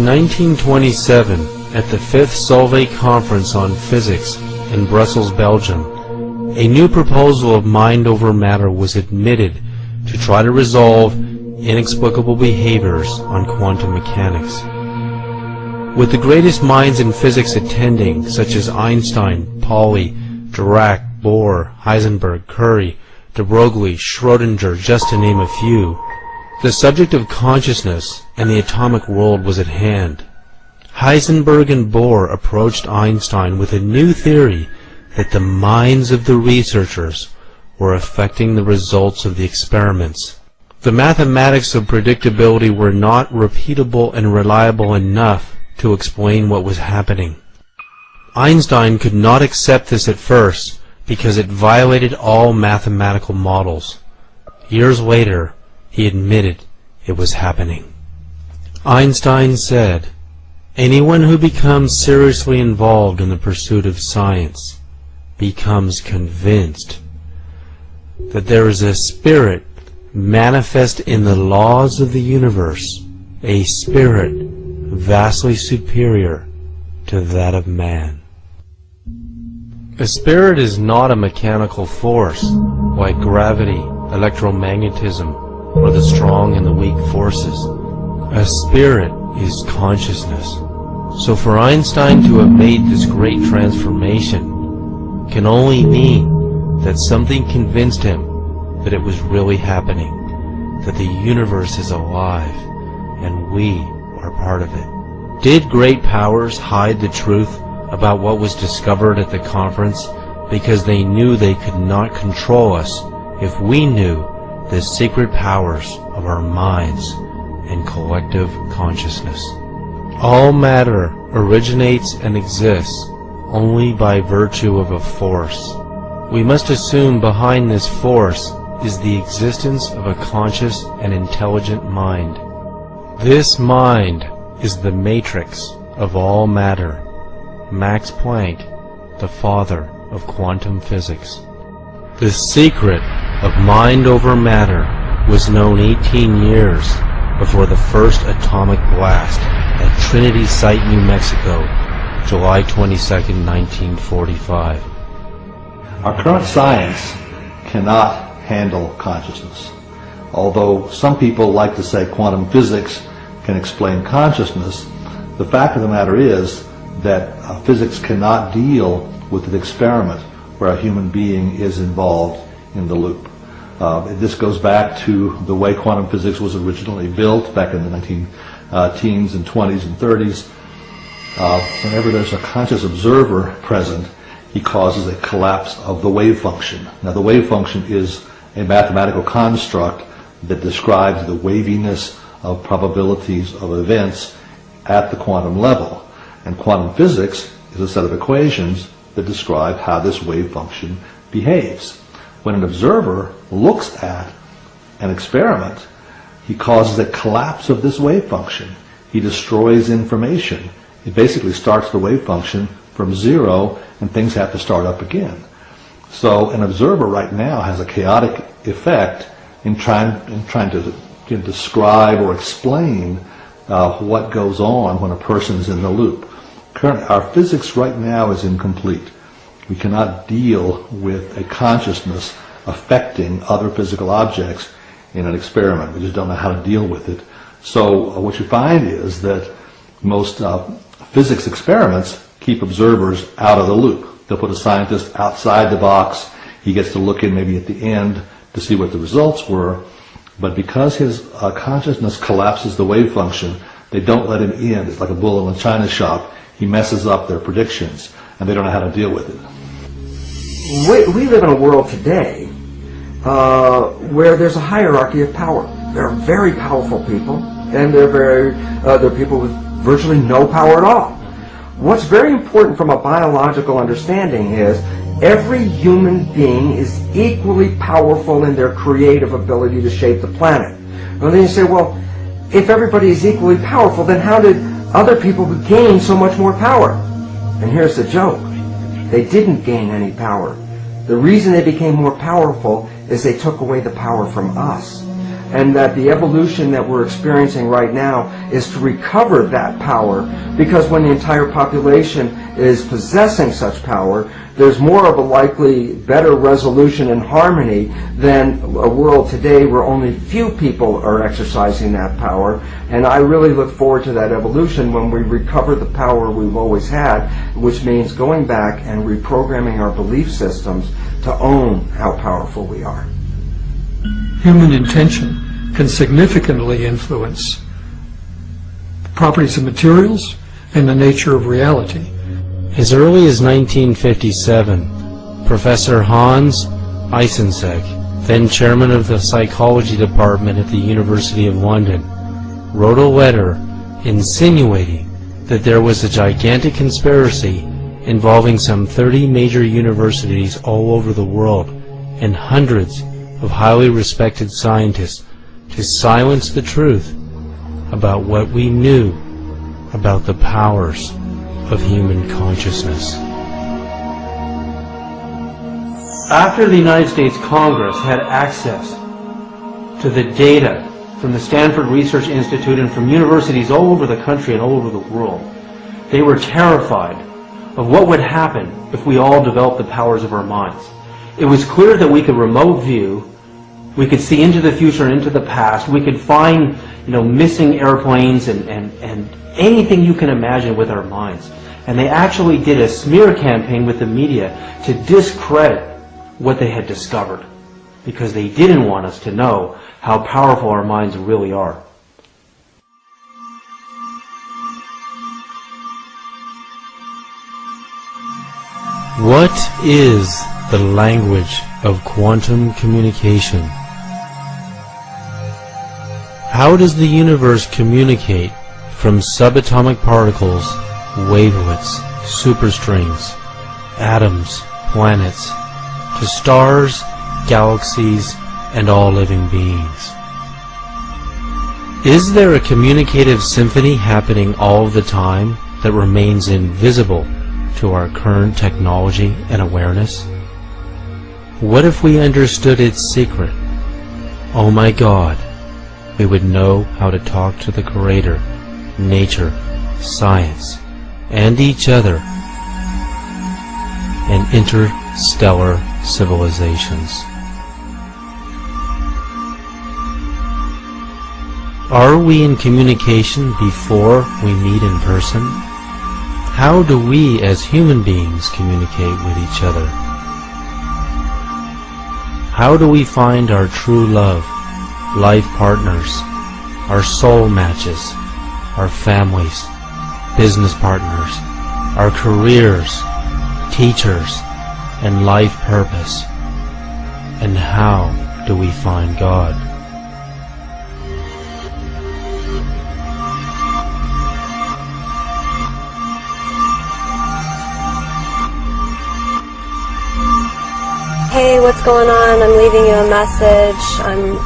In 1927, at the 5th Solvay Conference on Physics in Brussels, Belgium, a new proposal of mind over matter was admitted to try to resolve inexplicable behaviors on quantum mechanics. With the greatest minds in physics attending, such as Einstein, Pauli, Dirac, Bohr, Heisenberg, Curie, de Broglie, Schrödinger, just to name a few, the subject of consciousness and the atomic world was at hand. Heisenberg and Bohr approached Einstein with a new theory that the minds of the researchers were affecting the results of the experiments. The mathematics of predictability were not repeatable and reliable enough to explain what was happening. Einstein could not accept this at first because it violated all mathematical models. Years later, he admitted it was happening. Einstein said, "Anyone who becomes seriously involved in the pursuit of science becomes convinced that there is a spirit manifest in the laws of the universe, a spirit vastly superior to that of man." A spirit is not a mechanical force like gravity, electromagnetism, or the strong and the weak forces. A spirit is consciousness. So for Einstein to have made this great transformation can only mean that something convinced him that it was really happening, that the universe is alive, and we are part of it. Did great powers hide the truth about what was discovered at the conference because they knew they could not control us if we knew the secret powers of our minds and collective consciousness? All matter originates and exists only by virtue of a force. We must assume behind this force is the existence of a conscious and intelligent mind. This mind is the matrix of all matter. Max Planck, the father of quantum physics. The secret of mind over matter was known 18 years before the first atomic blast at Trinity Site, New Mexico, July 22, 1945. Our current science cannot handle consciousness. Although some people like to say quantum physics can explain consciousness, the fact of the matter is that physics cannot deal with an experiment where a human being is involved in the loop. This goes back to the way quantum physics was originally built back in the 19-teens and 20s and 30s. Whenever there's a conscious observer present, he causes a collapse of the wave function. Now, the wave function is a mathematical construct that describes the waviness of probabilities of events at the quantum level. And quantum physics is a set of equations that describe how this wave function behaves. When an observer looks at an experiment, he causes a collapse of this wave function. He destroys information. It basically starts the wave function from zero, and things have to start up again. So an observer right now has a chaotic effect in trying to describe or explain what goes on when a person is in the loop. Currently, our physics right now is incomplete. We cannot deal with a consciousness affecting other physical objects in an experiment. We just don't know how to deal with it. So what you find is that most physics experiments keep observers out of the loop. They'll put a scientist outside the box. He gets to look in maybe at the end to see what the results were. But because his consciousness collapses the wave function, they don't let him in. It's like a bull in a china shop. He messes up their predictions, and they don't know how to deal with it. We live in a world today where there's a hierarchy of power. There are very powerful people, and there are people with virtually no power at all. What's very important from a biological understanding is every human being is equally powerful in their creative ability to shape the planet. And then you say, well, if everybody is equally powerful, then how did other people gain so much more power? And here's the joke. They didn't gain any power. The reason they became more powerful is they took away the power from us. and that the evolution that we're experiencing right now is to recover that power, because when the entire population is possessing such power, there's more of a likely better resolution and harmony than a world today where only few people are exercising that power. And I really look forward to that evolution when we recover the power we've always had, which means going back and reprogramming our belief systems to own how powerful we are. Human intention can significantly influence the properties of materials and the nature of reality. As early as 1957, Professor Hans Eysenck, then chairman of the psychology department at the University of London, wrote a letter insinuating that there was a gigantic conspiracy involving some 30 major universities all over the world and hundreds of highly respected scientists to silence the truth about what we knew about the powers of human consciousness. After the United States Congress had access to the data from the Stanford Research Institute and from universities all over the country and all over the world, they were terrified of what would happen if we all developed the powers of our minds. It was clear that we could remote view, we could see into the future and into the past, we could find, missing airplanes and anything you can imagine with our minds. And they actually did a smear campaign with the media to discredit what they had discovered, because they didn't want us to know how powerful our minds really are. What is the language of quantum communication? How does the universe communicate from subatomic particles, wavelets, superstrings, atoms, planets, to stars, galaxies, and all living beings? Is there a communicative symphony happening all the time that remains invisible to our current technology and awareness? What if we understood its secret? Oh my God, we would know how to talk to the Creator, nature, science, and each other, and interstellar civilizations. Are we in communication before we meet in person? How do we as human beings communicate with each other? How do we find our true love, life partners, our soul matches, our families, business partners, our careers, teachers, and life purpose? And how do we find God? Hey, what's going on? I'm leaving you a message. I'm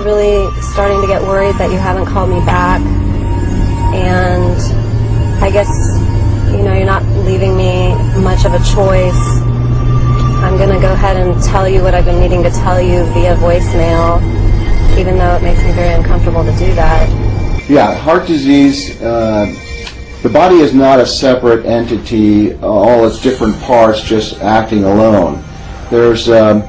really starting to get worried that you haven't called me back. And I guess, you're not leaving me much of a choice. I'm going to go ahead and tell you what I've been needing to tell you via voicemail, even though it makes me very uncomfortable to do that. Yeah, heart disease, the body is not a separate entity, all its different parts just acting alone. There's a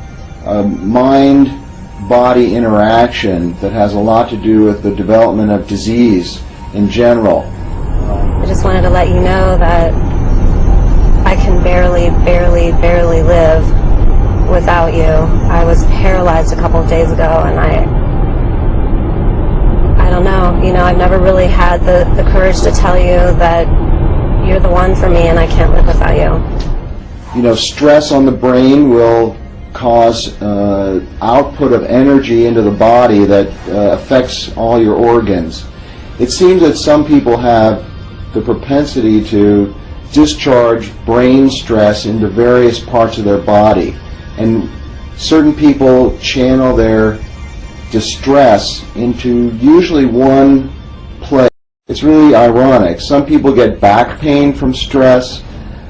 mind-body interaction that has a lot to do with the development of disease in general. I just wanted to let you know that I can barely live without you. I was paralyzed a couple of days ago, and I don't know, I've never really had the courage to tell you that you're the one for me and I can't live without you. Stress on the brain will cause output of energy into the body that affects all your organs. It seems that some people have the propensity to discharge brain stress into various parts of their body, and certain people channel their distress into usually one place. It's really ironic. Some people get back pain from stress.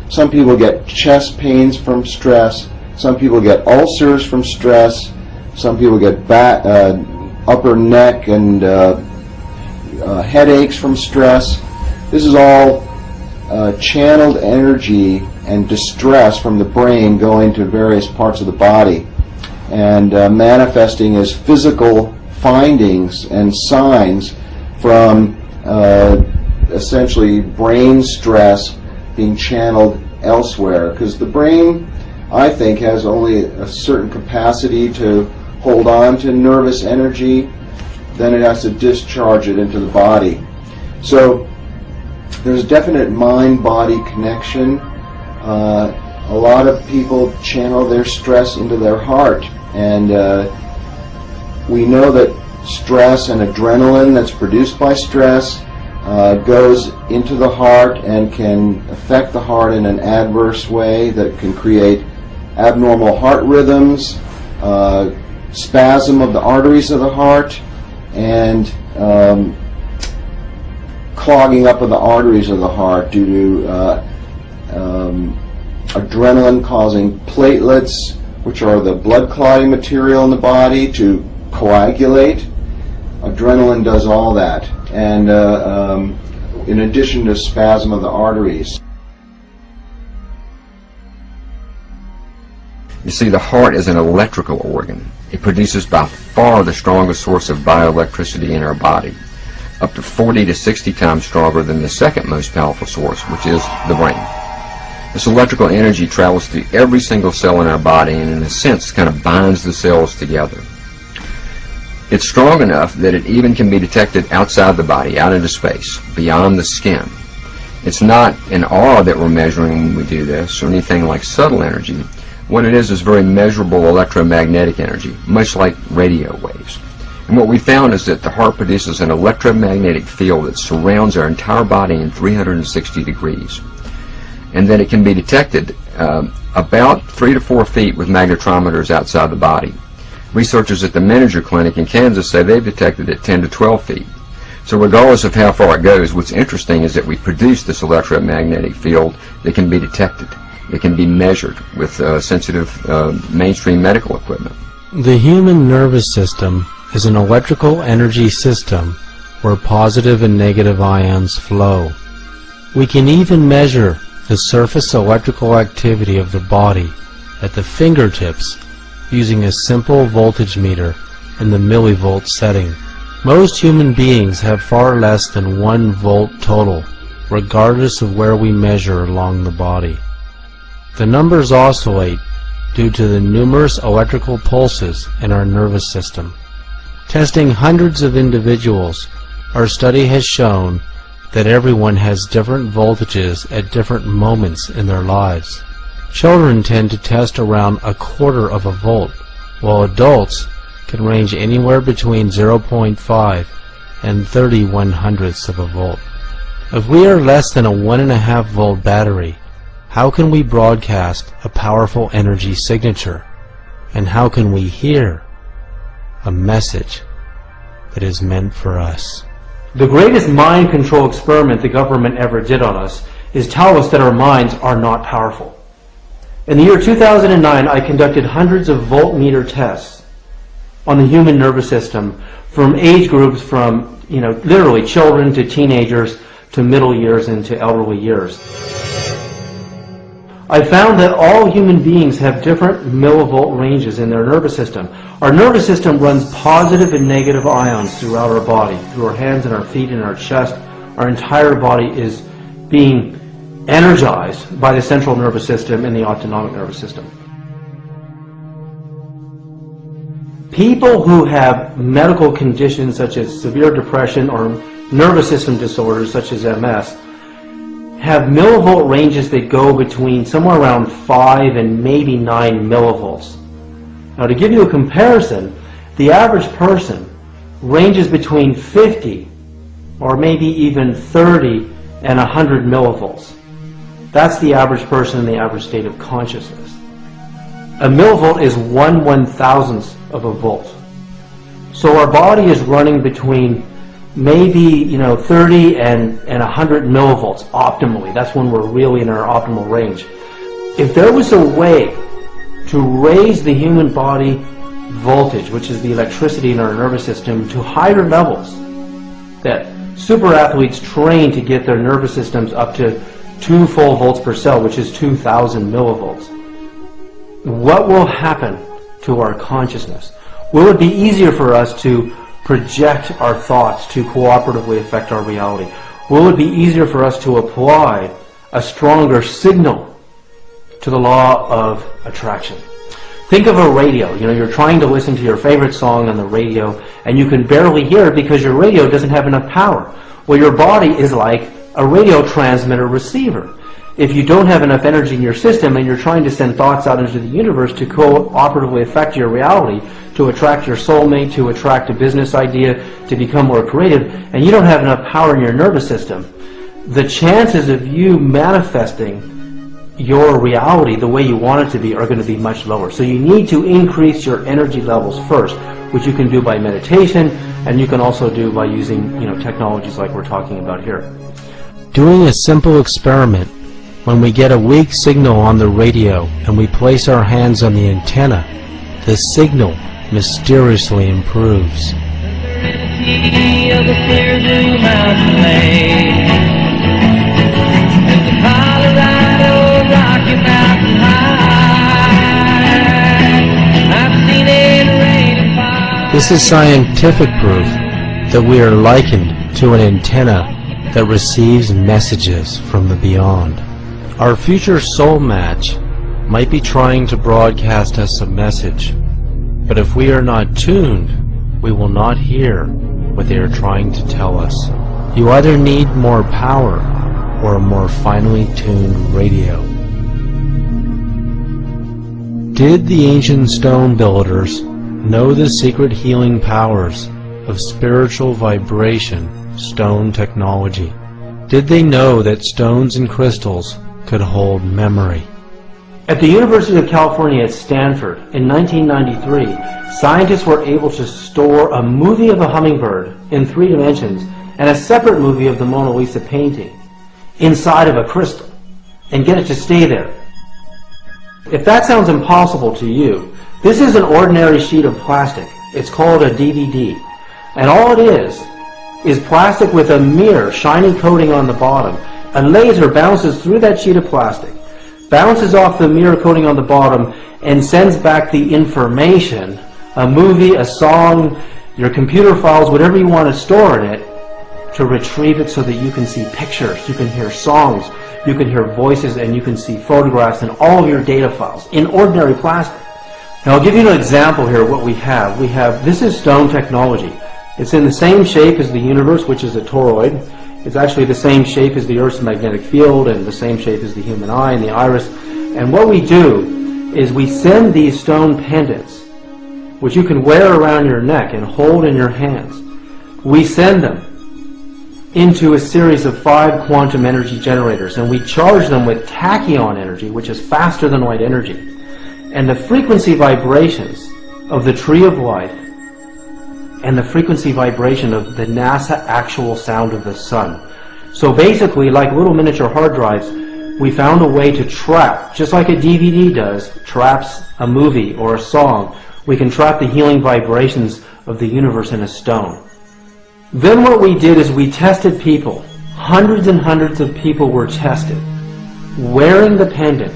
Some people get chest pains from stress. Some people get ulcers from stress. Some people get upper neck and headaches from stress. This is all channeled energy and distress from the brain going to various parts of the body and manifesting as physical findings and signs from essentially brain stress being channeled elsewhere. Because the brain, I think, has only a certain capacity to hold on to nervous energy, then it has to discharge it into the body. So there's a definite mind-body connection. A lot of people channel their stress into their heart, and we know that stress and adrenaline that's produced by stress goes into the heart and can affect the heart in an adverse way that can create abnormal heart rhythms, spasm of the arteries of the heart, and clogging up of the arteries of the heart due to adrenaline causing platelets, which are the blood clotting material in the body, to coagulate. Adrenaline does all that, and in addition to spasm of the arteries. You see, the heart is an electrical organ. It produces by far the strongest source of bioelectricity in our body, up to 40 to 60 times stronger than the second most powerful source, which is the brain. This electrical energy travels through every single cell in our body and in a sense kind of binds the cells together. It's strong enough that it even can be detected outside the body, out into space, beyond the skin. It's not an aura that we're measuring when we do this, or anything like subtle energy. What it is very measurable electromagnetic energy, much like radio waves. And what we found is that the heart produces an electromagnetic field that surrounds our entire body in 360 degrees. And then it can be detected about 3 to 4 feet with magnetometers outside the body. Researchers at the Menninger Clinic in Kansas say they've detected it 10 to 12 feet. So regardless of how far it goes, what's interesting is that we produce this electromagnetic field that can be detected. It can be measured with sensitive mainstream medical equipment. The human nervous system is an electrical energy system where positive and negative ions flow. We can even measure the surface electrical activity of the body at the fingertips using a simple voltage meter in the millivolt setting. Most human beings have far less than 1 volt total, regardless of where we measure along the body. The numbers oscillate due to the numerous electrical pulses in our nervous system. Testing hundreds of individuals, our study has shown that everyone has different voltages at different moments in their lives. Children tend to test around 1/4 of a volt, while adults can range anywhere between 0.5 and 30/100ths of a volt. If we are less than a 1.5 volt battery, how can we broadcast a powerful energy signature? And how can we hear a message that is meant for us? The greatest mind control experiment the government ever did on us is tell us that our minds are not powerful. In the year 2009, I conducted hundreds of voltmeter tests on the human nervous system from age groups from, literally children to teenagers to middle years and to elderly years. I found that all human beings have different millivolt ranges in their nervous system. Our nervous system runs positive and negative ions throughout our body, through our hands and our feet and our chest. Our entire body is being energized by the central nervous system and the autonomic nervous system. People who have medical conditions such as severe depression or nervous system disorders such as MS have millivolt ranges that go between somewhere around 5 and maybe 9 millivolts. Now, to give you a comparison, the average person ranges between 50 or maybe even 30 and 100 millivolts. That's the average person in the average state of consciousness. A millivolt is 1/1000th of a volt. So our body is running between maybe 30 and 100 millivolts optimally. That's when we're really in our optimal range. If there was a way to raise the human body voltage, which is the electricity in our nervous system, to higher levels. That super athletes train to get their nervous systems up to 2 full volts per cell, which is 2,000 millivolts. What will happen to our consciousness? Will it be easier for us to project our thoughts to cooperatively affect our reality? Will it be easier for us to apply a stronger signal to the law of attraction? Think of a radio. You know, you're trying to listen to your favorite song on the radio, and you can barely hear it because your radio doesn't have enough power. Well, your body is like a radio transmitter receiver. If you don't have enough energy in your system and you're trying to send thoughts out into the universe to cooperatively affect your reality, to attract your soulmate, to attract a business idea, to become more creative, and you don't have enough power in your nervous system, the chances of you manifesting your reality the way you want it to be are going to be much lower. So you need to increase your energy levels first, which you can do by meditation, and you can also do by using, technologies like we're talking about here. Doing a simple experiment. When we get a weak signal on the radio and we place our hands on the antenna, the signal mysteriously improves. This is scientific proof that we are likened to an antenna that receives messages from the beyond. Our future soul match might be trying to broadcast us a message, but if we are not tuned, we will not hear what they are trying to tell us. You either need more power or a more finely tuned radio. Did the ancient stone builders know the secret healing powers of spiritual vibration stone technology? Did they know that stones and crystals could hold memory? At the University of California at Stanford in 1993, scientists were able to store a movie of a hummingbird in 3 dimensions and a separate movie of the Mona Lisa painting inside of a crystal and get it to stay there. If that sounds impossible to you, this is an ordinary sheet of plastic. It's called a DVD. And all it is plastic with a mirror shiny coating on the bottom. A laser bounces through that sheet of plastic, bounces off the mirror coating on the bottom, and sends back the information, a movie, a song, your computer files, whatever you want to store in it, to retrieve it so that you can see pictures, you can hear songs, you can hear voices, and you can see photographs and all of your data files in ordinary plastic. Now I'll give you an example here of what we have. This is stone technology. It's in the same shape as the universe, which is a toroid. It's actually the same shape as the Earth's magnetic field and the same shape as the human eye and the iris. And what we do is we send these stone pendants, which you can wear around your neck and hold in your hands. We send them into a series of 5 quantum energy generators, and we charge them with tachyon energy, which is faster than light energy. And the frequency vibrations of the Tree of Life and the frequency vibration of the NASA actual sound of the sun. So basically, like little miniature hard drives, we found a way to trap, just like a DVD does, traps a movie or a song. We can trap the healing vibrations of the universe in a stone. Then what we did is we tested people. Hundreds and hundreds of people were tested, wearing the pendant,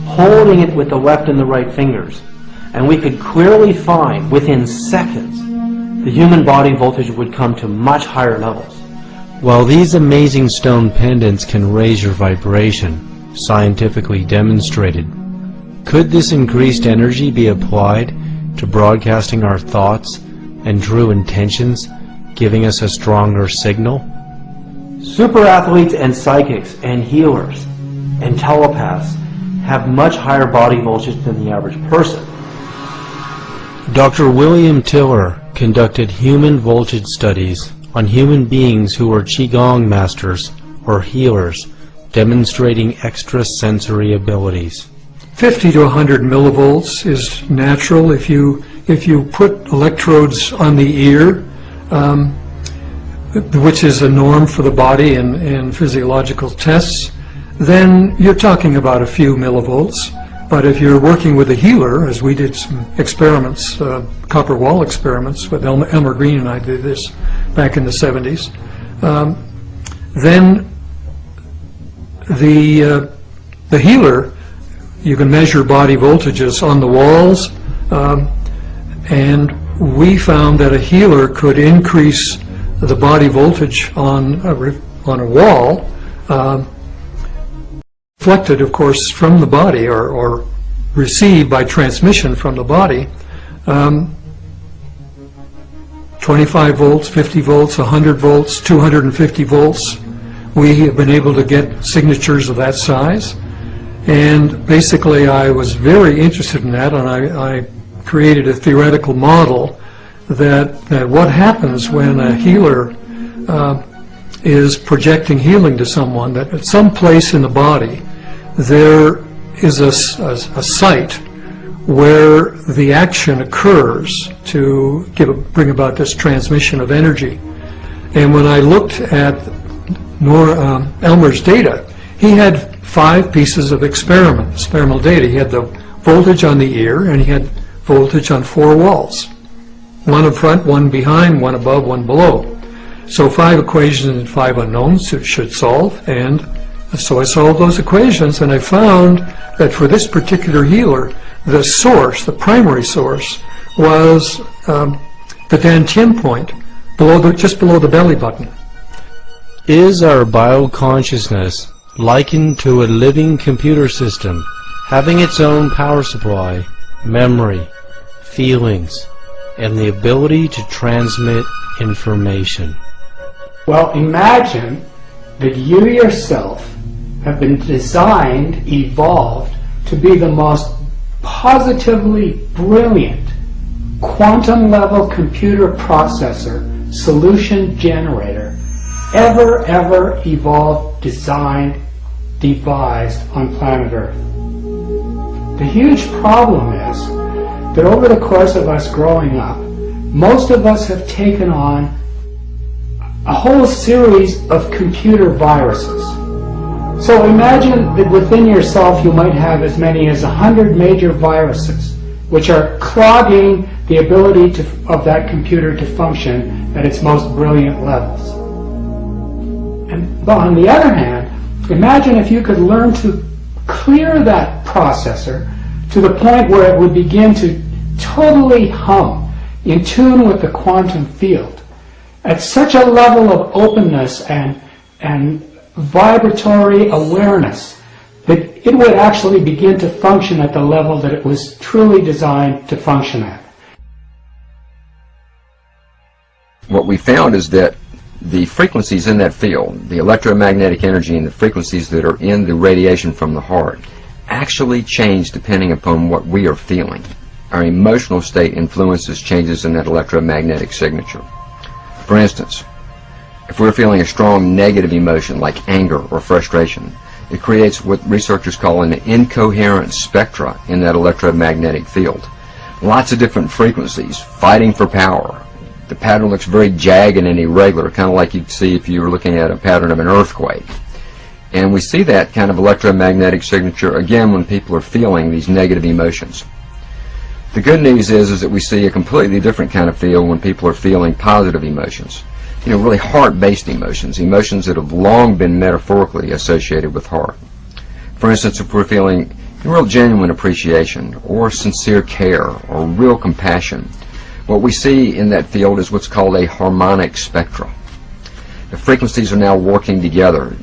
holding it with the left and the right fingers. And we could clearly find, within seconds, the human body voltage would come to much higher levels. While these amazing stone pendants can raise your vibration, scientifically demonstrated, could this increased energy be applied to broadcasting our thoughts and true intentions, giving us a stronger signal? Super athletes and psychics and healers and telepaths have much higher body voltage than the average person. Dr. William Tiller conducted human voltage studies on human beings who were Qigong masters or healers, demonstrating extrasensory abilities. 50 to 100 millivolts is natural. If you put electrodes on the ear, which is a norm for the body in physiological tests, then you're talking about a few millivolts. But if you're working with a healer, as we did some experiments, copper wall experiments with Elmer Green and I did this back in the 70s, then the healer, you can measure body voltages on the walls, and we found that a healer could increase the body voltage on a wall, reflected, of course, from the body or received by transmission from the body, 25 volts, 50 volts, 100 volts, 250 volts. We have been able to get signatures of that size. And basically I was very interested in that, and I created a theoretical model that what happens when a healer is projecting healing to someone, that at some place in the body there is a site where the action occurs to bring about this transmission of energy. And when I looked at Elmer's data, he had 5 pieces of experimental data. He had the voltage on the ear, and he had voltage on 4 walls. One in front, one behind, one above, one below. So 5 equations and 5 unknowns it should solve, and so I solved those equations, and I found that for this particular healer, the source, the primary source, was the Dantian point, just below the belly button. Is our bioconsciousness likened to a living computer system, having its own power supply, memory, feelings, and the ability to transmit information? Well, imagine that you yourself have been designed, evolved, to be the most positively brilliant quantum level computer processor, solution generator, ever evolved, designed, devised on planet Earth. The huge problem is that over the course of us growing up, most of us have taken on a whole series of computer viruses. So imagine that within yourself you might have as many as 100 major viruses, which are clogging the ability of that computer to function at its most brilliant levels. But on the other hand, imagine if you could learn to clear that processor to the point where it would begin to totally hum, in tune with the quantum field, at such a level of openness and vibratory awareness that it would actually begin to function at the level that it was truly designed to function at. What we found is that the frequencies in that field, the electromagnetic energy and the frequencies that are in the radiation from the heart, actually change depending upon what we are feeling. Our emotional state influences changes in that electromagnetic signature. For instance, if we're feeling a strong negative emotion like anger or frustration, it creates what researchers call an incoherent spectra in that electromagnetic field. Lots of different frequencies fighting for power. The pattern looks very jagged and irregular, kind of like you'd see if you were looking at a pattern of an earthquake. And we see that kind of electromagnetic signature again when people are feeling these negative emotions. The good news is that we see a completely different kind of feel when people are feeling positive emotions. You know, really heart-based emotions, emotions that have long been metaphorically associated with heart. For instance, if we're feeling real genuine appreciation or sincere care or real compassion, what we see in that field is what's called a harmonic spectra. The frequencies are now working together.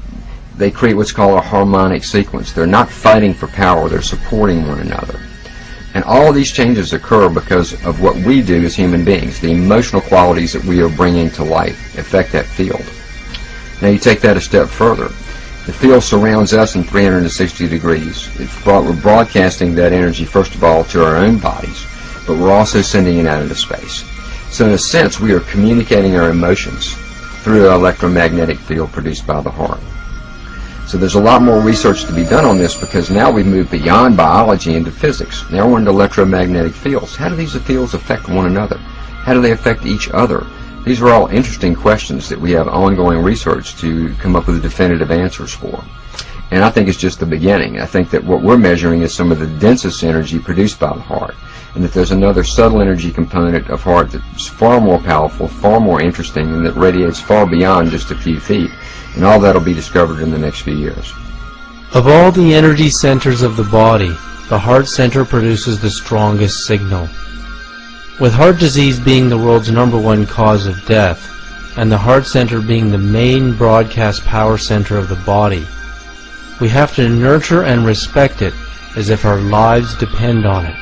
They create what's called a harmonic sequence. They're not fighting for power, they're supporting one another. And all of these changes occur because of what we do as human beings. The emotional qualities that we are bringing to life affect that field. Now you take that a step further. The field surrounds us in 360 degrees. We're broadcasting that energy, first of all, to our own bodies, but we're also sending it out into space. So in a sense, we are communicating our emotions through an electromagnetic field produced by the heart. So there's a lot more research to be done on this because now we've moved beyond biology into physics. Now we're into electromagnetic fields. How do these fields affect one another? How do they affect each other? These are all interesting questions that we have ongoing research to come up with definitive answers for. And I think it's just the beginning. I think that what we're measuring is some of the densest energy produced by the heart, and that there's another subtle energy component of heart that's far more powerful, far more interesting, and that radiates far beyond just a few feet. And all that will be discovered in the next few years. Of all the energy centers of the body, the heart center produces the strongest signal. With heart disease being the world's #1 cause of death, and the heart center being the main broadcast power center of the body, we have to nurture and respect it as if our lives depend on it.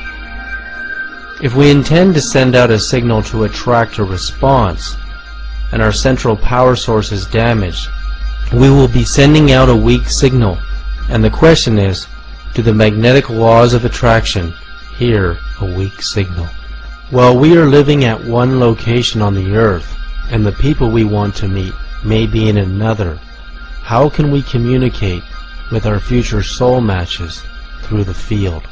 If we intend to send out a signal to attract a response, and our central power source is damaged, we will be sending out a weak signal. And the question is, do the magnetic laws of attraction hear a weak signal? While we are living at one location on the earth, and the people we want to meet may be in another, how can we communicate with our future soul matches through the field?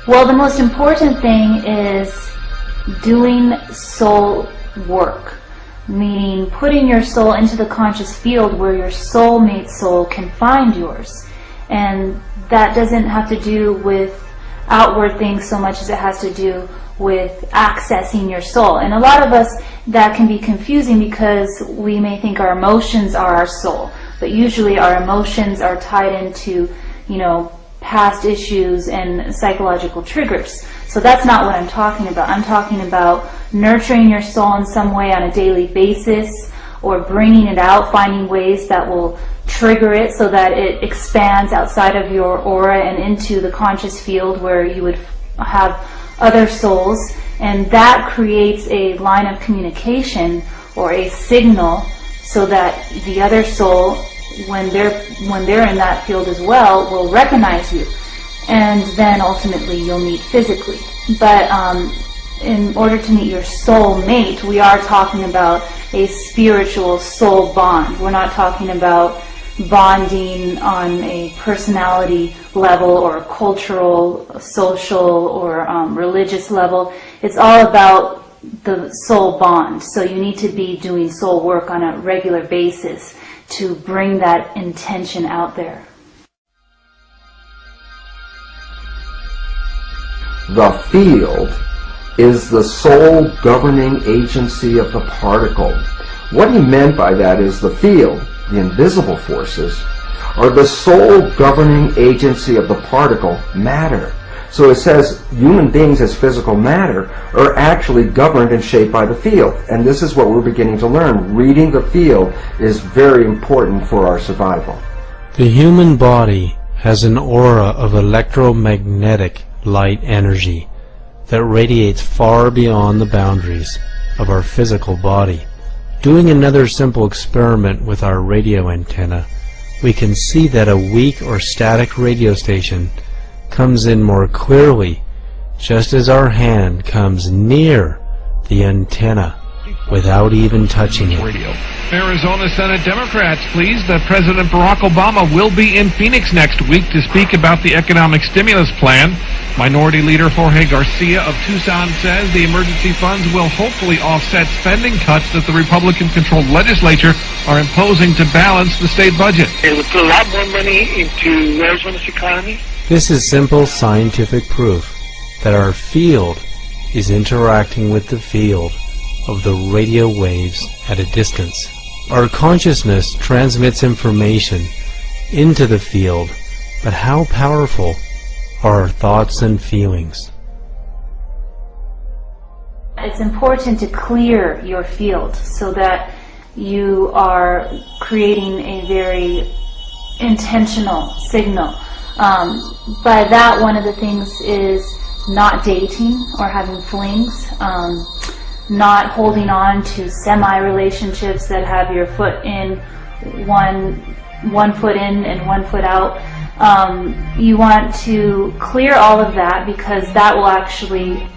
Well, the most important thing is doing soul work, meaning putting your soul into the conscious field where your soulmate soul can find yours. And that doesn't have to do with outward things so much as it has to do with accessing your soul. And a lot of us, that can be confusing because we may think our emotions are our soul, but usually our emotions are tied into, past issues and psychological triggers. So that's not what I'm talking about. I'm talking about nurturing your soul in some way on a daily basis, or bringing it out, finding ways that will trigger it so that it expands outside of your aura and into the conscious field where you would have other souls, and that creates a line of communication or a signal so that the other soul, when they're in that field as well, will recognize you, and then ultimately you'll meet physically. But in order to meet your soul mate, we are talking about a spiritual soul bond. We're not talking about bonding on a personality level or a cultural, social, or religious level. It's all about the soul bond. So you need to be doing soul work on a regular basis to bring that intention out there. The field is the sole governing agency of the particle. What he meant by that is the field, the invisible forces, are the sole governing agency of the particle, matter. So it says human beings as physical matter are actually governed and shaped by the field. And this is what we're beginning to learn. Reading the field is very important for our survival. The human body has an aura of electromagnetic light energy that radiates far beyond the boundaries of our physical body. Doing another simple experiment with our radio antenna, we can see that a weak or static radio station comes in more clearly just as our hand comes near the antenna without even touching it. Arizona Senate Democrats pleased that President Barack Obama will be in Phoenix next week to speak about the economic stimulus plan. Minority Leader Jorge Garcia of Tucson says the emergency funds will hopefully offset spending cuts that the Republican-controlled legislature are imposing to balance the state budget. It would put a lot more money into Arizona's economy. This is simple scientific proof that our field is interacting with the field of the radio waves at a distance. Our consciousness transmits information into the field, but how powerful are our thoughts and feelings? It's important to clear your field so that you are creating a very intentional signal. By that, one of the things is not dating or having flings, not holding on to semi-relationships that have your foot in, one foot in and 1 foot out. You want to clear all of that because that will actually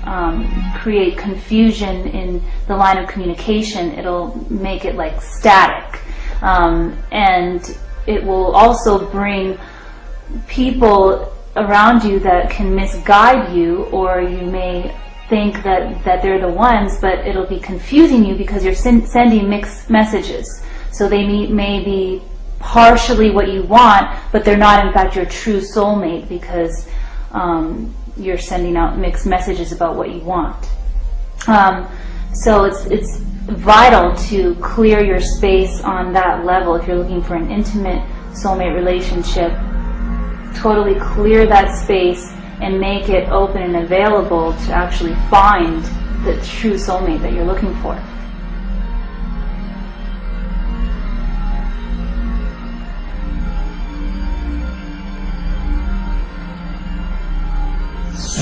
create confusion in the line of communication. It'll make it like static. And it will also bring people around you that can misguide you, or you may think that they're the ones, but it'll be confusing you because you're sending mixed messages. So they may be partially what you want, but they're not in fact your true soulmate because you're sending out mixed messages about what you want. So it's vital to clear your space on that level. If you're looking for an intimate soulmate relationship, totally clear that space and make it open and available to actually find the true soulmate that you're looking for.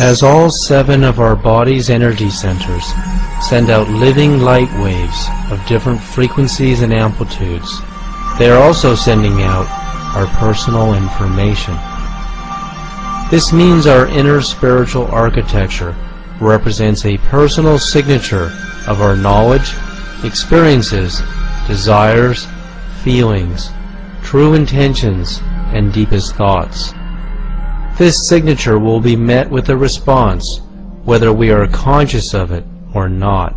As all 7 of our body's energy centers send out living light waves of different frequencies and amplitudes, they are also sending out our personal information. This means our inner spiritual architecture represents a personal signature of our knowledge, experiences, desires, feelings, true intentions, and deepest thoughts. This signature will be met with a response, whether we are conscious of it or not.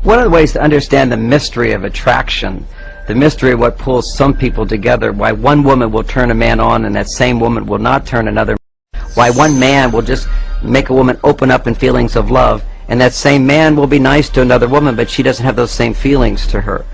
One of the ways to understand the mystery of attraction, the mystery of what pulls some people together, why one woman will turn a man on and that same woman will not turn another, why one man will just make a woman open up in feelings of love, and that same man will be nice to another woman, but she doesn't have those same feelings to her.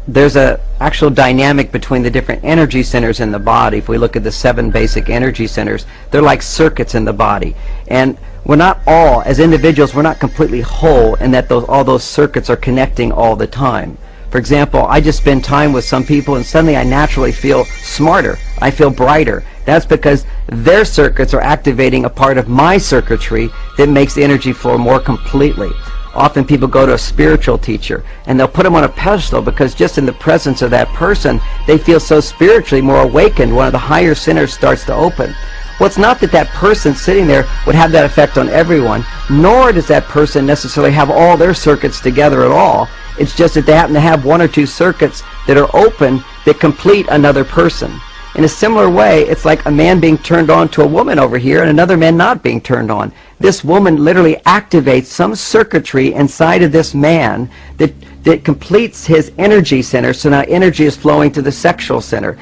There's an actual dynamic between the different energy centers in the body. If we look at the 7 basic energy centers, they're like circuits in the body. And we're not all, as individuals, we're not completely whole in that all those circuits are connecting all the time. For example, I just spend time with some people and suddenly I naturally feel smarter. I feel brighter. That's because their circuits are activating a part of my circuitry that makes the energy flow more completely. Often people go to a spiritual teacher and they'll put them on a pedestal because just in the presence of that person they feel so spiritually more awakened. One of the higher centers starts to open. Well, it's not that that person sitting there would have that effect on everyone, nor does that person necessarily have all their circuits together at all. It's just that they happen to have 1 or 2 circuits that are open that complete another person. In a similar way, it's like a man being turned on to a woman over here and another man not being turned on. This woman literally activates some circuitry inside of this man that completes his energy center, so now energy is flowing to the sexual center.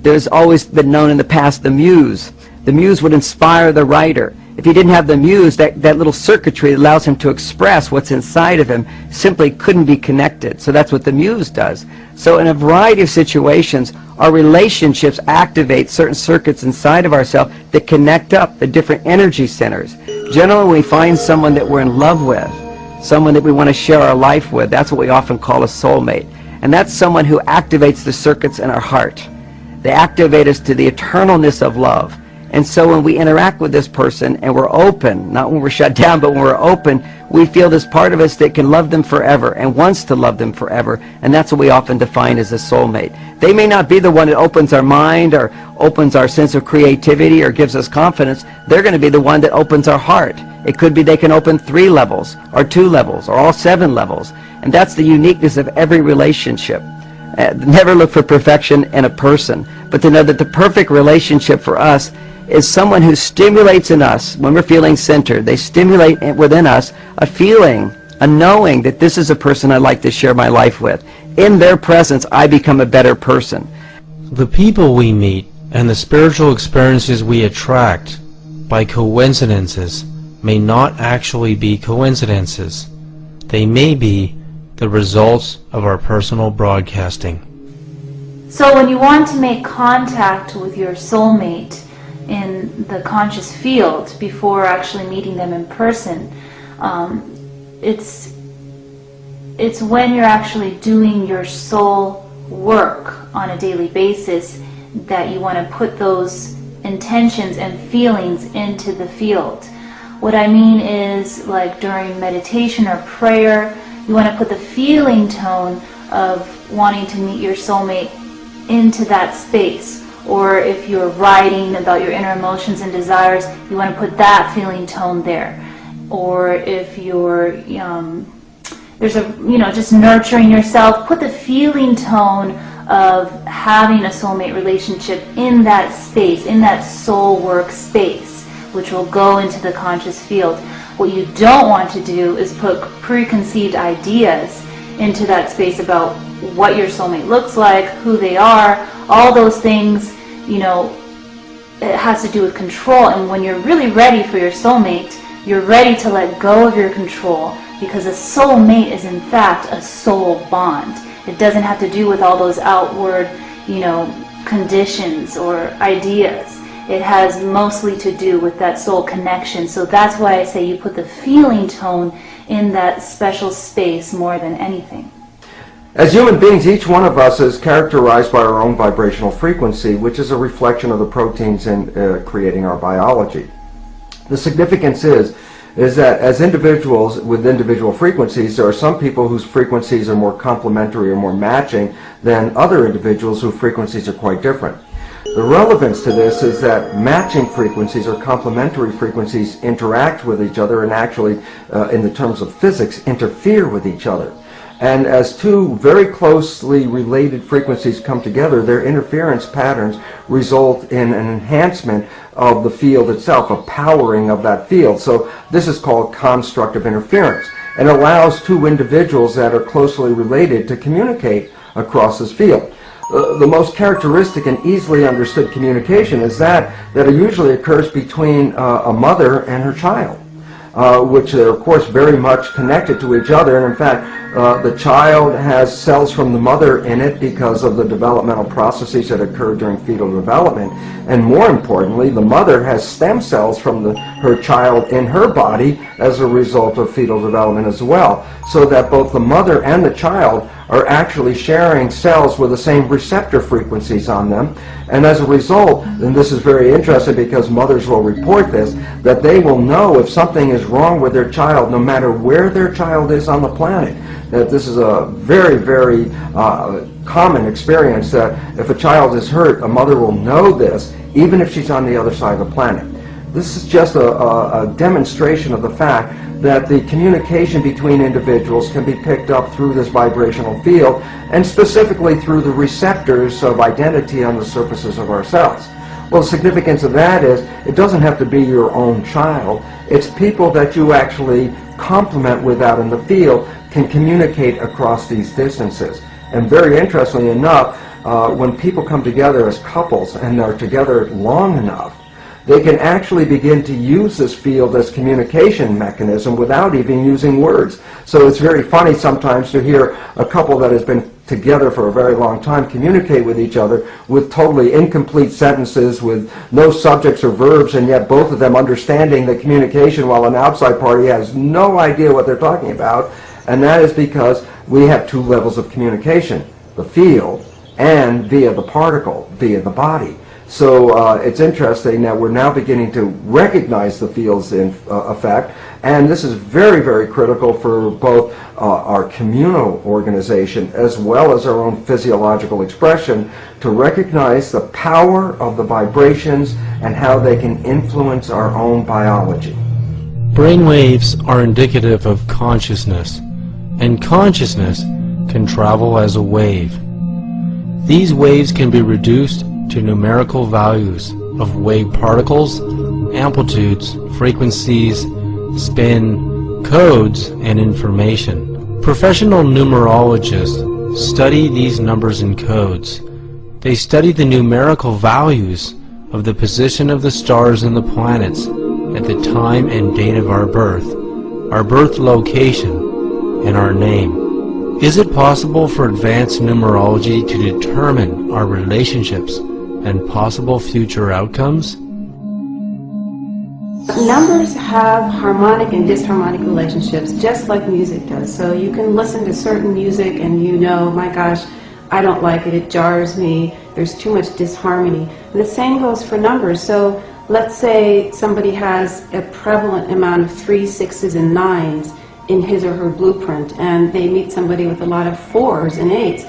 There's always been known in the past the muse. The muse would inspire the writer. If he didn't have the muse, that little circuitry that allows him to express what's inside of him simply couldn't be connected. So that's what the muse does. So in a variety of situations, our relationships activate certain circuits inside of ourselves that connect up the different energy centers. Generally, when we find someone that we're in love with, someone that we want to share our life with, that's what we often call a soulmate. And that's someone who activates the circuits in our heart. They activate us to the eternalness of love. And so when we interact with this person and we're open, not when we're shut down, but when we're open, we feel this part of us that can love them forever and wants to love them forever. And that's what we often define as a soulmate. They may not be the one that opens our mind or opens our sense of creativity or gives us confidence. They're going to be the one that opens our heart. It could be they can open 3 levels or 2 levels or all 7 levels. And that's the uniqueness of every relationship. Never look for perfection in a person, but to know that the perfect relationship for us is someone who stimulates in us, when we're feeling centered, they stimulate within us a feeling, a knowing that this is a person I'd like to share my life with. In their presence, I become a better person. The people we meet and the spiritual experiences we attract by coincidences may not actually be coincidences. They may be the results of our personal broadcasting. So when you want to make contact with your soulmate in the conscious field before actually meeting them in person, it's when you're actually doing your soul work on a daily basis that you want to put those intentions and feelings into the field. What I mean is, like during meditation or prayer, you want to put the feeling tone of wanting to meet your soulmate into that space. Or if you're writing about your inner emotions and desires, you want to put that feeling tone there. Or if you're just nurturing yourself, put the feeling tone of having a soulmate relationship in that space, in that soul work space, which will go into the conscious field. What you don't want to do is put preconceived ideas into that space about what your soulmate looks like, who they are, all those things, you know, it has to do with control. And when you're really ready for your soulmate, you're ready to let go of your control, because a soulmate is in fact a soul bond. It doesn't have to do with all those outward, you know, conditions or ideas. It has mostly to do with that soul connection. So that's why I say you put the feeling tone in that special space more than anything. As human beings, each one of us is characterized by our own vibrational frequency, which is a reflection of the proteins in creating our biology. The significance is that as individuals with individual frequencies, there are some people whose frequencies are more complementary or more matching than other individuals whose frequencies are quite different. The relevance to this is that matching frequencies or complementary frequencies interact with each other and actually, in the terms of physics, interfere with each other. And as two very closely related frequencies come together, their interference patterns result in an enhancement of the field itself, a powering of that field. So this is called constructive interference, and allows two individuals that are closely related to communicate across this field. The most characteristic and easily understood communication is that usually occurs between a mother and her child, which are of course very much connected to each other. And in fact, the child has cells from the mother in it because of the developmental processes that occur during fetal development. And more importantly, the mother has stem cells from her child in her body as a result of fetal development as well. So that both the mother and the child are actually sharing cells with the same receptor frequencies on them. And as a result, and this is very interesting because mothers will report this, that they will know if something is wrong with their child no matter where their child is on the planet. That this is a very, very common experience, that if a child is hurt, a mother will know this even if she's on the other side of the planet. This is just a demonstration of the fact that the communication between individuals can be picked up through this vibrational field, and specifically through the receptors of identity on the surfaces of our cells. Well, the significance of that is it doesn't have to be your own child. It's people that you actually complement with out in the field can communicate across these distances. And very interestingly enough, when people come together as couples and are together long enough, they can actually begin to use this field as communication mechanism without even using words. So it's very funny sometimes to hear a couple that has been together for a very long time communicate with each other with totally incomplete sentences, with no subjects or verbs, and yet both of them understanding the communication while an outside party has no idea what they're talking about. And that is because we have two levels of communication, the field and via the particle, via the body. So it's interesting that we're now beginning to recognize the fields in effect, and this is very, very critical for both our communal organization as well as our own physiological expression, to recognize the power of the vibrations and how they can influence our own biology. Brainwaves are indicative of consciousness, and consciousness can travel as a wave. These waves can be reduced to numerical values of wave particles, amplitudes, frequencies, spin, codes, and information. Professional numerologists study these numbers and codes. They study the numerical values of the position of the stars and the planets at the time and date of our birth location, and our name. Is it possible for advanced numerology to determine our relationships and possible future outcomes? Numbers have harmonic and disharmonic relationships, just like music does. So you can listen to certain music and you know, my gosh, I don't like it, it jars me, there's too much disharmony. And the same goes for numbers. So let's say somebody has a prevalent amount of 3s, 6s, and 9s in his or her blueprint, and they meet somebody with a lot of 4s and 8s.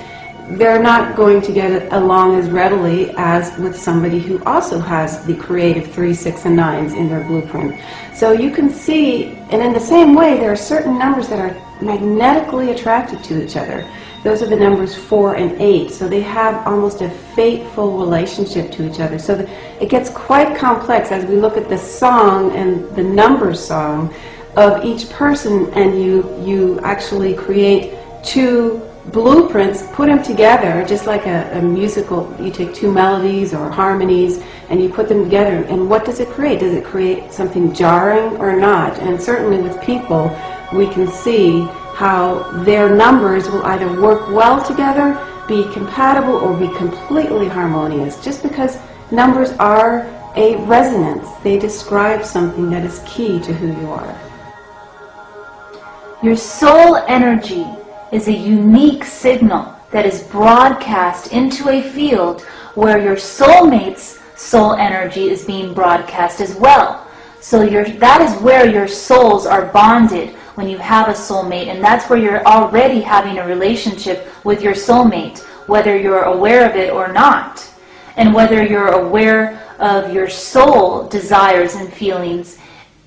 They're not going to get along as readily as with somebody who also has the creative 3, 6, and 9s in their blueprint. So you can see, and in the same way, there are certain numbers that are magnetically attracted to each other. Those are the numbers 4 and 8. So they have almost a fateful relationship to each other. So it gets quite complex as we look at the song and the numbers song of each person, and you actually create two blueprints, put them together, just like a musical, you take two melodies or harmonies and you put them together, and what does it create? Does it create something jarring or not? And certainly with people, we can see how their numbers will either work well together, be compatible, or be completely harmonious, just because numbers are a resonance. They describe something that is key to who you are. Your soul energy is a unique signal that is broadcast into a field where your soulmate's soul energy is being broadcast as well. So that is where your souls are bonded when you have a soulmate, and that's where you're already having a relationship with your soulmate, whether you're aware of it or not. And whether you're aware of your soul desires and feelings,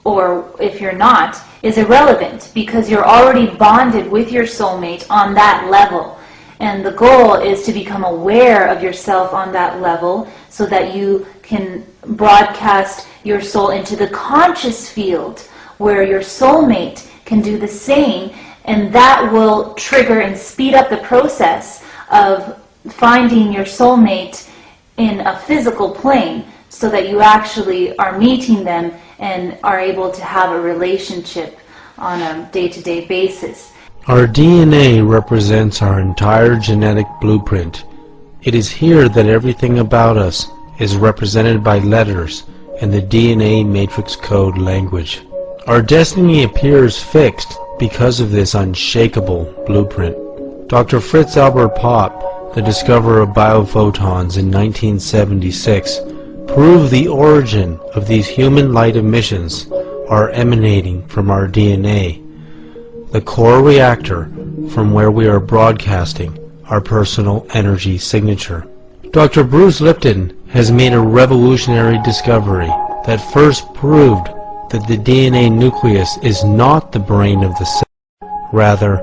or if you're not, is irrelevant, because you're already bonded with your soulmate on that level. And the goal is to become aware of yourself on that level so that you can broadcast your soul into the conscious field where your soulmate can do the same, and that will trigger and speed up the process of finding your soulmate in a physical plane, so that you actually are meeting them and are able to have a relationship on a day-to-day basis. Our DNA represents our entire genetic blueprint. It is here that everything about us is represented by letters in the DNA matrix code language. Our destiny appears fixed because of this unshakable blueprint. Dr. Fritz Albert Popp, the discoverer of biophotons in 1976, proved the origin of these human light emissions are emanating from our DNA, the core reactor from where we are broadcasting our personal energy signature. Dr. Bruce Lipton has made a revolutionary discovery that first proved that the DNA nucleus is not the brain of the cell. Rather,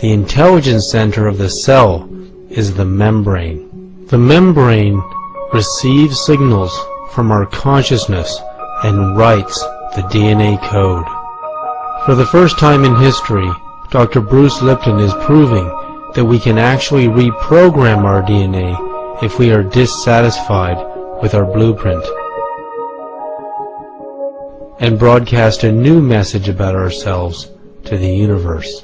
the intelligence center of the cell is the membrane. The membrane receives signals from our consciousness and writes the DNA code. For the first time in history, Dr. Bruce Lipton is proving that we can actually reprogram our DNA if we are dissatisfied with our blueprint, and broadcast a new message about ourselves to the universe.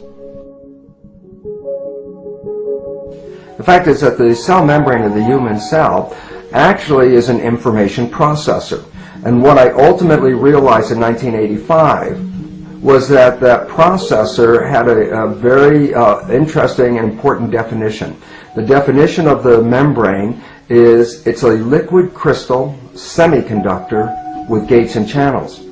The fact is that the cell membrane of the human cell actually is an information processor. And what I ultimately realized in 1985 was that that processor had a very interesting and important definition. The definition of the membrane is it's a liquid crystal semiconductor with gates and channels.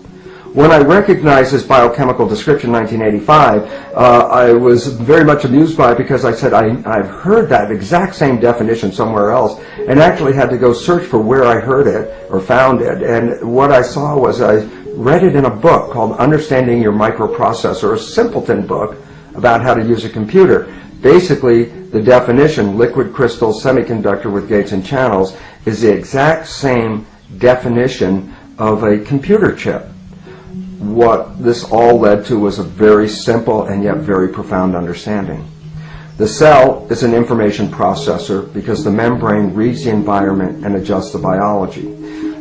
When I recognized this biochemical description in 1985, I was very much amused by it, because I said I've heard that exact same definition somewhere else, and actually had to go search for where I heard it or found it. And what I saw was I read it in a book called Understanding Your Microprocessor, a simpleton book about how to use a computer. Basically, the definition, liquid crystal semiconductor with gates and channels, is the exact same definition of a computer chip. What this all led to was a very simple and yet very profound understanding. The cell is an information processor because the membrane reads the environment and adjusts the biology.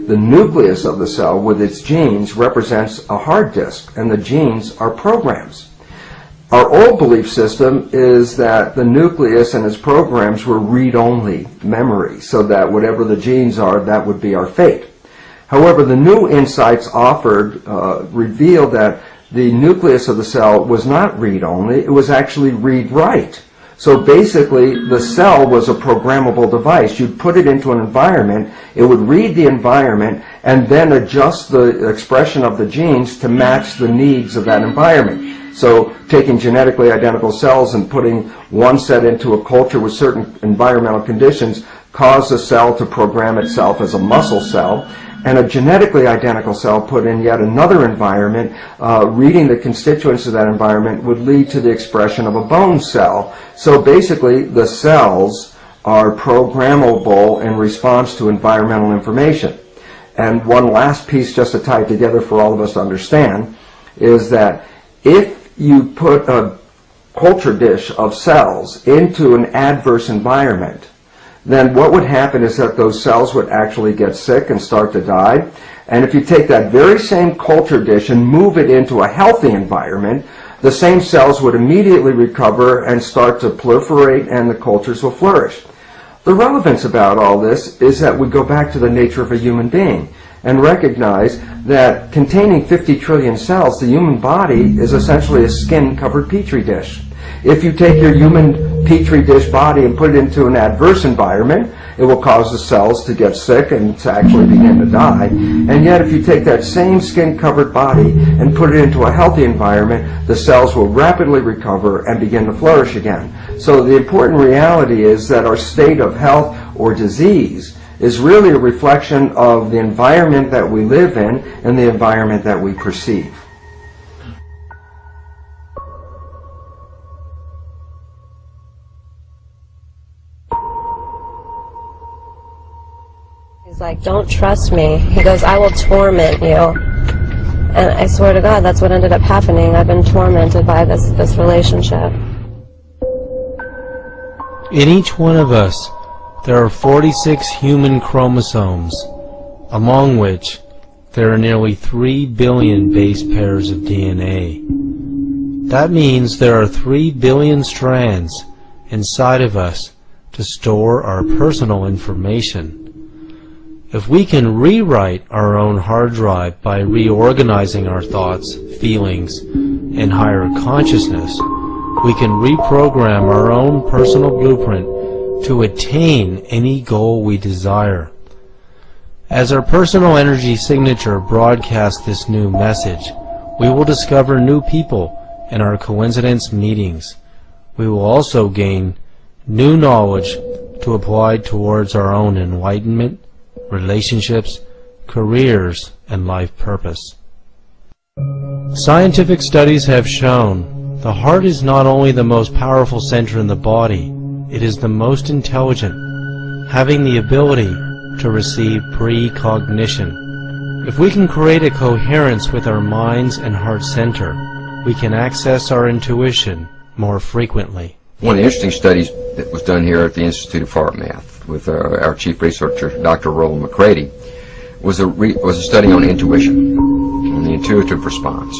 The nucleus of the cell with its genes represents a hard disk, and the genes are programs. Our old belief system is that the nucleus and its programs were read-only memory, so that whatever the genes are, that would be our fate. However, the new insights offered revealed that the nucleus of the cell was not read-only, it was actually read-write. So basically, the cell was a programmable device. You'd put it into an environment, it would read the environment, and then adjust the expression of the genes to match the needs of that environment. So taking genetically identical cells and putting one set into a culture with certain environmental conditions caused the cell to program itself as a muscle cell, and a genetically identical cell put in yet another environment, reading the constituents of that environment would lead to the expression of a bone cell. So basically, the cells are programmable in response to environmental information. And one last piece, just to tie it together for all of us to understand, is that if you put a culture dish of cells into an adverse environment, then what would happen is that those cells would actually get sick and start to die. And if you take that very same culture dish and move it into a healthy environment, the same cells would immediately recover and start to proliferate, and the cultures will flourish. The relevance about all this is that we go back to the nature of a human being and recognize that containing 50 trillion cells, the human body is essentially a skin-covered petri dish. If you take your human petri dish body and put it into an adverse environment, it will cause the cells to get sick and to actually begin to die. And yet if you take that same skin-covered body and put it into a healthy environment, the cells will rapidly recover and begin to flourish again. So the important reality is that our state of health or disease is really a reflection of the environment that we live in and the environment that we perceive. He's like, don't trust me. He goes, I will torment you. And I swear to God, that's what ended up happening. I've been tormented by this relationship. In each one of us, there are 46 human chromosomes, among which there are nearly 3 billion base pairs of DNA. That means there are 3 billion strands inside of us to store our personal information. If we can rewrite our own hard drive by reorganizing our thoughts, feelings, and higher consciousness, we can reprogram our own personal blueprint to attain any goal we desire. As our personal energy signature broadcasts this new message, we will discover new people in our coincidence meetings. We will also gain new knowledge to apply towards our own enlightenment, relationships, careers, and life purpose. Scientific studies have shown the heart is not only the most powerful center in the body, it is the most intelligent, having the ability to receive precognition. If we can create a coherence with our minds and heart center, we can access our intuition more frequently. One of the interesting studies that was done here at the Institute of Heart Math with our chief researcher, Dr. Roland McCready, was a study on intuition, on the intuitive response.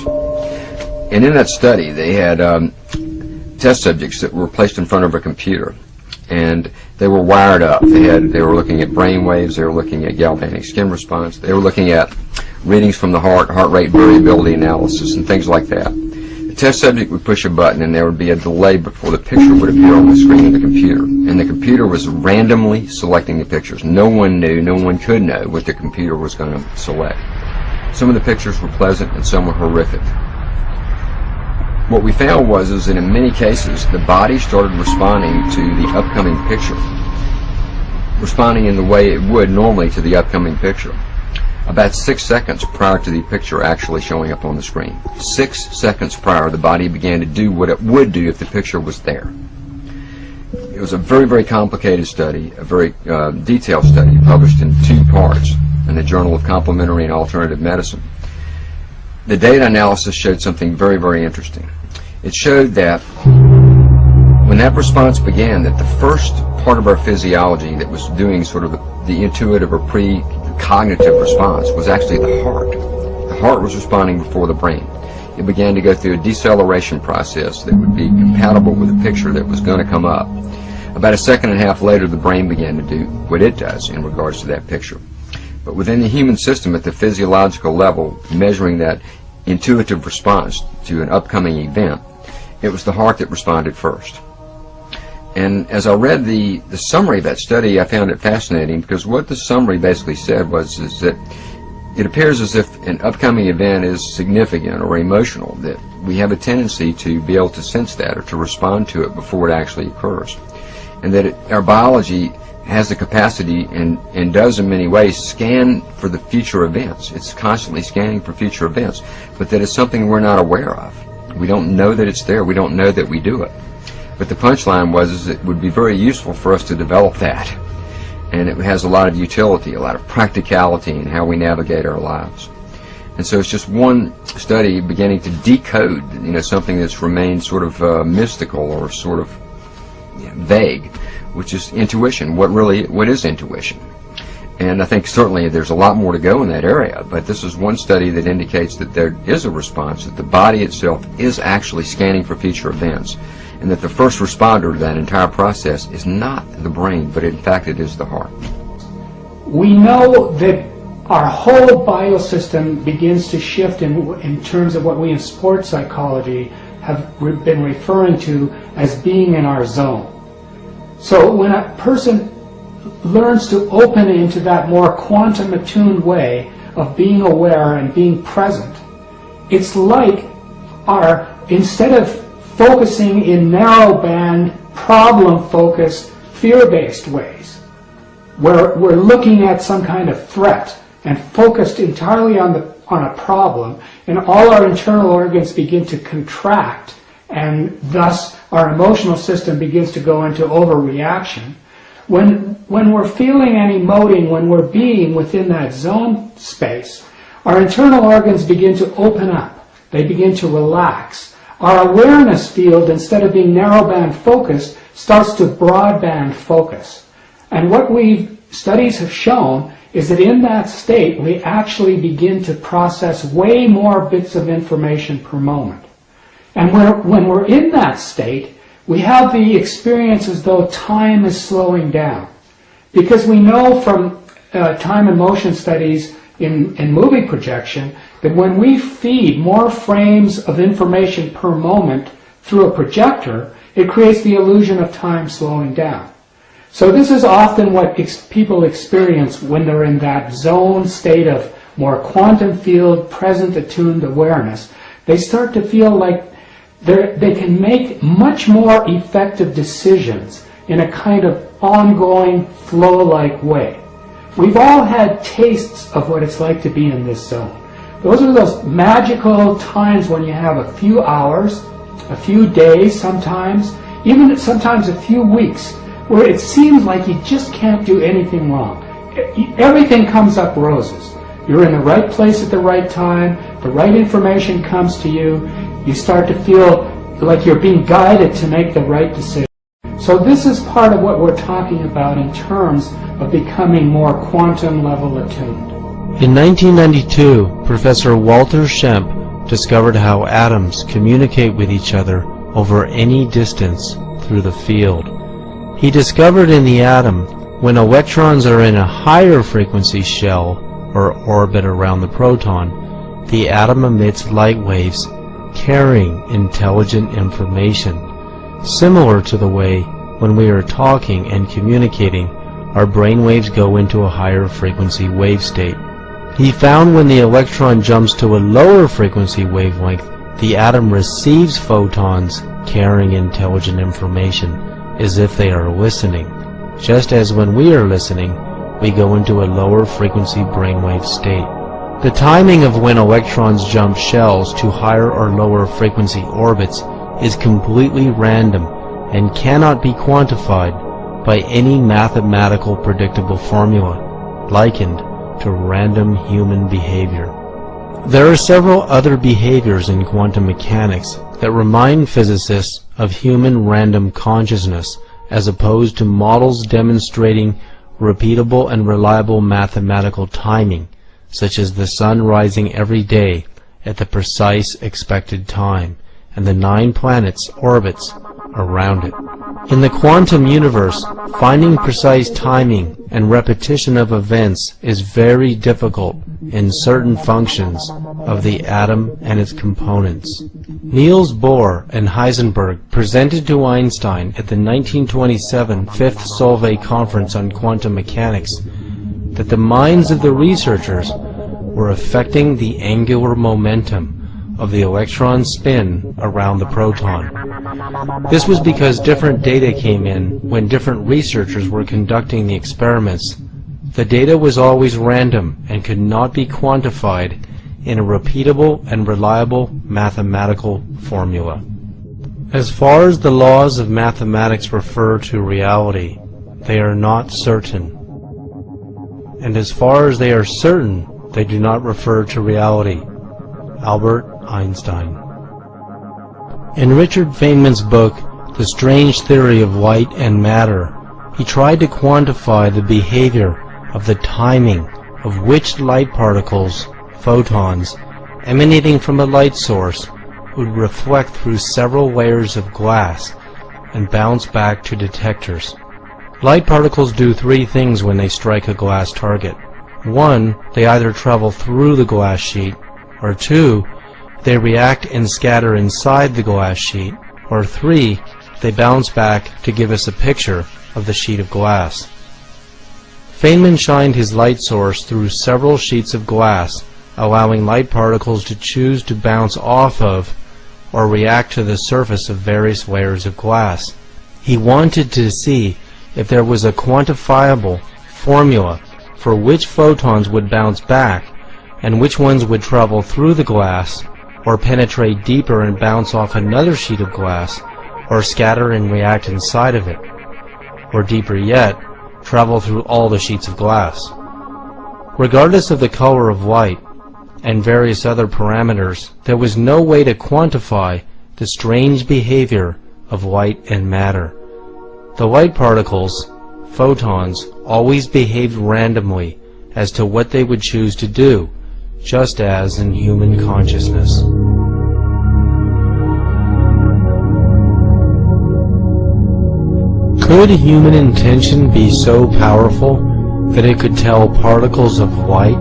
And in that study, they had test subjects that were placed in front of a computer, and they were wired up. They were looking at brain waves, they were looking at galvanic skin response, they were looking at readings from the heart rate variability analysis, and things like that. The test subject would push a button and there would be a delay before the picture would appear on the screen of the computer. And the computer was randomly selecting the pictures. No one knew, no one could know what the computer was going to select. Some of the pictures were pleasant and some were horrific. What we found was that in many cases the body started responding to the upcoming picture, responding in the way it would normally to the upcoming picture. About 6 seconds prior to the picture actually showing up on the screen. 6 seconds prior, the body began to do what it would do if the picture was there. It was a very, very complicated study, a very detailed study, published in 2 parts in the Journal of Complementary and Alternative Medicine. The data analysis showed something very, very interesting. It showed that when that response began, that the first part of our physiology that was doing sort of the intuitive or precognitive response was actually the heart. The heart was responding before the brain. It began to go through a deceleration process that would be compatible with the picture that was going to come up. About 1.5 seconds later, the brain began to do what it does in regards to that picture. But within the human system, at the physiological level, measuring that intuitive response to an upcoming event, it was the heart that responded first. And as I read the summary of that study, I found it fascinating, because what the summary basically said was that it appears as if an upcoming event is significant or emotional, that we have a tendency to be able to sense that or to respond to it before it actually occurs. And that our biology has the capacity and does in many ways scan for the future events. It's constantly scanning for future events, but that it's something we're not aware of. We don't know that it's there. We don't know that we do it. But the punchline was it would be very useful for us to develop that. And it has a lot of utility, a lot of practicality in how we navigate our lives. And so it's just one study beginning to decode, something that's remained sort of mystical or sort of vague, which is intuition. What is intuition? And I think certainly there's a lot more to go in that area, but this is one study that indicates that there is a response, that the body itself is actually scanning for future events, and that the first responder to that entire process is not the brain, but in fact it is the heart. We know that our whole biosystem begins to shift in terms of what we in sports psychology have been referring to as being in our zone. So when a person learns to open into that more quantum attuned way of being aware and being present, it's like instead of focusing in narrow-band, problem-focused, fear-based ways, where we're looking at some kind of threat and focused entirely on a problem, and all our internal organs begin to contract, and thus our emotional system begins to go into overreaction. When we're feeling and emoting, when we're being within that zone space, our internal organs begin to open up. They begin to relax. Our awareness field, instead of being narrowband focused, starts to broadband focus. And what studies have shown is that in that state, we actually begin to process way more bits of information per moment. And when we're in that state, we have the experience as though time is slowing down. Because we know from time and motion studies in movie projection that when we feed more frames of information per moment through a projector, it creates the illusion of time slowing down. So this is often what people experience when they're in that zone state of more quantum field, present attuned awareness. They start to feel like they can make much more effective decisions in a kind of ongoing, flow-like way. We've all had tastes of what it's like to be in this zone. Those are those magical times when you have a few hours, a few days sometimes, even sometimes a few weeks, where it seems like you just can't do anything wrong. Everything comes up roses. You're in the right place at the right time, the right information comes to you, you start to feel like you're being guided to make the right decision. So this is part of what we're talking about in terms of becoming more quantum level attuned. In 1992, Professor Walter Schempp discovered how atoms communicate with each other over any distance through the field. He discovered in the atom, when electrons are in a higher frequency shell or orbit around the proton, the atom emits light waves carrying intelligent information, similar to the way when we are talking and communicating, our brain waves go into a higher frequency wave state. He found when the electron jumps to a lower frequency wavelength, the atom receives photons carrying intelligent information, as if they are listening, just as when we are listening, we go into a lower frequency brainwave state. The timing of when electrons jump shells to higher or lower frequency orbits is completely random and cannot be quantified by any mathematical predictable formula, likened to random human behavior. There are several other behaviors in quantum mechanics that remind physicists of human random consciousness, as opposed to models demonstrating repeatable and reliable mathematical timing, such as the sun rising every day at the precise expected time, and the 9 planets' orbits around it. In the quantum universe, finding precise timing and repetition of events is very difficult in certain functions of the atom and its components. Niels Bohr and Heisenberg presented to Einstein at the 1927 Fifth Solvay Conference on Quantum Mechanics that the minds of the researchers were affecting the angular momentum of the electron spin around the proton. This was because different data came in when different researchers were conducting the experiments. The data was always random and could not be quantified in a repeatable and reliable mathematical formula. As far as the laws of mathematics refer to reality, they are not certain. And as far as they are certain, They do not refer to reality. Albert Einstein. In Richard Feynman's book, The Strange Theory of Light and Matter, he tried to quantify the behavior of the timing of which light particles, photons, emanating from a light source would reflect through several layers of glass and bounce back to detectors. Light particles do three things when they strike a glass target. One, they either travel through the glass sheet, or two, they react and scatter inside the glass sheet, or three, they bounce back to give us a picture of the sheet of glass. Feynman shined his light source through several sheets of glass, allowing light particles to choose to bounce off of or react to the surface of various layers of glass. He wanted to see if there was a quantifiable formula for which photons would bounce back and which ones would travel through the glass or penetrate deeper and bounce off another sheet of glass or scatter and react inside of it, or deeper yet, travel through all the sheets of glass. Regardless of the color of light and various other parameters, there was no way to quantify the strange behavior of light and matter. The light particles, photons, always behaved randomly as to what they would choose to do, just as in human consciousness. Could human intention be so powerful that it could tell particles of light,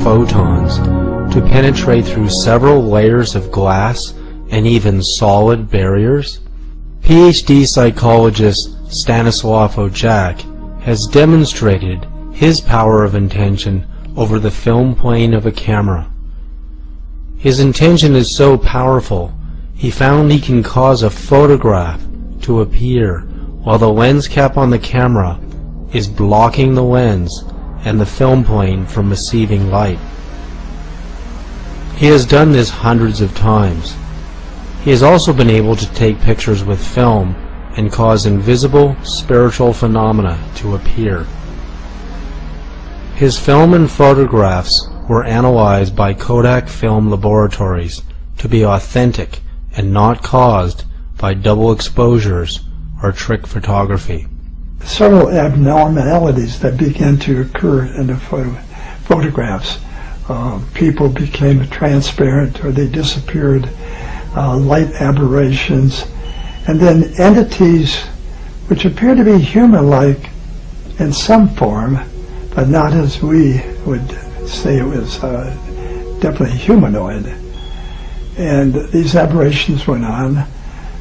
photons, to penetrate through several layers of glass and even solid barriers? PhD psychologist Stanislav Ojak has demonstrated his power of intention over the film plane of a camera. His intention is so powerful, he found he can cause a photograph to appear while the lens cap on the camera is blocking the lens and the film plane from receiving light. He has done this hundreds of times. He has also been able to take pictures with film and cause invisible spiritual phenomena to appear. His film and photographs were analyzed by Kodak Film Laboratories to be authentic and not caused by double exposures or trick photography. Several abnormalities that began to occur in the photographs. People became transparent or they disappeared, light aberrations, and then entities which appear to be human-like in some form, but not as we would say it was definitely humanoid. And these aberrations went on.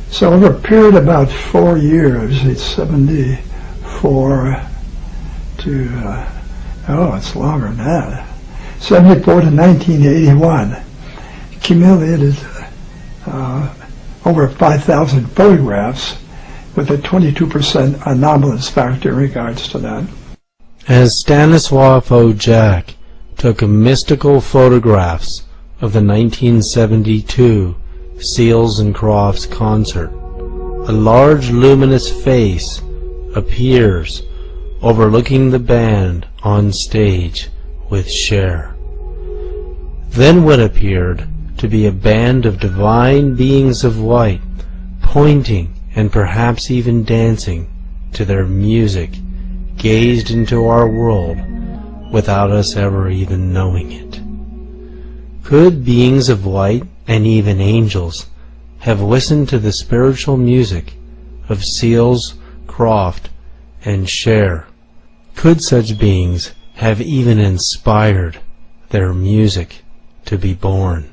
So over a period of about 4 years, it's 74 to, it's longer than that, 74 to 1981, accumulated over 5,000 photographs with a 22% anomalous factor in regards to that. As Stanislav Ojak took mystical photographs of the 1972 Seals and Crofts concert, a large luminous face appears overlooking the band on stage with Cher. Then what appeared to be a band of divine beings of light pointing and perhaps even dancing to their music gazed into our world without us ever even knowing it. Could beings of light and even angels have listened to the spiritual music of Seals, Croft, and Cher? Could such beings have even inspired their music to be born?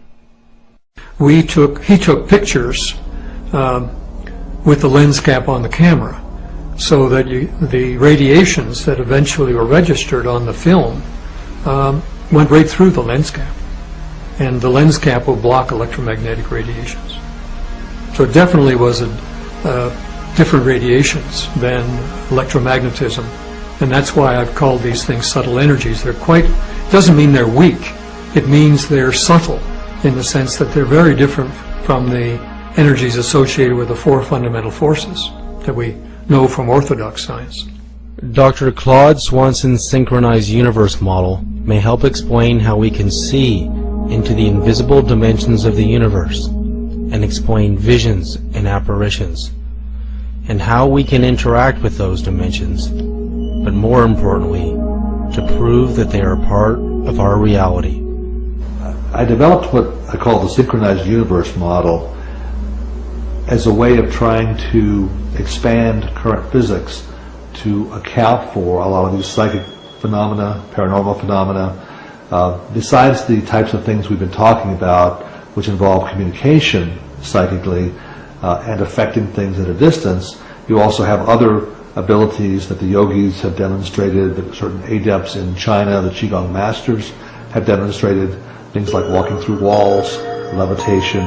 He took pictures with the lens cap on the camera, so that the radiations that eventually were registered on the film went right through the lens cap, and the lens cap will block electromagnetic radiations. So it definitely was different radiations than electromagnetism, and that's why I've called these things subtle energies. They're doesn't mean they're weak, it means they're subtle in the sense that they're very different from the energies associated with the four fundamental forces that we know from orthodox science. Dr. Claude Swanson's synchronized universe model may help explain how we can see into the invisible dimensions of the universe and explain visions and apparitions, and how we can interact with those dimensions, but more importantly, to prove that they are part of our reality. I developed what I call the synchronized universe model as a way of trying to expand current physics to account for a lot of these psychic phenomena, paranormal phenomena. Besides the types of things we've been talking about, which involve communication psychically and affecting things at a distance, you also have other abilities that the yogis have demonstrated, that certain adepts in China, the Qigong masters, have demonstrated, things like walking through walls, levitation,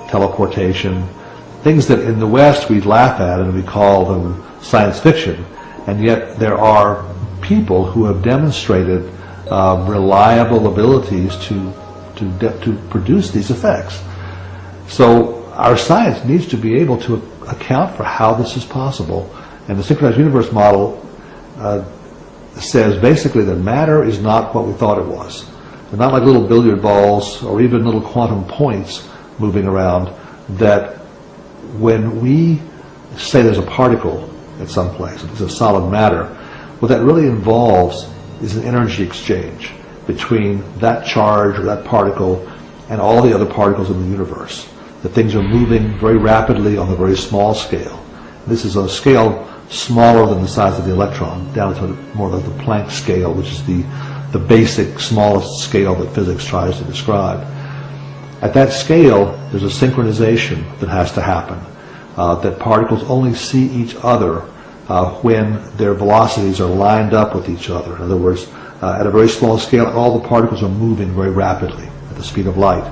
teleportation, things that in the West we laugh at and we call them science fiction, and yet there are people who have demonstrated reliable abilities to produce these effects. So our science needs to be able to account for how this is possible. And the synchronized universe model says basically that matter is not what we thought it was. They're not like little billiard balls or even little quantum points moving around, that when we say there's a particle at some place, it's a solid matter, what that really involves is an energy exchange between that charge or that particle and all the other particles in the universe. That things are moving very rapidly on a very small scale. This is a scale smaller than the size of the electron, down to more like the Planck scale, which is the basic smallest scale that physics tries to describe. At that scale, there's a synchronization that has to happen, that particles only see each other when their velocities are lined up with each other. In other words, at a very small scale, all the particles are moving very rapidly at the speed of light.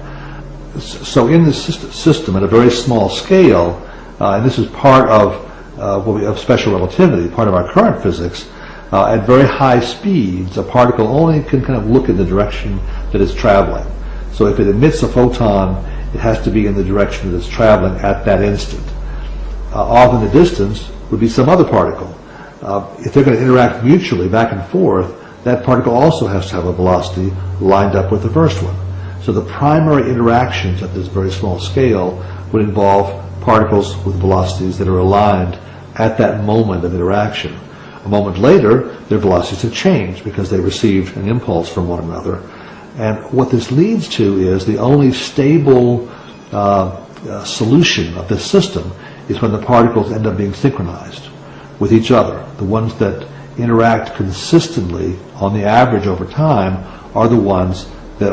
So in this system, at a very small scale, and this is part of what we have special relativity, part of our current physics, at very high speeds, a particle only can kind of look in the direction that it's traveling. So if it emits a photon, it has to be in the direction that it's traveling at that instant. Off in the distance would be some other particle. If they're going to interact mutually back and forth, that particle also has to have a velocity lined up with the first one. So the primary interactions at this very small scale would involve particles with velocities that are aligned at that moment of interaction. A moment later, their velocities have changed because they received an impulse from one another. And what this leads to is the only stable solution of this system is when the particles end up being synchronized with each other. The ones that interact consistently on the average over time are the ones that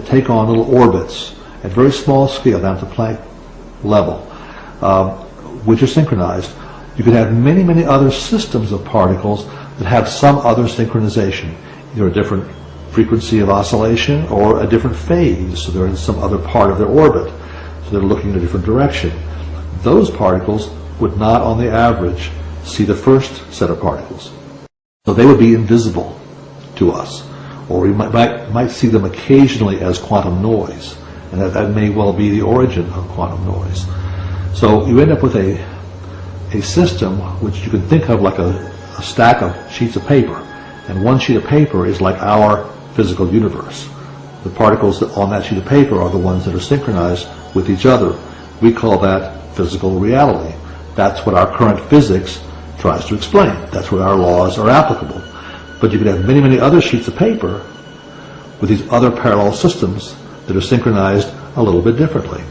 take on little orbits at very small scale, down to Planck level, which are synchronized. You could have many, many other systems of particles that have some other synchronization, either a different frequency of oscillation or a different phase, so they're in some other part of their orbit, so they're looking in a different direction. Those particles would not, on the average, see the first set of particles. So they would be invisible to us, or we might see them occasionally as quantum noise, and that may well be the origin of quantum noise. So you end up with a system which you can think of like a stack of sheets of paper, and one sheet of paper is like our physical universe. The particles on that sheet of paper are the ones that are synchronized with each other. We call that physical reality. That's what our current physics tries to explain. That's where our laws are applicable. But you could have many, many other sheets of paper with these other parallel systems that are synchronized a little bit differently.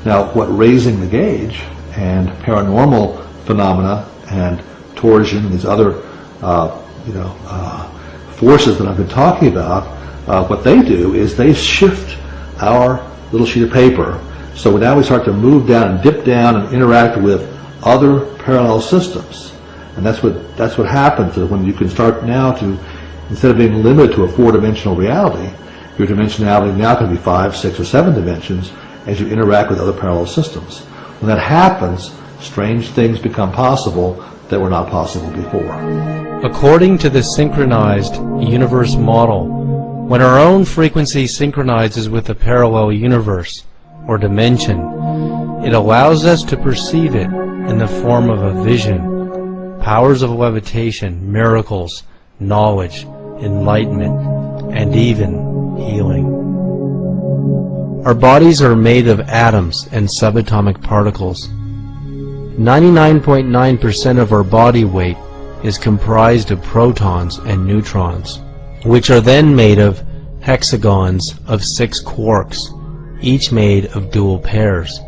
Now, what raising the gauge and paranormal phenomena and torsion and these other forces that I've been talking about, what they do is they shift our little sheet of paper. So now we start to move down and dip down and interact with other parallel systems. And that's what happens when you can start now to, instead of being limited to a four-dimensional reality, your dimensionality now can be 5, 6, or 7 dimensions as you interact with other parallel systems. When that happens, strange things become possible that were not possible before. According to the synchronized universe model, when our own frequency synchronizes with a parallel universe or dimension, it allows us to perceive it in the form of a vision, powers of levitation, miracles, knowledge, enlightenment, and even healing. Our bodies are made of atoms and subatomic particles. 99.9% of our body weight is comprised of protons and neutrons, which are then made of hexagons of 6 quarks, each made of dual pairs.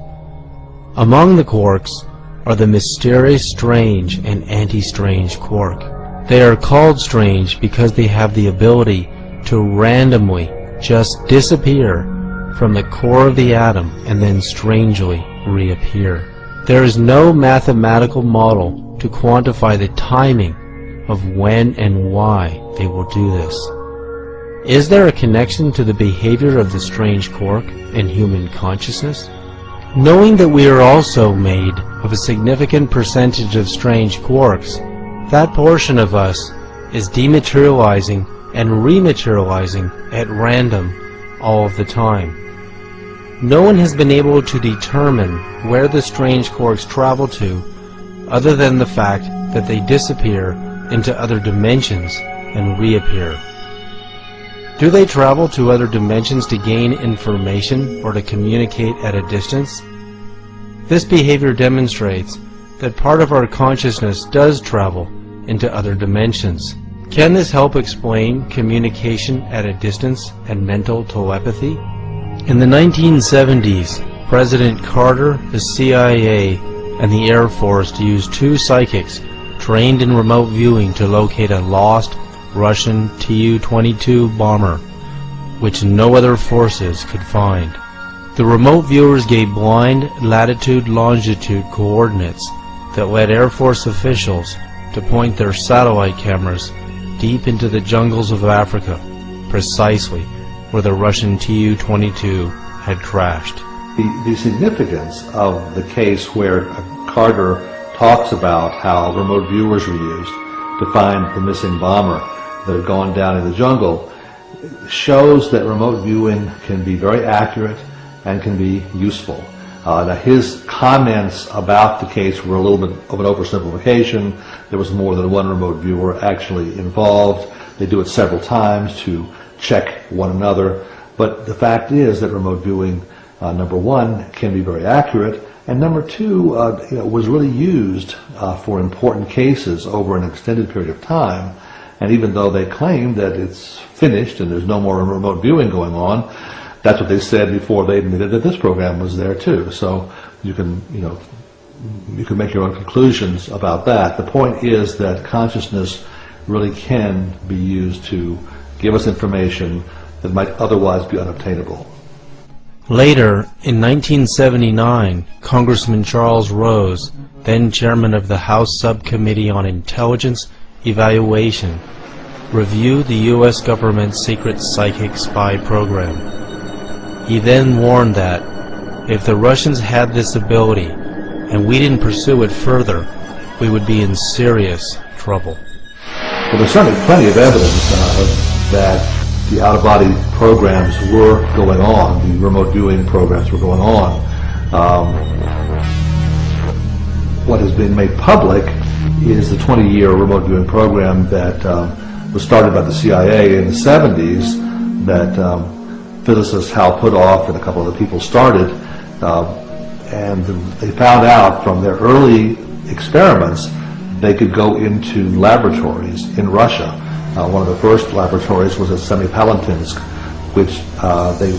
Among the quarks are the mysterious strange and anti-strange quark. They are called strange because they have the ability to randomly just disappear from the core of the atom and then strangely reappear. There is no mathematical model to quantify the timing of when and why they will do this. Is there a connection to the behavior of the strange quark in human consciousness? Knowing that we are also made of a significant percentage of strange quarks, that portion of us is dematerializing and rematerializing at random all of the time. No one has been able to determine where the strange quarks travel to, other than the fact that they disappear into other dimensions and reappear. Do they travel to other dimensions to gain information or to communicate at a distance? This behavior demonstrates that part of our consciousness does travel into other dimensions. Can this help explain communication at a distance and mental telepathy? In the 1970s, President Carter, the CIA, and the Air Force used 2 psychics trained in remote viewing to locate a lost Russian Tu-22 bomber, which no other forces could find. The remote viewers gave blind latitude-longitude coordinates that led Air Force officials to point their satellite cameras deep into the jungles of Africa, precisely where the Russian Tu-22 had crashed. The significance of the case where Carter talks about how remote viewers were used to find the missing bomber that had gone down in the jungle shows that remote viewing can be very accurate and can be useful. Now his comments about the case were a little bit of an oversimplification. There was more than one remote viewer actually involved. They do it several times to check one another. But the fact is that remote viewing, number one, can be very accurate, and number two, was really used for important cases over an extended period of time. And even though they claim that it's finished and there's no more remote viewing going on, that's what they said before they admitted that this program was there too. So you can make your own conclusions about that. The point is that consciousness really can be used to give us information that might otherwise be unobtainable. Later, in 1979, Congressman Charles Rose, then chairman of the House Subcommittee on Intelligence Evaluation, reviewed the U.S. government's secret psychic spy program. He then warned that if the Russians had this ability and we didn't pursue it further, we would be in serious trouble. Well, there's certainly plenty of evidence that the out-of-body programs were going on, the remote viewing programs were going on. What has been made public is the 20-year remote viewing program that was started by the CIA in the 70s that physicist Hal Puthoff and a couple other people started, and they found out from their early experiments they could go into laboratories in Russia. One of the first laboratories was at Semipalatinsk, which the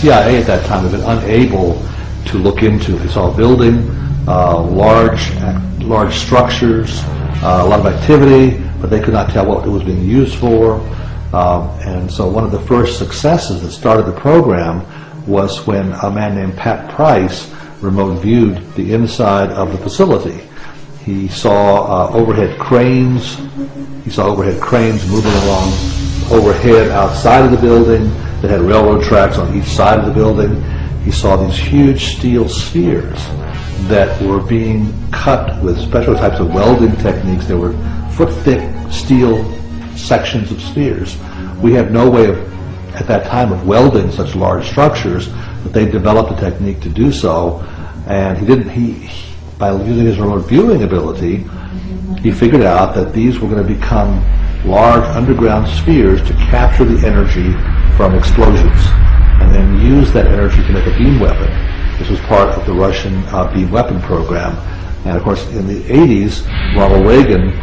CIA at that time had been unable to look into. They saw a building, large structures, a lot of activity, but they could not tell what it was being used for. And so one of the first successes that started the program was when a man named Pat Price remote viewed the inside of the facility. He saw overhead cranes. He saw overhead cranes moving along overhead outside of the building that had railroad tracks on each side of the building. He saw these huge steel spheres that were being cut with special types of welding techniques. There were foot-thick steel sections of spheres. We had no way of, at that time, of welding such large structures, but they developed a technique to do so. And by using his remote viewing ability, he figured out that these were going to become large underground spheres to capture the energy from explosions and then use that energy to make a beam weapon. This was part of the Russian beam weapon program. And of course, in the 80s, Ronald Reagan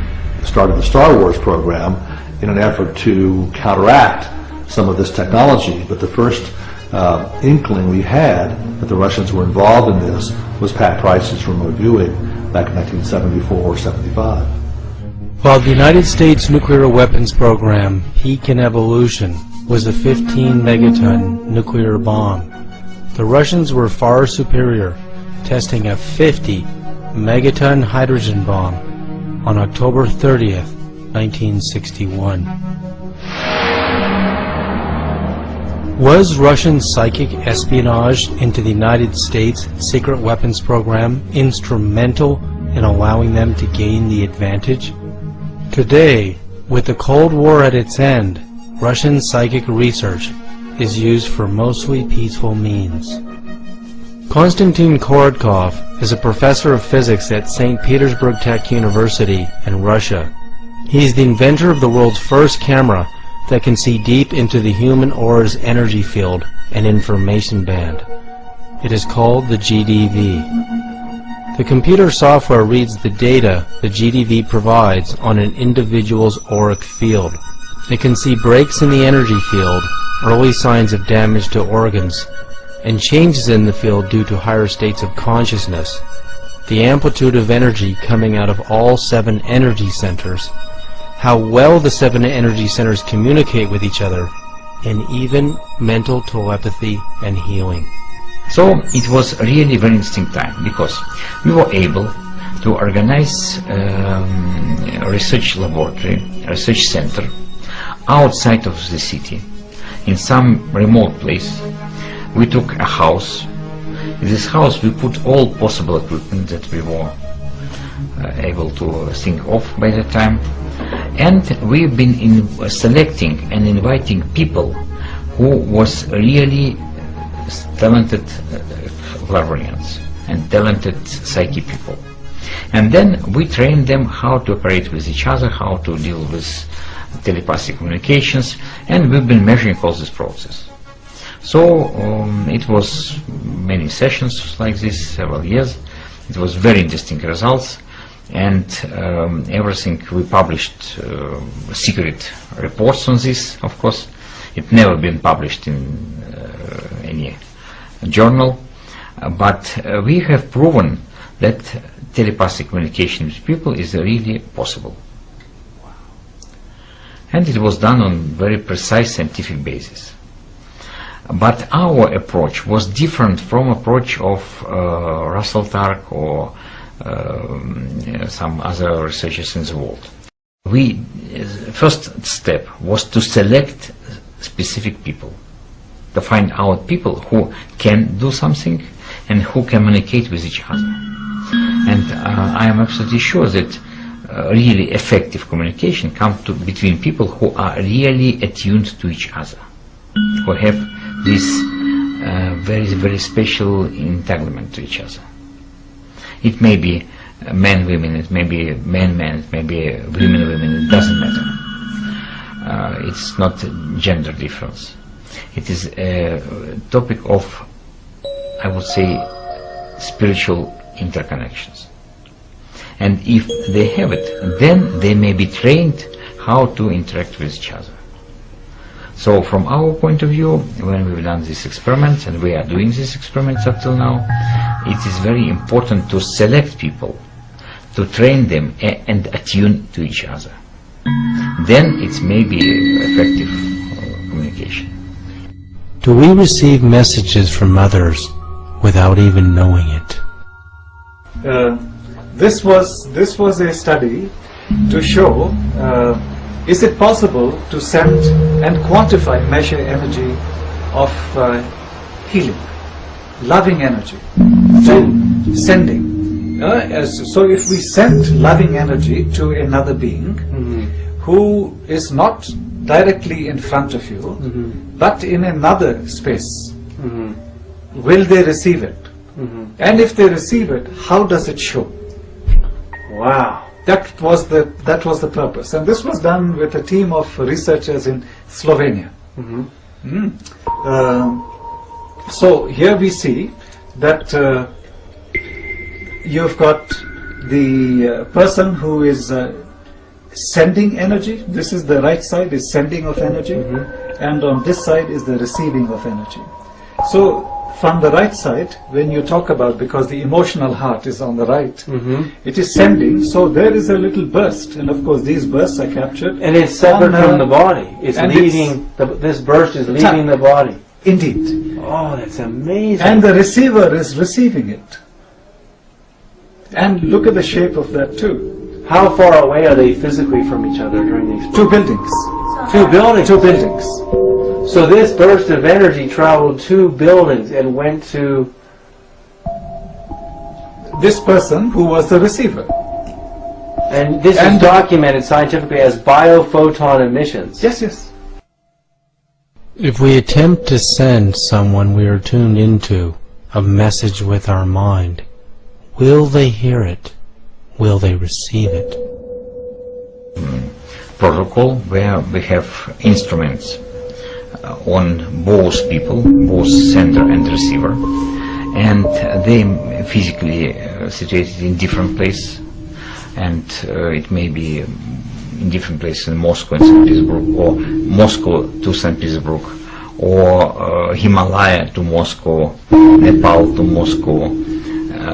started the Star Wars program in an effort to counteract some of this technology. But the first inkling we had that the Russians were involved in this was Pat Price's remote viewing back in 1974 or 75. While the United States nuclear weapons program, Peak in Evolution, was a 15-megaton nuclear bomb, the Russians were far superior, testing a 50-megaton hydrogen bomb on October 30th, 1961. Was Russian psychic espionage into the United States secret weapons program instrumental in allowing them to gain the advantage? Today, with the Cold War at its end, Russian psychic research is used for mostly peaceful means. Konstantin Korotkov is a professor of physics at St. Petersburg Tech University in Russia. He is the inventor of the world's first camera that can see deep into the human aura's energy field and information band. It is called the GDV. The computer software reads the data the GDV provides on an individual's auric field. It can see breaks in the energy field, early signs of damage to organs, and changes in the field due to higher states of consciousness, the amplitude of energy coming out of all 7 energy centers, how well the 7 energy centers communicate with each other, and even mental telepathy and healing. So it was really very interesting time, because we were able to organize a research laboratory, a research center outside of the city, in some remote place. We took a house. In this house we put all possible equipment that we were able to think of by that time, and we've been selecting and inviting people who was really talented clairvoyants and talented psychic people, and then we trained them how to operate with each other, how to deal with telepathic communications, and we've been measuring all this process. So it was many sessions like this, several years. It was very interesting results, and everything we published secret reports on this, of course. It never been published in any journal, but we have proven that telepathic communication with people is really possible. And it was done on very precise scientific basis. But our approach was different from approach of Russell Targ or some other researchers in the world. First step was to select specific people, to find out people who can do something and who communicate with each other. And I am absolutely sure that really effective communication comes between people who are really attuned to each other, who have this very, very special entanglement to each other. It may be men-women, it may be men-men, it may be women-women, it doesn't matter. It's not gender difference. It is a topic of, I would say, spiritual interconnections. And if they have it, then they may be trained how to interact with each other. So from our point of view, when we've done these experiments, and we are doing these experiments up till now, it is very important to select people, to train them and attune to each other. Then it may be effective communication. Do we receive messages from others without even knowing it? This was a study to show is it possible to send and quantify, measure energy of healing, loving energy, to sending. So if we send loving energy to another being who is not directly in front of you, but in another space, will they receive it? And if they receive it, how does it show? Wow. That was the purpose, and this was done with a team of researchers in Slovenia. So here we see that you've got the person who is sending energy. This is the right side, is sending of energy, and on this side is the receiving of energy. So from the right side, when you talk about, because the emotional heart is on the right, it is sending, so there is a little burst, and of course these bursts are captured. And it's separate from the body. It's leaving, this burst is leaving the body. Indeed. Oh, that's amazing. And the receiver is receiving it. And look at the shape of that too. How far away are they physically from each other during the explosion? 2 buildings. 2 buildings? 2 buildings. So this burst of energy traveled 2 buildings and went to this person who was the receiver. And this is documented scientifically as biophoton emissions. Yes, yes. If we attempt to send someone we are tuned into a message with our mind, will they hear it? Will they receive it? Protocol where we have instruments on both people, both sender and receiver, and they physically situated in different places, and it may be in different places in Moscow and St. Petersburg, or Moscow to St. Petersburg, or Himalaya to Moscow, Nepal to Moscow,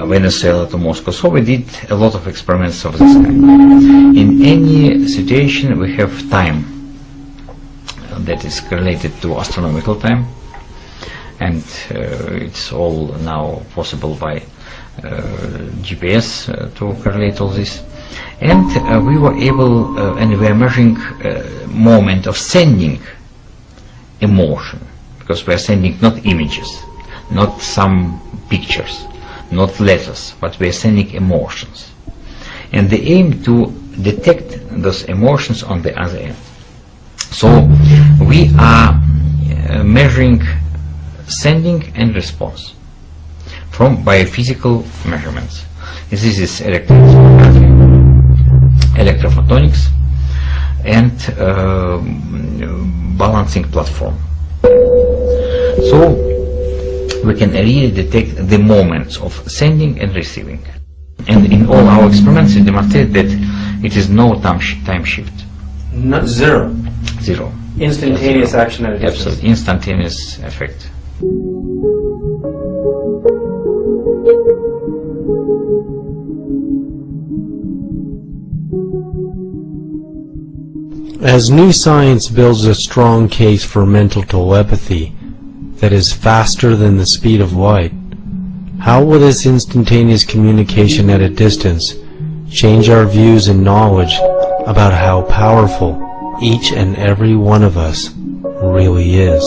Venezuela to Moscow. So we did a lot of experiments of this kind. In any situation we have time that is related to astronomical time, and it's all now possible by GPS to correlate all this. And we were able, and we are measuring moment of sending emotion, because we are sending not images, not some pictures, not letters, but we are sending emotions. And the aim to detect those emotions on the other end. So we are measuring sending and response from biophysical measurements. This is electrophotonics and balancing platform. So we can really detect the moments of sending and receiving. And in all our experiments we demonstrate that it is no time shift. Not zero. Zero. Instantaneous action at a distance. Absolutely. Instantaneous effect. As new science builds a strong case for mental telepathy that is faster than the speed of light, how will this instantaneous communication at a distance change our views and knowledge about how powerful each and every one of us really is?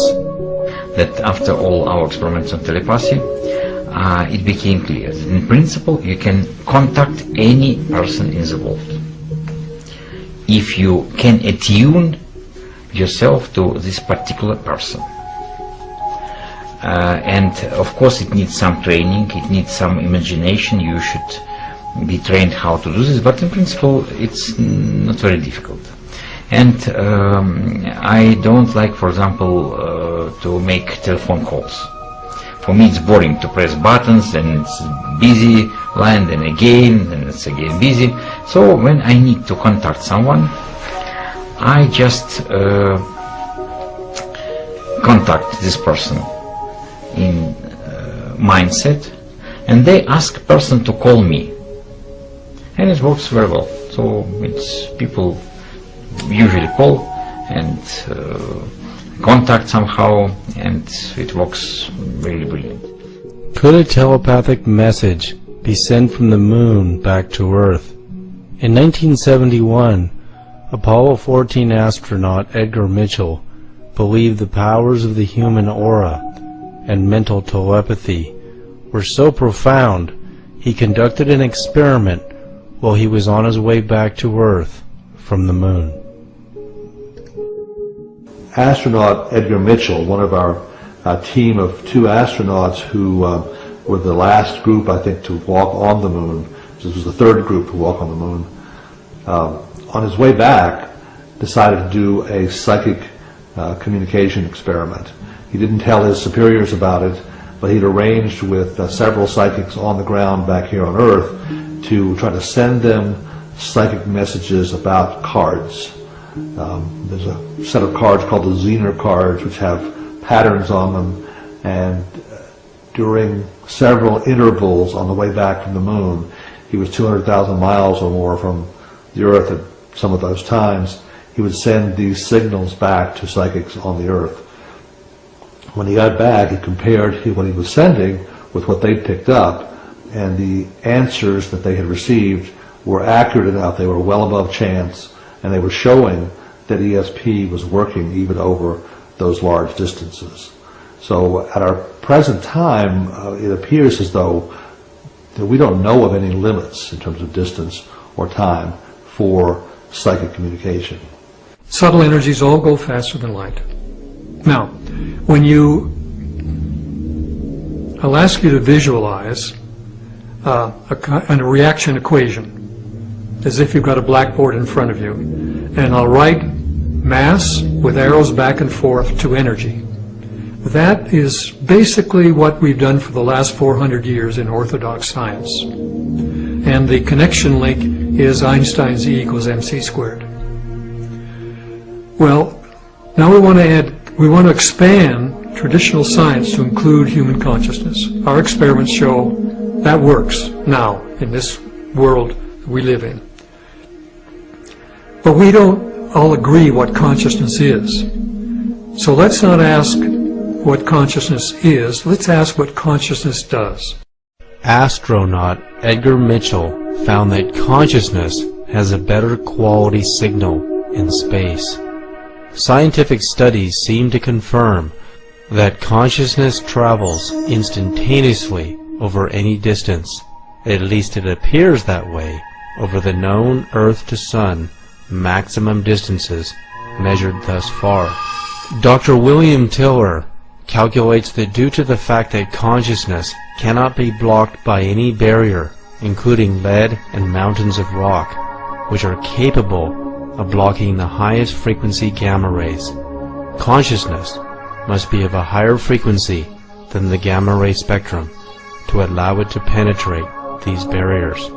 That after all our experiments on telepathy, it became clear that in principle you can contact any person in the world if you can attune yourself to this particular person. And of course it needs some training, it needs some imagination, you should be trained how to do this, but in principle it's not very difficult. And I don't like, for example, to make telephone calls. For me it's boring to press buttons and it's busy line, then again, and it's again busy. So when I need to contact someone, I just contact this person in mindset, and they ask person to call me, and it works very well. So it's people usually call and contact somehow, and it works really brilliant. Could a telepathic message be sent from the moon back to Earth? In 1971, Apollo 14 astronaut Edgar Mitchell believed the powers of the human aura and mental telepathy were so profound he conducted an experiment while he was on his way back to Earth from the moon. Astronaut Edgar Mitchell, one of our team of 2 astronauts who were the last group, I think, to walk on the moon. This was the third group to walk on the moon. On his way back, decided to do a psychic communication experiment. He didn't tell his superiors about it, but he'd arranged with several psychics on the ground back here on Earth to try to send them psychic messages about cards. There's a set of cards called the Zener cards, which have patterns on them, and during several intervals on the way back from the moon, he was 200,000 miles or more from the Earth at some of those times, he would send these signals back to psychics on the Earth. When he got back, he compared what he was sending with what they picked up, and the answers that they had received were accurate enough, they were well above chance, and they were showing that ESP was working even over those large distances. So at our present time, it appears as though that we don't know of any limits in terms of distance or time for psychic communication. Subtle energies all go faster than light. Now, when I'll ask you to visualize a reaction equation, as if you've got a blackboard in front of you, and I'll write mass with arrows back and forth to energy. That is basically what we've done for the last 400 years in orthodox science. And the connection link is Einstein's E equals mc squared. Well, now we want to expand traditional science to include human consciousness. Our experiments show that works now in this world we live in. But we don't all agree what consciousness is. So let's not ask what consciousness is, let's ask what consciousness does. Astronaut Edgar Mitchell found that consciousness has a better quality signal in space. Scientific studies seem to confirm that consciousness travels instantaneously over any distance. At least it appears that way over the known Earth to Sun maximum distances measured thus far. Dr. William Tiller calculates that due to the fact that consciousness cannot be blocked by any barrier, including lead and mountains of rock, which are capable of blocking the highest frequency gamma rays, consciousness must be of a higher frequency than the gamma ray spectrum to allow it to penetrate these barriers.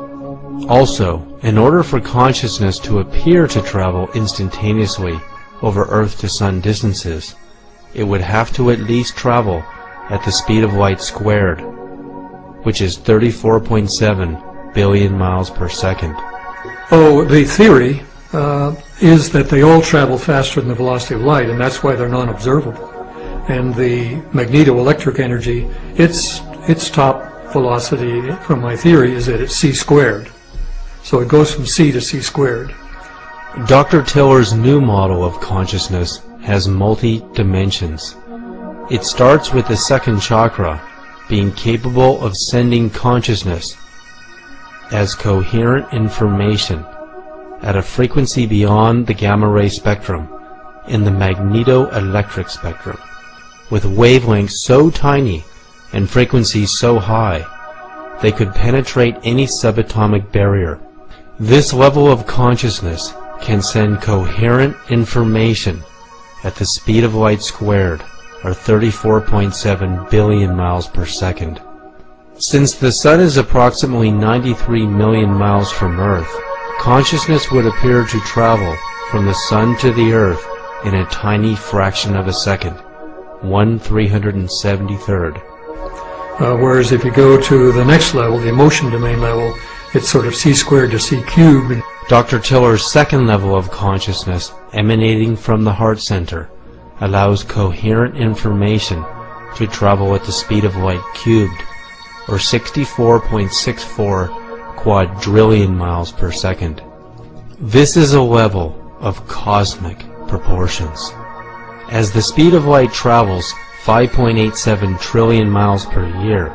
Also, in order for consciousness to appear to travel instantaneously over Earth to Sun distances, it would have to at least travel at the speed of light squared, which is 34.7 billion miles per second. Oh, the theory is that they all travel faster than the velocity of light, and that's why they're non-observable. And the magneto-electric energy, its top velocity from my theory is that it's c squared. So it goes from c to c squared. Dr. Tiller's new model of consciousness has multi-dimensions. It starts with the second chakra being capable of sending consciousness as coherent information at a frequency beyond the gamma ray spectrum in the magneto-electric spectrum, with wavelengths so tiny and frequencies so high they could penetrate any subatomic barrier. This level of consciousness can send coherent information at the speed of light squared, or 34.7 billion miles per second. Since the Sun is approximately 93 million miles from Earth, consciousness would appear to travel from the Sun to the Earth in a tiny fraction of a second, 1/373rd. Whereas if you go to the next level, the emotion domain level, it's sort of c squared to c cubed. Dr. Tiller's second level of consciousness, emanating from the heart center, allows coherent information to travel at the speed of light cubed, or 64.64 quadrillion miles per second. This is a level of cosmic proportions. As the speed of light travels 5.87 trillion miles per year,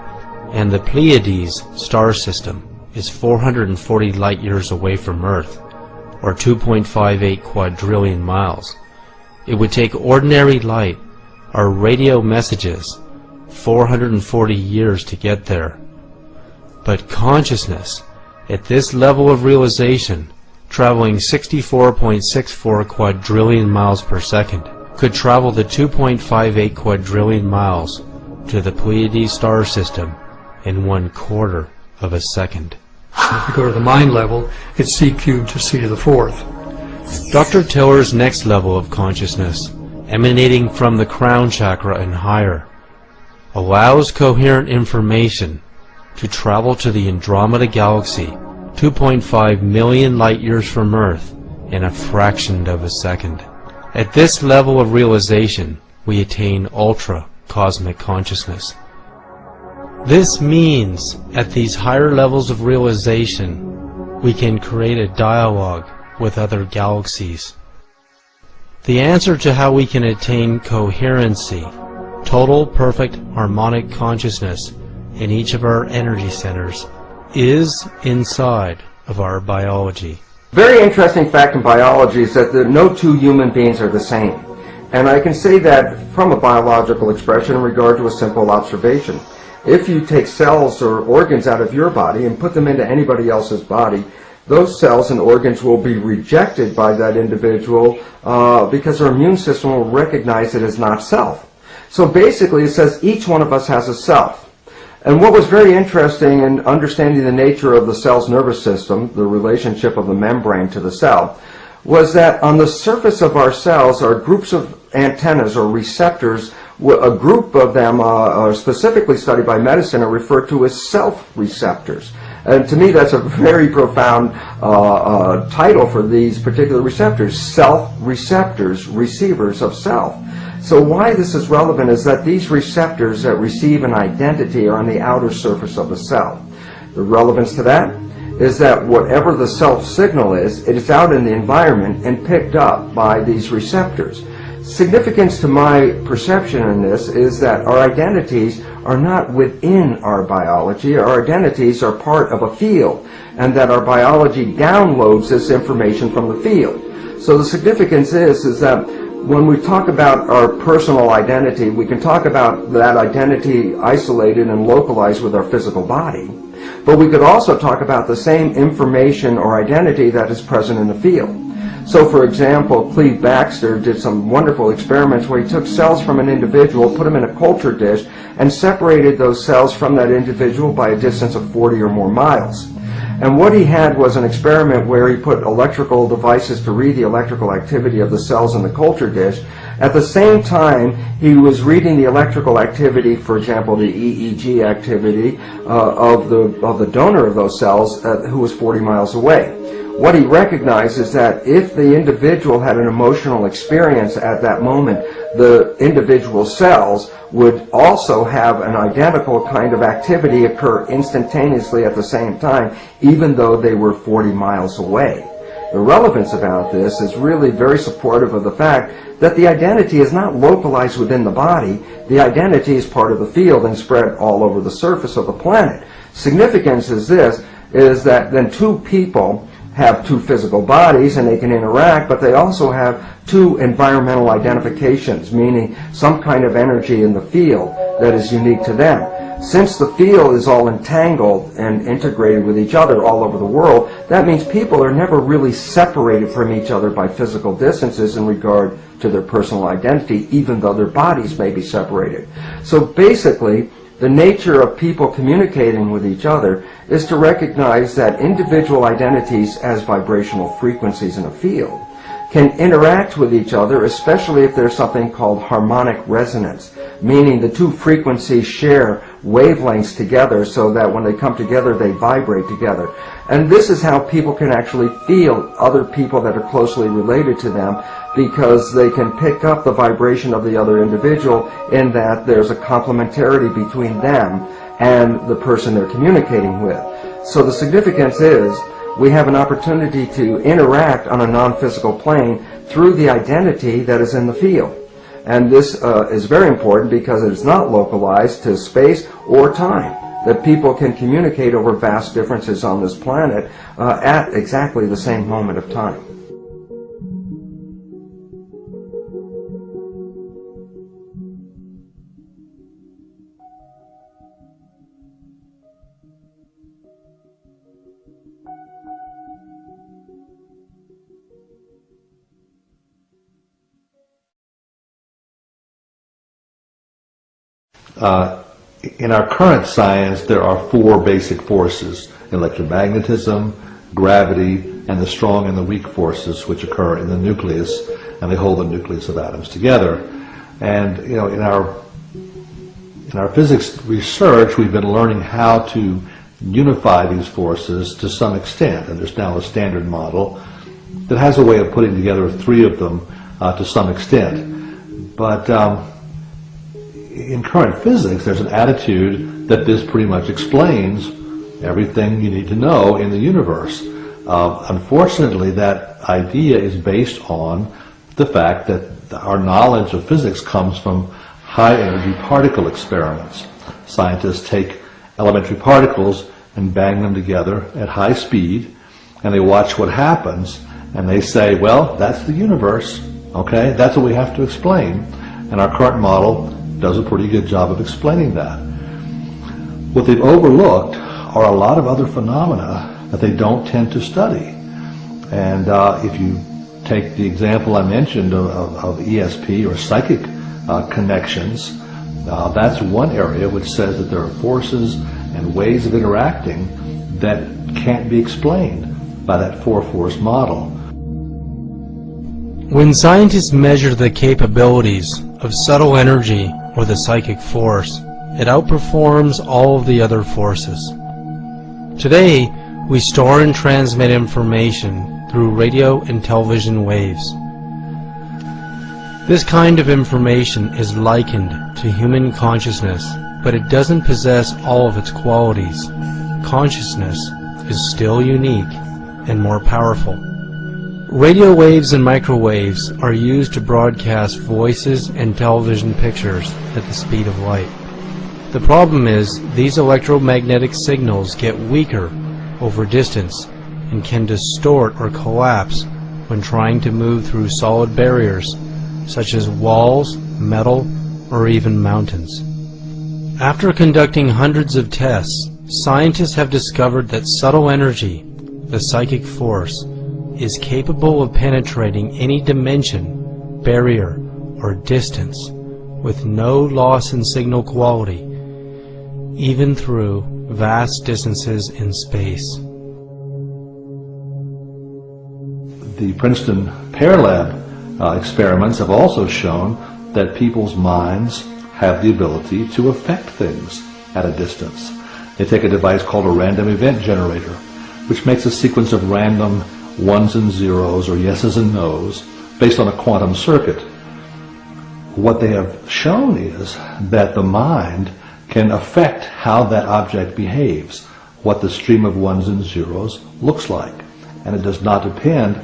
and the Pleiades star system is 440 light-years away from Earth, or 2.58 quadrillion miles, it would take ordinary light, or radio messages, 440 years to get there. But consciousness, at this level of realization, traveling 64.64 quadrillion miles per second, could travel the 2.58 quadrillion miles to the Pleiades star system in 1/4 of a second. If you go to the mind level, it's c cubed to c to the fourth. Dr. Tiller's next level of consciousness, emanating from the crown chakra and higher, allows coherent information to travel to the Andromeda Galaxy, 2.5 million light-years from Earth, in a fraction of a second. At this level of realization, we attain ultra-cosmic consciousness. This means, at these higher levels of realization, we can create a dialogue with other galaxies. The answer to how we can attain coherency, total perfect harmonic consciousness in each of our energy centers, is inside of our biology. Very interesting fact in biology is that no two human beings are the same. And I can say that from a biological expression in regard to a simple observation. If you take cells or organs out of your body and put them into anybody else's body, those cells and organs will be rejected by that individual because our immune system will recognize it as not self. So basically it says each one of us has a self. And what was very interesting in understanding the nature of the cell's nervous system, the relationship of the membrane to the cell, was that on the surface of our cells are groups of antennas or receptors. A group of them are specifically studied by medicine are referred to as self-receptors. And to me that's a very profound title for these particular receptors, self-receptors, receivers of self. So why this is relevant is that these receptors that receive an identity are on the outer surface of the cell. The relevance to that is that whatever the self signal is, it is out in the environment and picked up by these receptors. Significance to my perception in this is that our identities are not within our biology. Our identities are part of a field, and that our biology downloads this information from the field. So the significance is that when we talk about our personal identity, we can talk about that identity isolated and localized with our physical body. But we could also talk about the same information or identity that is present in the field. So for example, Cleve Baxter did some wonderful experiments where he took cells from an individual, put them in a culture dish, and separated those cells from that individual by a distance of 40 or more miles. And what he had was an experiment where he put electrical devices to read the electrical activity of the cells in the culture dish. At the same time, he was reading the electrical activity, for example, the EEG activity of the donor of those cells who was 40 miles away. What he recognized is that if the individual had an emotional experience at that moment, the individual cells would also have an identical kind of activity occur instantaneously at the same time, even though they were 40 miles away. The relevance about this is really very supportive of the fact that the identity is not localized within the body. The identity is part of the field and spread all over the surface of the planet. Significance is this, is that then two people have two physical bodies and they can interact, but they also have two environmental identifications, meaning some kind of energy in the field that is unique to them. Since the field is all entangled and integrated with each other all over the world, that means people are never really separated from each other by physical distances in regard to their personal identity, even though their bodies may be separated. So basically, the nature of people communicating with each other is to recognize that individual identities as vibrational frequencies in a field can interact with each other, especially if there's something called harmonic resonance, meaning the two frequencies share wavelengths together so that when they come together they vibrate together. And this is how people can actually feel other people that are closely related to them, because they can pick up the vibration of the other individual in that there's a complementarity between them and the person they're communicating with. So the significance is we have an opportunity to interact on a non-physical plane through the identity that is in the field. And this is very important because it is not localized to space or time, that people can communicate over vast differences on this planet at exactly the same moment of time. in our current science, there are four basic forces: electromagnetism, gravity, and the strong and the weak forces which occur in the nucleus, and they hold the nucleus of atoms together. And in our physics research, we've been learning how to unify these forces to some extent, and there's now a standard model that has a way of putting together three of them to some extent. But in current physics, there's an attitude that this pretty much explains everything you need to know in the universe. Unfortunately, that idea is based on the fact that our knowledge of physics comes from high-energy particle experiments. Scientists take elementary particles and bang them together at high speed, and they watch what happens, and they say, well, that's the universe, okay? That's what we have to explain. And our current model does a pretty good job of explaining that. What they've overlooked are a lot of other phenomena that they don't tend to study. And if you take the example I mentioned of ESP or psychic connections, that's one area which says that there are forces and ways of interacting that can't be explained by that four-force model. When scientists measure the capabilities of subtle energy or the psychic force, it outperforms all of the other forces. Today, we store and transmit information through radio and television waves. This kind of information is likened to human consciousness, but it doesn't possess all of its qualities. Consciousness is still unique and more powerful. Radio waves and microwaves are used to broadcast voices and television pictures at the speed of light. The problem is these electromagnetic signals get weaker over distance and can distort or collapse when trying to move through solid barriers such as walls, metal, or even mountains. After conducting hundreds of tests, scientists have discovered that subtle energy, the psychic force, is capable of penetrating any dimension, barrier, or distance with no loss in signal quality, even through vast distances in space. The Princeton Pear Lab experiments have also shown that people's minds have the ability to affect things at a distance. They take a device called a random event generator, which makes a sequence of random ones and zeros or yeses and nos based on a quantum circuit. What they have shown is that the mind can affect how that object behaves, what the stream of ones and zeros looks like. And it does not depend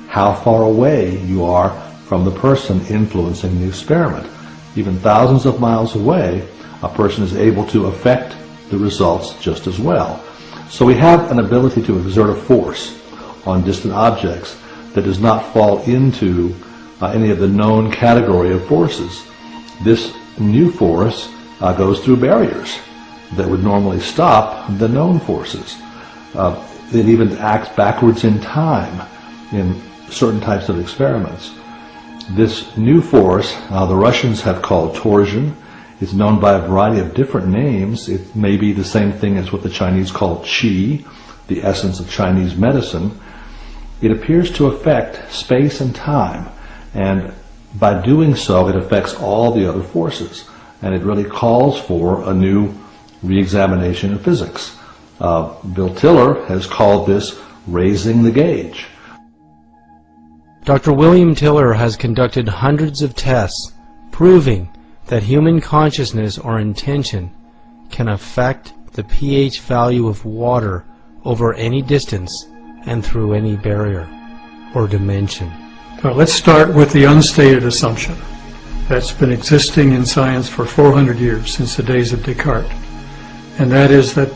how far away you are from the person influencing the experiment. Even thousands of miles away, a person is able to affect the results just as well. So we have an ability to exert a force on distant objects that does not fall into any of the known category of forces. This new force goes through barriers that would normally stop the known forces. It even acts backwards in time in certain types of experiments. This new force, the Russians have called torsion. It's known by a variety of different names. It may be the same thing as what the Chinese call qi, the essence of Chinese medicine. It appears to affect space and time, and by doing so it affects all the other forces, and it really calls for a new re-examination of physics. Bill Tiller has called this raising the gauge. Dr. William Tiller has conducted hundreds of tests proving that human consciousness or intention can affect the pH value of water over any distance and through any barrier or dimension. Now let's start with the unstated assumption that's been existing in science for 400 years, since the days of Descartes, and that is that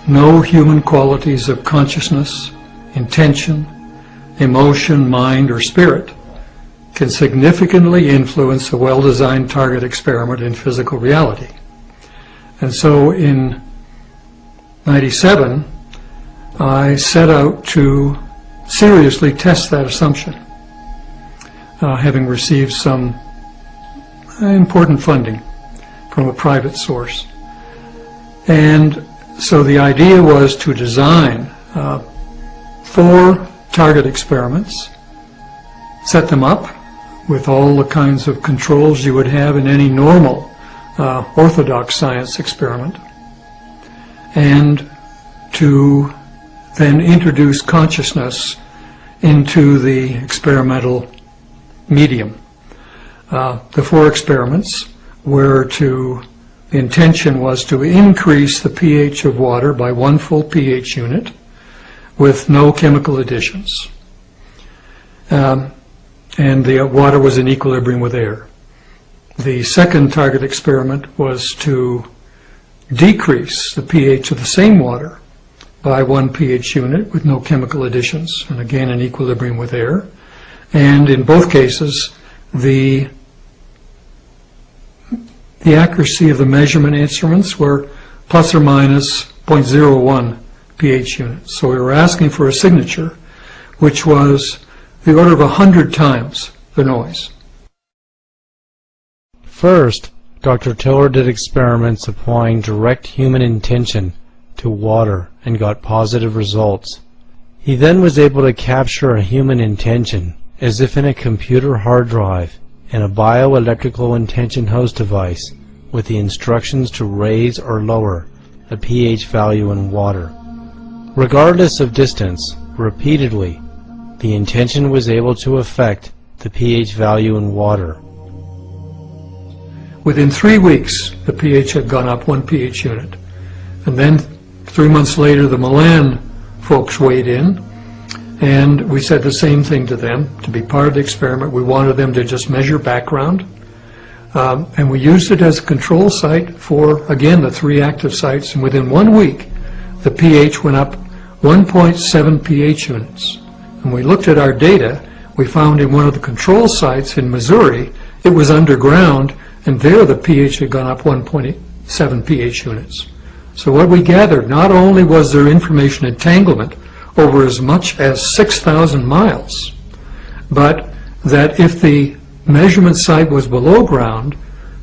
no human qualities of consciousness, intention, emotion, mind, or spirit can significantly influence a well-designed target experiment in physical reality. And so in '97, I set out to seriously test that assumption, having received some important funding from a private source. And so the idea was to design 4 target experiments, set them up with all the kinds of controls you would have in any normal orthodox science experiment, and to then introduce consciousness into the experimental medium. The 4 experiments were the intention was to increase the pH of water by 1 full pH unit with no chemical additions. And the water was in equilibrium with air. The second target experiment was to decrease the pH of the same water by 1 pH unit with no chemical additions, and again in equilibrium with air. And in both cases, the accuracy of the measurement instruments were plus or minus 0.01 pH units. So we were asking for a signature which was the order of 100 times the noise. First, Dr. Tiller did experiments applying direct human intention to water and got positive results. He then was able to capture a human intention as if in a computer hard drive and a bioelectrical intention host device with the instructions to raise or lower the pH value in water. Regardless of distance, repeatedly, the intention was able to affect the pH value in water. Within 3 weeks, the pH had gone up 1 pH unit. And then 3 months later, the Milan folks weighed in, and we said the same thing to them. To be part of the experiment, we wanted them to just measure background. And we used it as a control site for, again, the 3 active sites. And within 1 week, the pH went up 1.7 pH units. And we looked at our data. We found in one of the control sites in Missouri, it was underground, and there the pH had gone up 1.7 pH units. So what we gathered, not only was there information entanglement over as much as 6,000 miles, but that if the measurement site was below ground,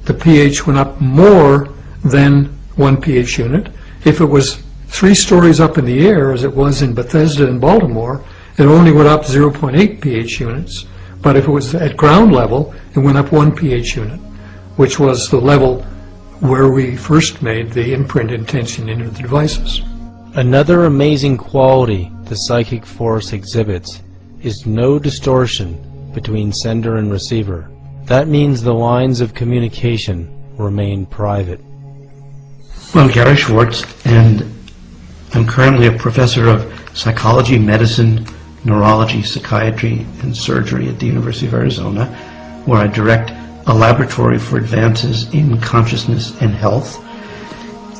the pH went up more than 1 pH unit. If it was 3 stories up in the air, as it was in Bethesda and Baltimore, it only went up 0.8 pH units. But if it was at ground level, it went up 1 pH unit, which was the level where we first made the imprint intention into the devices. Another amazing quality the psychic force exhibits is no distortion between sender and receiver. That means the lines of communication remain private. Well, I'm Gary Schwartz, and I'm currently a professor of psychology, medicine, neurology, psychiatry, and surgery at the University of Arizona, where I direct a laboratory for advances in consciousness and health.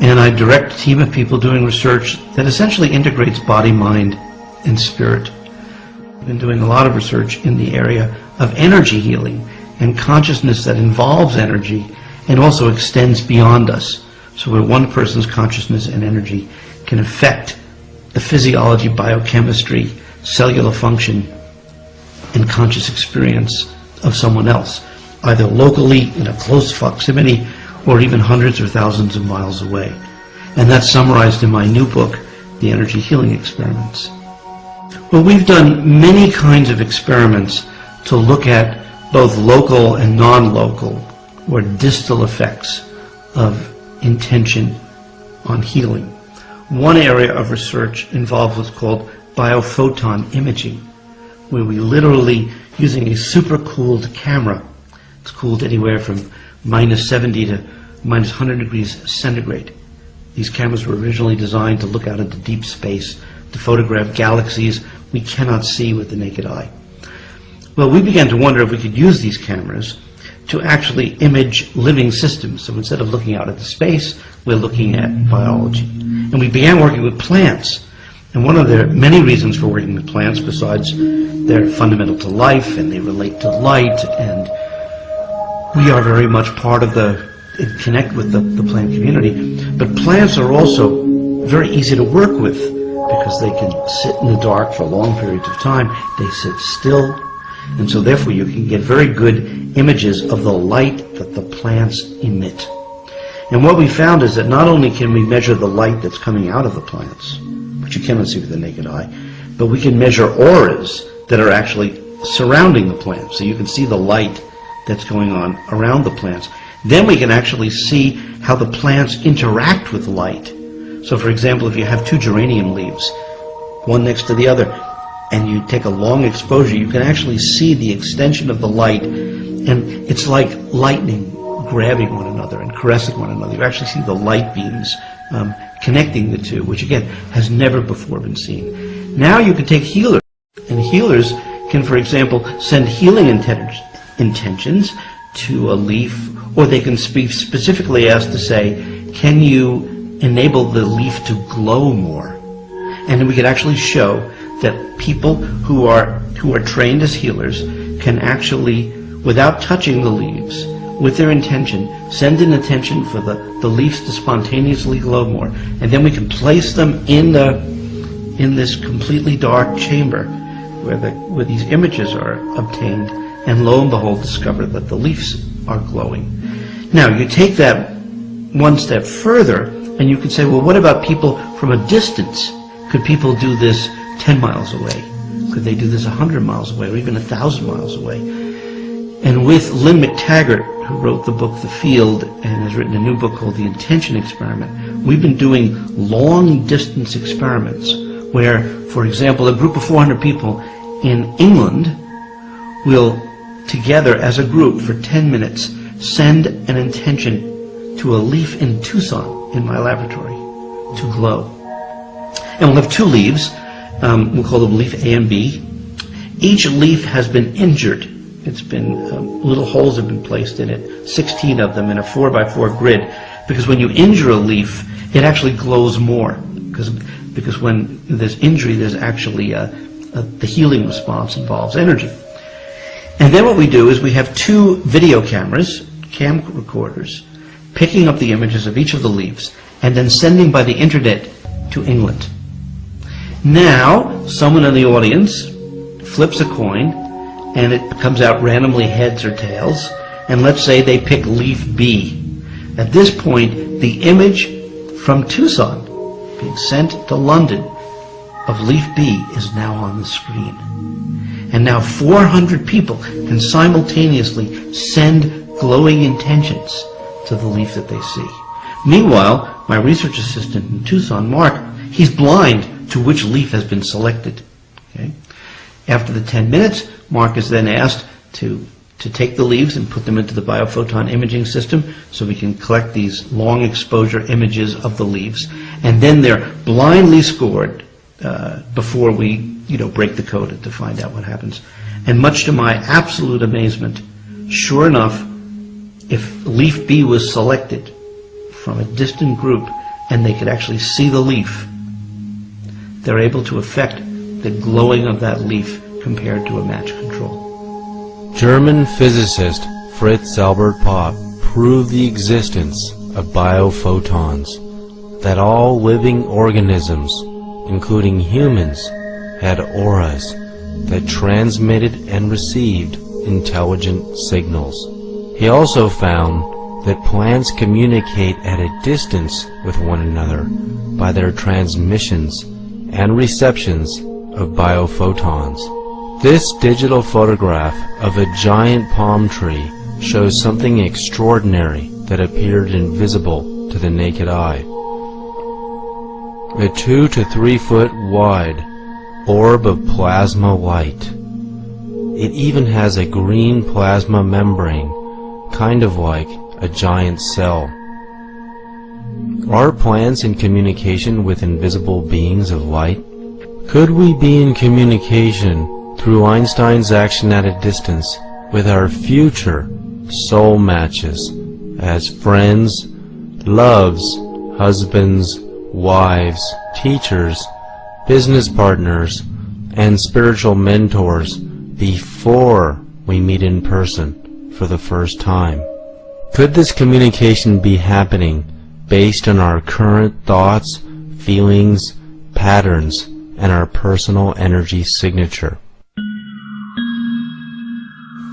And I direct a team of people doing research that essentially integrates body, mind, and spirit. I've been doing a lot of research in the area of energy healing and consciousness that involves energy and also extends beyond us. So where one person's consciousness and energy can affect the physiology, biochemistry, cellular function, and conscious experience of someone else, either locally in a close proximity or even hundreds or thousands of miles away. And that's summarized in my new book, The Energy Healing Experiments. Well, we've done many kinds of experiments to look at both local and non-local or distal effects of intention on healing. One area of research involved what's called biophoton imaging, where we literally, using a supercooled camera, it's cooled anywhere from minus 70 to minus 100 degrees centigrade. These cameras were originally designed to look out into deep space, to photograph galaxies we cannot see with the naked eye. Well, we began to wonder if we could use these cameras to actually image living systems. So instead of looking out into space, we're looking at biology. And we began working with plants. And one of the many reasons for working with plants, besides they're fundamental to life and they relate to light, and we are very much part of connect with the plant community. But plants are also very easy to work with because they can sit in the dark for long periods of time. They sit still. And so therefore you can get very good images of the light that the plants emit. And what we found is that not only can we measure the light that's coming out of the plants, which you cannot see with the naked eye, but we can measure auras that are actually surrounding the plants. So you can see the light that's going on around the plants. Then we can actually see how the plants interact with light. So for example, if you have two geranium leaves, one next to the other, and you take a long exposure, you can actually see the extension of the light, and it's like lightning grabbing one another and caressing one another. You actually see the light beams connecting the two, which again has never before been seen. Now you can take healers, and healers can, for example, send healing intentions to a leaf, or they can speak specifically asked to say, can you enable the leaf to glow more? And then we can actually show that people who are trained as healers can actually, without touching the leaves, with their intention, send an intention for the leaves to spontaneously glow more. And then we can place them in this completely dark chamber where these images are obtained, and lo and behold discover that the leaves are glowing. Now you take that one step further and you can say, well, what about people from a distance? Could people do this 10 miles away? Could they do this 100 miles away, or even 1,000 miles away? And with Lynn McTaggart, who wrote the book The Field and has written a new book called The Intention Experiment, we've been doing long-distance experiments where, for example, a group of 400 people in England will, together as a group for 10 minutes, send an intention to a leaf in Tucson, in my laboratory, to glow. And we'll have two leaves. We'll call them leaf A and B. Each leaf has been injured. It's been, little holes have been placed in it, 16 of them in a 4x4 grid, because when you injure a leaf, it actually glows more, because when there's injury, there's actually the healing response involves energy. And then what we do is we have two video cameras, cam recorders, picking up the images of each of the leaves, and then sending by the internet to England. Now, someone in the audience flips a coin, and it comes out randomly heads or tails, and let's say they pick leaf B. At this point, the image from Tucson being sent to London of leaf B is now on the screen. And now 400 people can simultaneously send glowing intentions to the leaf that they see. Meanwhile, my research assistant in Tucson, Mark, he's blind to which leaf has been selected. Okay? After the 10 minutes, Mark is then asked to take the leaves and put them into the biophoton imaging system so we can collect these long exposure images of the leaves. And then they're blindly scored before we break the code to find out what happens. And much to my absolute amazement, sure enough, if leaf B was selected from a distant group and they could actually see the leaf, they're able to affect the glowing of that leaf compared to a match control. German physicist Fritz Albert Popp proved the existence of biophotons, that all living organisms, including humans, had auras that transmitted and received intelligent signals. He also found that plants communicate at a distance with one another by their transmissions and receptions of biophotons. This digital photograph of a giant palm tree shows something extraordinary that appeared invisible to the naked eye. A 2 to 3 foot wide orb of plasma light. It even has a green plasma membrane, kind of like a giant cell. Are plants in communication with invisible beings of light? Could we be in communication through Einstein's action at a distance with our future soul matches as friends, loves, husbands, wives, teachers, business partners, and spiritual mentors before we meet in person for the first time? Could this communication be happening based on our current thoughts, feelings, patterns, and our personal energy signature?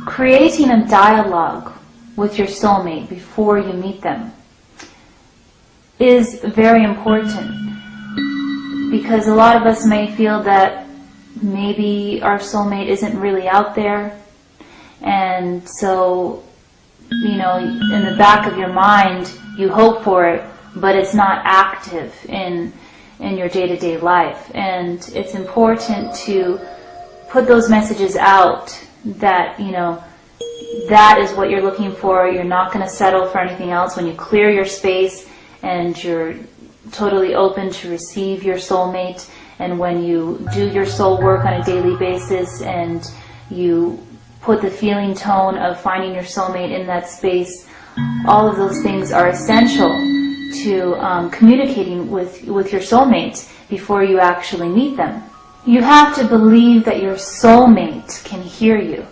Creating a dialogue with your soulmate before you meet them. is very important, because a lot of us may feel that maybe our soulmate isn't really out there, and so, you know, in the back of your mind you hope for it, but it's not active in your day-to-day life. And it's important to put those messages out that, you know, that is what you're looking for. You're not going to settle for anything else. When you clear your space and you're totally open to receive your soulmate, and when you do your soul work on a daily basis and you put the feeling tone of finding your soulmate in that space, all of those things are essential to communicating with your soulmate before you actually meet them. You have to believe that your soulmate can hear you,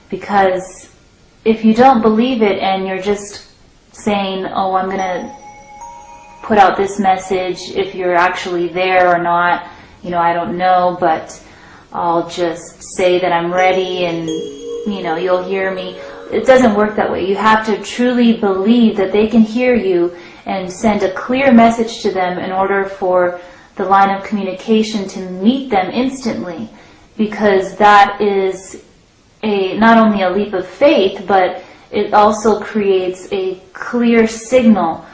because if you don't believe it and you're just saying, oh, I'm going to put out this message, if you're actually there or not, you know, I don't know, but I'll just say that I'm ready and, you know, you'll hear me. It doesn't work that way. You have to truly believe that they can hear you and send a clear message to them in order for the line of communication to meet them instantly, because that is not only a leap of faith, but it also creates a clear signal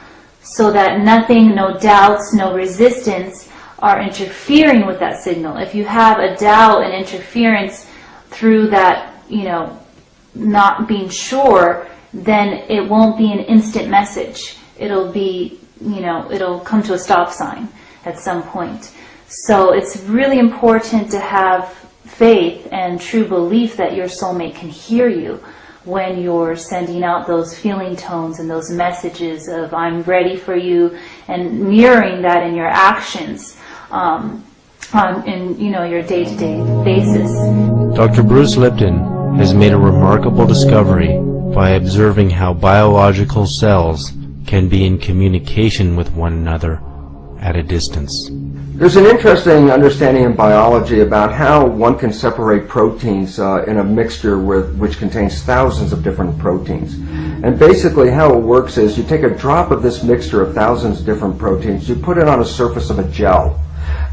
so that nothing, no doubts, no resistance are interfering with that signal. If you have a doubt and interference through that, you know, not being sure, then it won't be an instant message. It'll be, you know, it'll come to a stop sign at some point. So it's really important to have faith and true belief that your soulmate can hear you when you're sending out those feeling tones and those messages of I'm ready for you, and mirroring that in your actions in, you know, your day-to-day basis. Dr. Bruce Lipton has made a remarkable discovery by observing how biological cells can be in communication with one another at a distance. There's an interesting understanding in biology about how one can separate proteins in a mixture which contains thousands of different proteins. And basically how it works is you take a drop of this mixture of thousands of different proteins, you put it on a surface of a gel,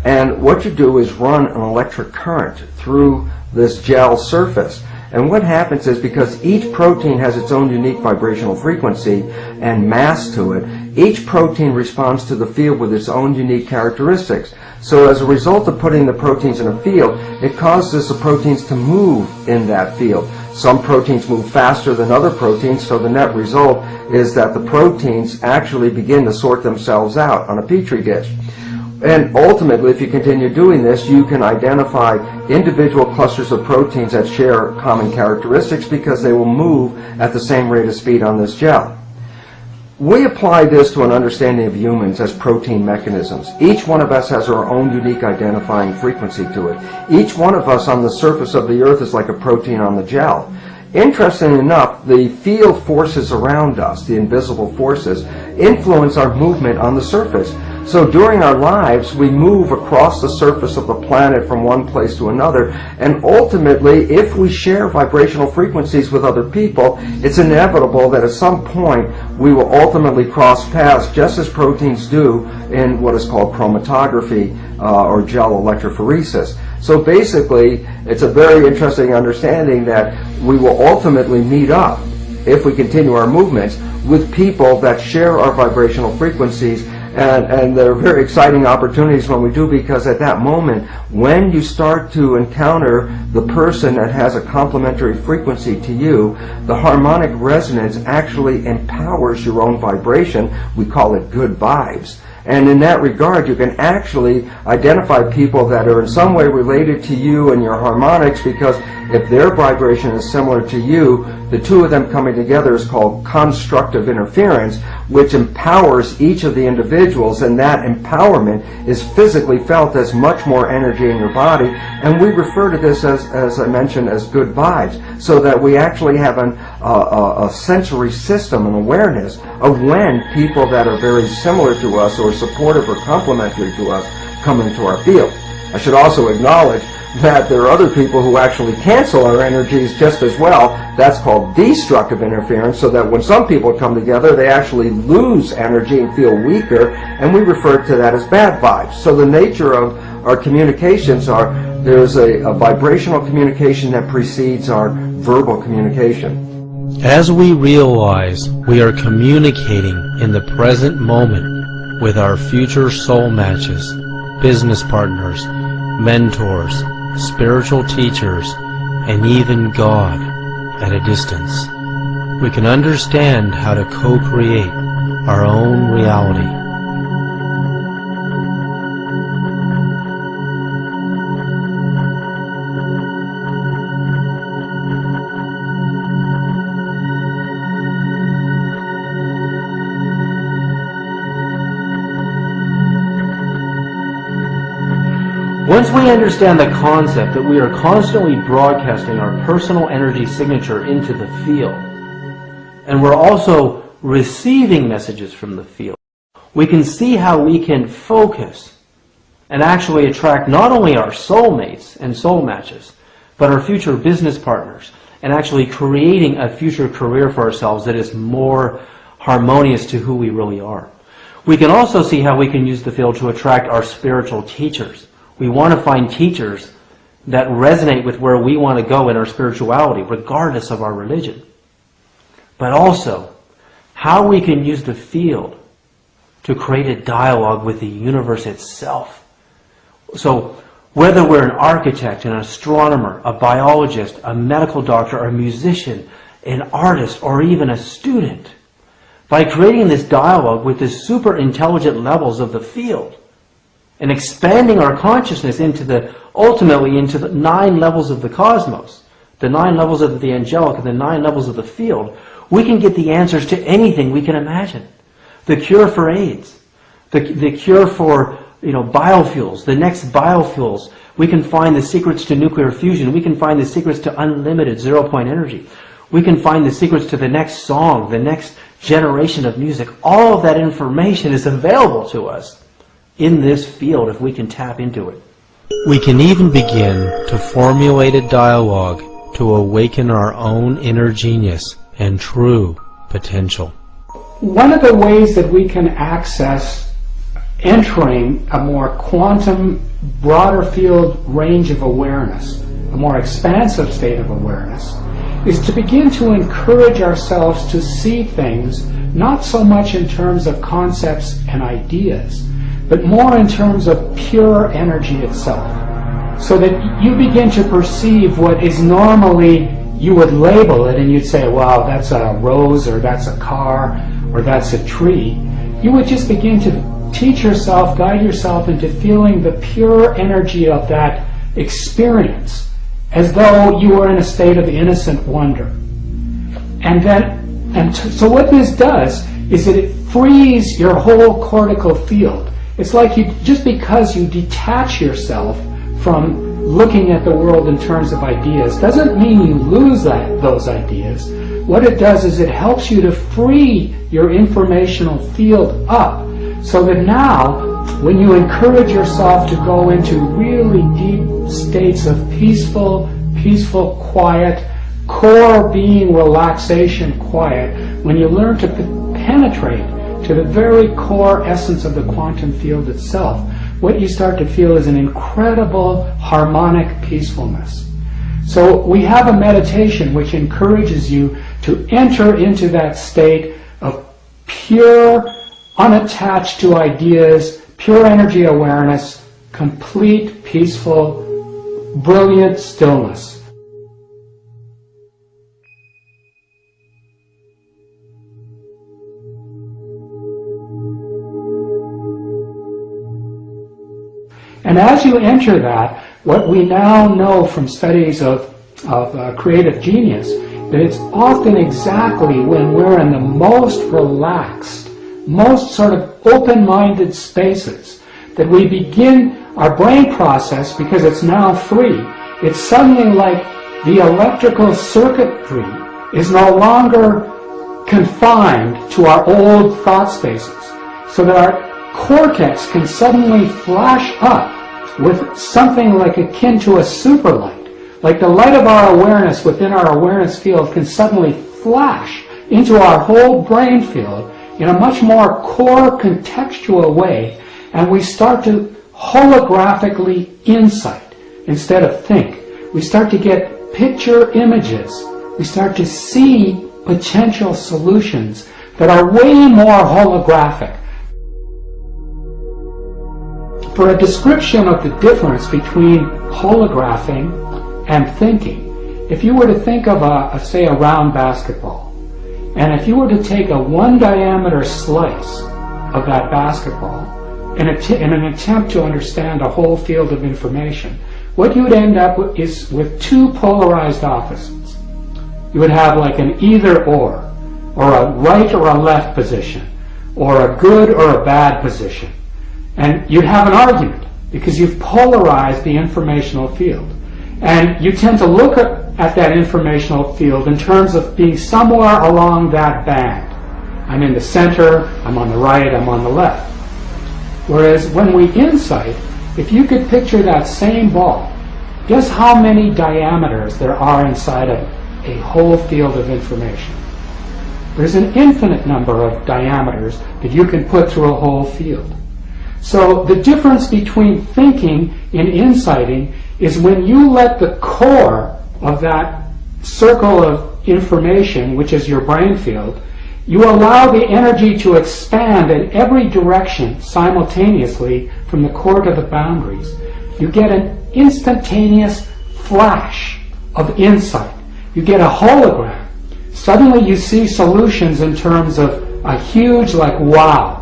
and what you do is run an electric current through this gel surface. And what happens is, because each protein has its own unique vibrational frequency and mass to it, each protein responds to the field with its own unique characteristics. So as a result of putting the proteins in a field, it causes the proteins to move in that field. Some proteins move faster than other proteins, so the net result is that the proteins actually begin to sort themselves out on a petri dish. And ultimately, if you continue doing this, you can identify individual clusters of proteins that share common characteristics because they will move at the same rate of speed on this gel. We apply this to an understanding of humans as protein mechanisms. Each one of us has our own unique identifying frequency to it. Each one of us on the surface of the earth is like a protein on the gel. Interestingly enough, the field forces around us, the invisible forces, influence our movement on the surface. So during our lives, we move across the surface of the planet from one place to another, and ultimately, if we share vibrational frequencies with other people, it's inevitable that at some point we will ultimately cross paths, just as proteins do in what is called chromatography or gel electrophoresis. So basically, it's a very interesting understanding that we will ultimately meet up, if we continue our movements, with people that share our vibrational frequencies. And there are very exciting opportunities when we do, because at that moment, when you start to encounter the person that has a complementary frequency to you, the harmonic resonance actually empowers your own vibration. We call it good vibes. And in that regard, you can actually identify people that are in some way related to you and your harmonics, because if their vibration is similar to you, the two of them coming together is called constructive interference, which empowers each of the individuals, and that empowerment is physically felt as much more energy in your body. And we refer to this as I mentioned, as good vibes, so that we actually have a sensory system and awareness of when people that are very similar to us or supportive or complementary to us come into our field. I should also acknowledge that there are other people who actually cancel our energies just as well. That's called destructive interference, so that when some people come together, they actually lose energy and feel weaker, and we refer to that as bad vibes. So the nature of our communications are, there's a vibrational communication that precedes our verbal communication. As we realize we are communicating in the present moment with our future soul matches, business partners, mentors, spiritual teachers, and even God at a distance, we can understand how to co-create our own reality. Once we understand the concept that we are constantly broadcasting our personal energy signature into the field, and we're also receiving messages from the field, we can see how we can focus and actually attract not only our soulmates and soul matches, but our future business partners, and actually creating a future career for ourselves that is more harmonious to who we really are. We can also see how we can use the field to attract our spiritual teachers. We want to find teachers that resonate with where we want to go in our spirituality, regardless of our religion. But also, how we can use the field to create a dialogue with the universe itself. So, whether we're an architect, an astronomer, a biologist, a medical doctor, a musician, an artist, or even a student, by creating this dialogue with the super intelligent levels of the field, and expanding our consciousness ultimately into the 9 levels of the cosmos, the 9 levels of the angelic, and the 9 levels of the field, we can get the answers to anything we can imagine. The cure for AIDS, the cure for biofuels, the next biofuels. We can find the secrets to nuclear fusion. We can find the secrets to unlimited zero-point energy. We can find the secrets to the next song, the next generation of music. All of that information is available to us in this field if we can tap into it. We can even begin to formulate a dialogue to awaken our own inner genius and true potential. One of the ways that we can access entering a more quantum, broader field range of awareness, a more expansive state of awareness, is to begin to encourage ourselves to see things not so much in terms of concepts and ideas, but more in terms of pure energy itself. So that you begin to perceive what is normally, you would label it and you'd say, wow, that's a rose, or that's a car, or that's a tree. You would just begin to teach yourself, guide yourself into feeling the pure energy of that experience, as though you were in a state of innocent wonder. So what this does is that it frees your whole cortical field. It's like just because you detach yourself from looking at the world in terms of ideas, doesn't mean you lose those ideas. What it does is it helps you to free your informational field up, so that now, when you encourage yourself to go into really deep states of peaceful, quiet, core being relaxation quiet, when you learn to penetrate to the very core essence of the quantum field itself, what you start to feel is an incredible harmonic peacefulness. So we have a meditation which encourages you to enter into that state of pure, unattached to ideas, pure energy awareness, complete, peaceful, brilliant stillness. And as you enter that, what we now know from studies of creative genius, that it's often exactly when we're in the most relaxed, most sort of open-minded spaces that we begin our brain process, because it's now free. It's suddenly like the electrical circuitry is no longer confined to our old thought spaces, so that our cortex can suddenly flash up with something like akin to a super light. Like the light of our awareness within our awareness field can suddenly flash into our whole brain field in a much more core contextual way, and we start to holographically insight instead of think. We start to get picture images. We start to see potential solutions that are way more holographic. For a description of the difference between holographing and thinking, if you were to think of say a round basketball, and if you were to take a 1 diameter slice of that basketball in an attempt to understand a whole field of information, what you would end up with is with two polarized opposites. You would have like an either or a right or a left position, or a good or a bad position. And you'd have an argument because you've polarized the informational field. And you tend to look at that informational field in terms of being somewhere along that band. I'm in the center, I'm on the right, I'm on the left. Whereas when we insight, if you could picture that same ball, guess how many diameters there are inside of a whole field of information? There's an infinite number of diameters that you can put through a whole field. So the difference between thinking and insighting is when you let the core of that circle of information, which is your brain field, you allow the energy to expand in every direction simultaneously from the core to the boundaries. You get an instantaneous flash of insight. You get a hologram. Suddenly you see solutions in terms of a huge, like, wow.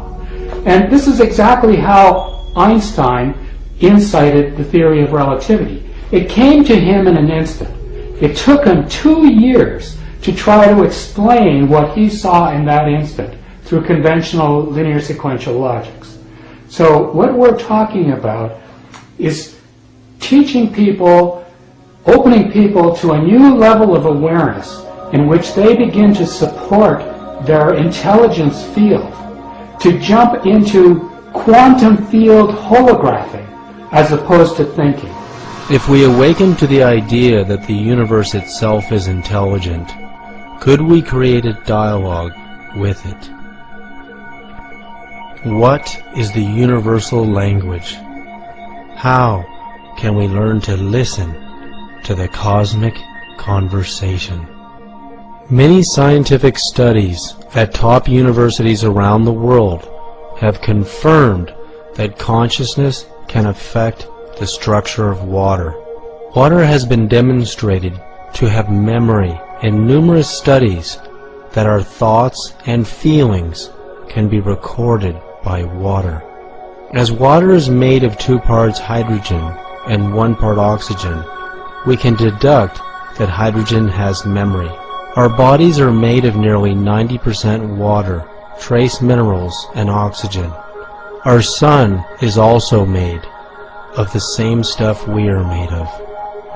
And this is exactly how Einstein incited the theory of relativity. It came to him in an instant. It took him 2 years to try to explain what he saw in that instant through conventional linear sequential logics. So what we're talking about is teaching people, opening people to a new level of awareness in which they begin to support their intelligence field, to jump into quantum field holographing as opposed to thinking. If we awaken to the idea that the universe itself is intelligent, could we create a dialogue with it? What is the universal language? How can we learn to listen to the cosmic conversation? Many scientific studies at top universities around the world have confirmed that consciousness can affect the structure of water. Water has been demonstrated to have memory in numerous studies that our thoughts and feelings can be recorded by water. As water is made of 2 parts hydrogen and 1 part oxygen, we can deduct that hydrogen has memory. Our bodies are made of nearly 90% water, trace minerals, and oxygen. Our sun is also made of the same stuff we are made of,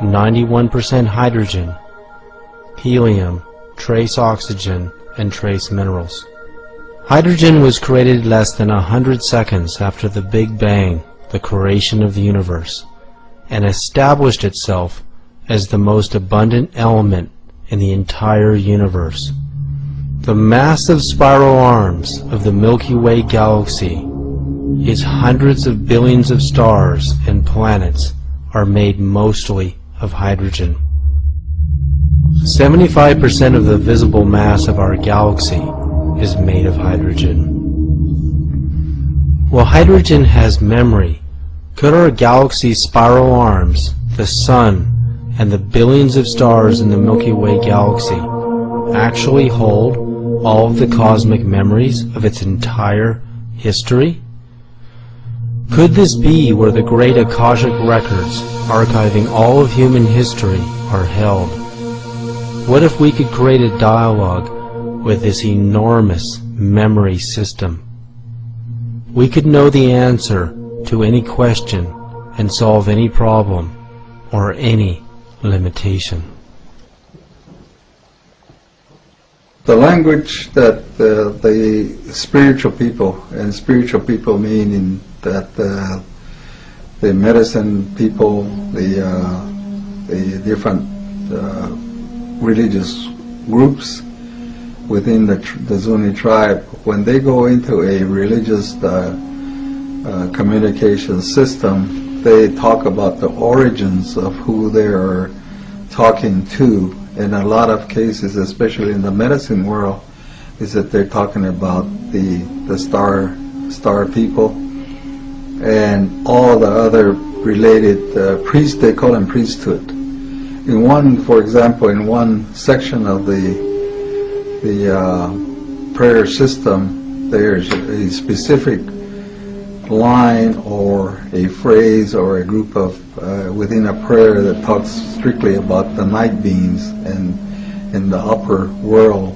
91% hydrogen, helium, trace oxygen, and trace minerals. Hydrogen was created less than 100 seconds after the Big Bang, the creation of the universe, and established itself as the most abundant element in the entire universe. The massive spiral arms of the Milky Way galaxy, its hundreds of billions of stars and planets, are made mostly of hydrogen. 75% of the visible mass of our galaxy is made of hydrogen. While hydrogen has memory, could our galaxy's spiral arms, the Sun, and the billions of stars in the Milky Way galaxy actually hold all of the cosmic memories of its entire history? Could this be where the great Akashic records archiving all of human history are held? What if we could create a dialogue with this enormous memory system? We could know the answer to any question and solve any problem or any limitation. The language that the spiritual people, and spiritual people meaning that the medicine people, the different religious groups within the Zuni tribe, when they go into a religious communication system, they talk about the origins of who they are talking to. In a lot of cases, especially in the medicine world, is that they're talking about the star people and all the other related priests. They call them priesthood. In one, for example, in one section of the prayer system, there's a specific line or a phrase or a group of within a prayer that talks strictly about the night beings and in the upper world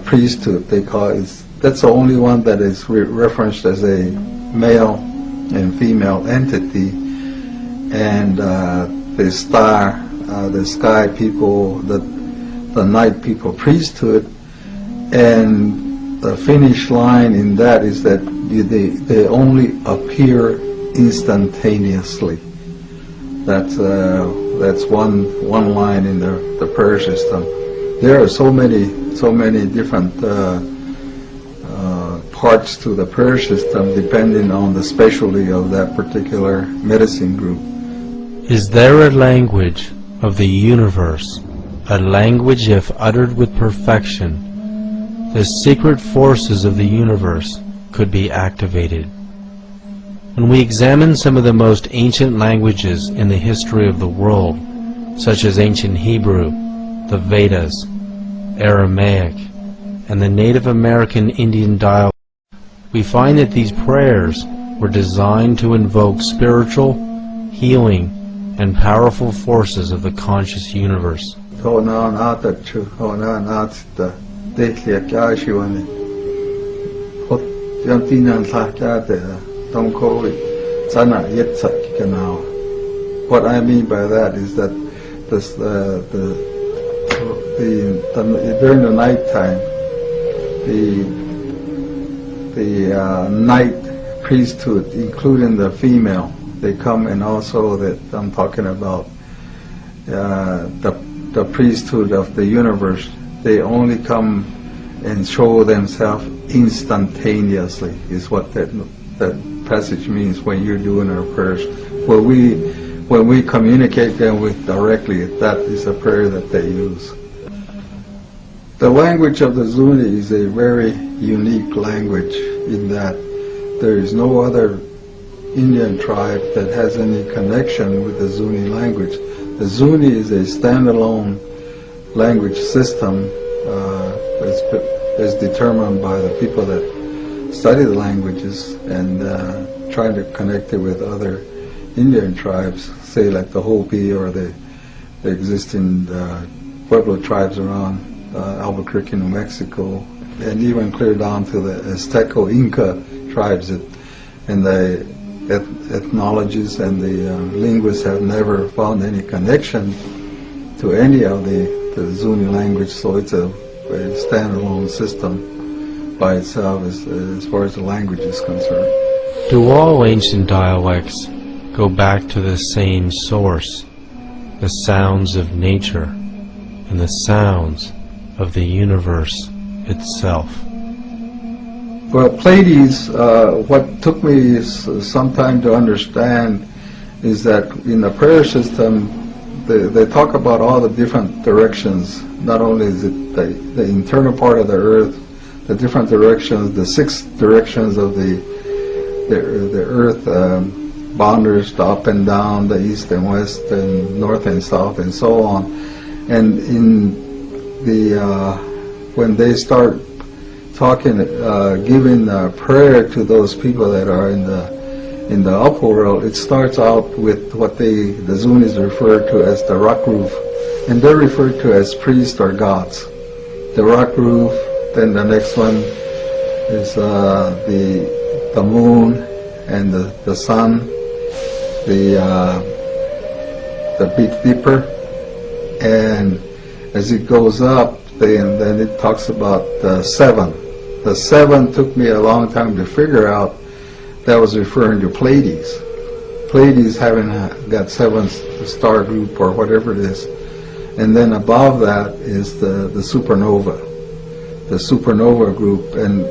priesthood. They call it. That's the only one that is referenced as a male and female entity, and the sky people, the night people priesthood, and the finish line in that is that they only appear instantaneously. That's one line in the prayer system. There are so many different parts to the prayer system depending on the specialty of that particular medicine group. Is there a language of the universe, a language if uttered with perfection, the secret forces of the universe could be activated? When we examine some of the most ancient languages in the history of the world, such as ancient Hebrew, the Vedas, Aramaic, and the Native American Indian dialect, we find that these prayers were designed to invoke spiritual, healing, and powerful forces of the conscious universe. What I mean by that is that during the night time, the night priesthood, including the female, they come, and also that I'm talking about the priesthood of the universe. They only come and show themselves instantaneously, is what that passage means when you're doing our prayers. When we communicate them with directly, that is a prayer that they use. The language of the Zuni is a very unique language in that there is no other Indian tribe that has any connection with the Zuni language. The Zuni is a standalone language system as determined by the people that study the languages and trying to connect it with other Indian tribes, say like the Hopi or the existing Pueblo tribes around Albuquerque, New Mexico, and even clear down to the Azteco Inca tribes. And the ethnologists and the linguists have never found any connection to any of the Zuni language, so it's a standalone system by itself as far as the language is concerned. Do all ancient dialects go back to the same source, the sounds of nature and the sounds of the universe itself? Well, Pleiades, what took me some time to understand is that in the prayer system, they talk about all the different directions. Not only is it the internal part of the earth, the different directions, the 6 directions of the earth, boundaries, the up and down, the east and west, and north and south, and so on. And in when they start talking, giving prayer to those people that are in the upper world, it starts out with what the Zunis refer to as the rock roof, and they're referred to as priests or gods. The rock roof. Then the next one is the moon and the sun, the Big Dipper, and as it goes up, then it talks about the 7. The 7 took me a long time to figure out that was referring to Pleiades. Pleiades having got 7 star group or whatever it is, and then above that is the supernova group, and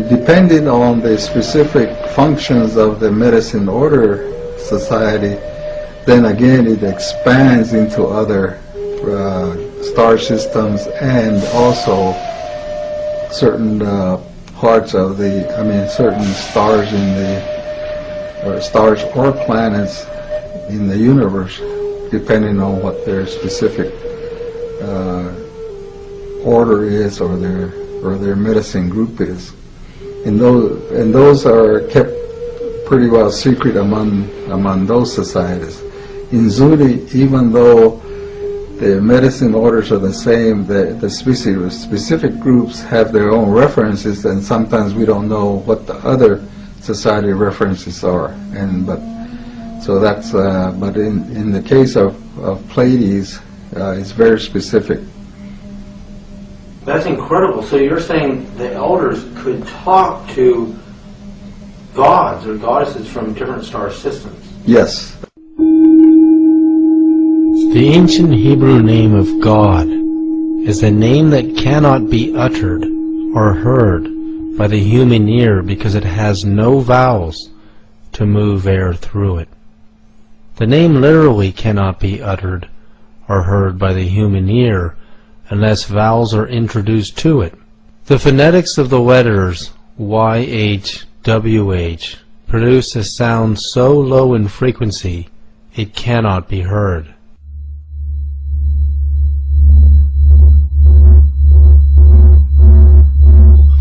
depending on the specific functions of the Medicine Order Society, then again it expands into other star systems, and also certain parts of certain stars stars or planets in the universe, depending on what their specific order is, or their medicine group is. And those are kept pretty well secret among those societies. In Zuni, even though the medicine orders are the same, the specific groups have their own references, and sometimes we don't know what the other society references are. But in the case of Pleiades, it's very specific. That's incredible. So you're saying the elders could talk to gods or goddesses from different star systems? Yes. The ancient Hebrew name of God is a name that cannot be uttered or heard by the human ear because it has no vowels to move air through it. The name literally cannot be uttered or heard by the human ear unless vowels are introduced to it. The phonetics of the letters YH, WH produce a sound so low in frequency it cannot be heard.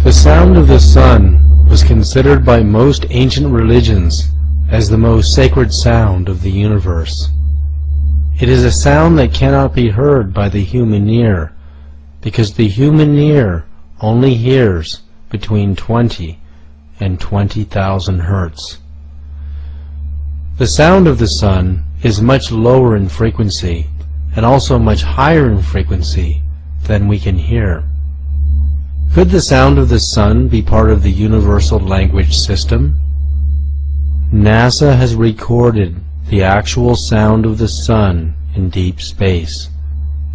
The sound of the sun was considered by most ancient religions as the most sacred sound of the universe. It is a sound that cannot be heard by the human ear, because the human ear only hears between 20 and 20,000 hertz. The sound of the sun is much lower in frequency and also much higher in frequency than we can hear. Could the sound of the sun be part of the universal language system? NASA has recorded the actual sound of the sun in deep space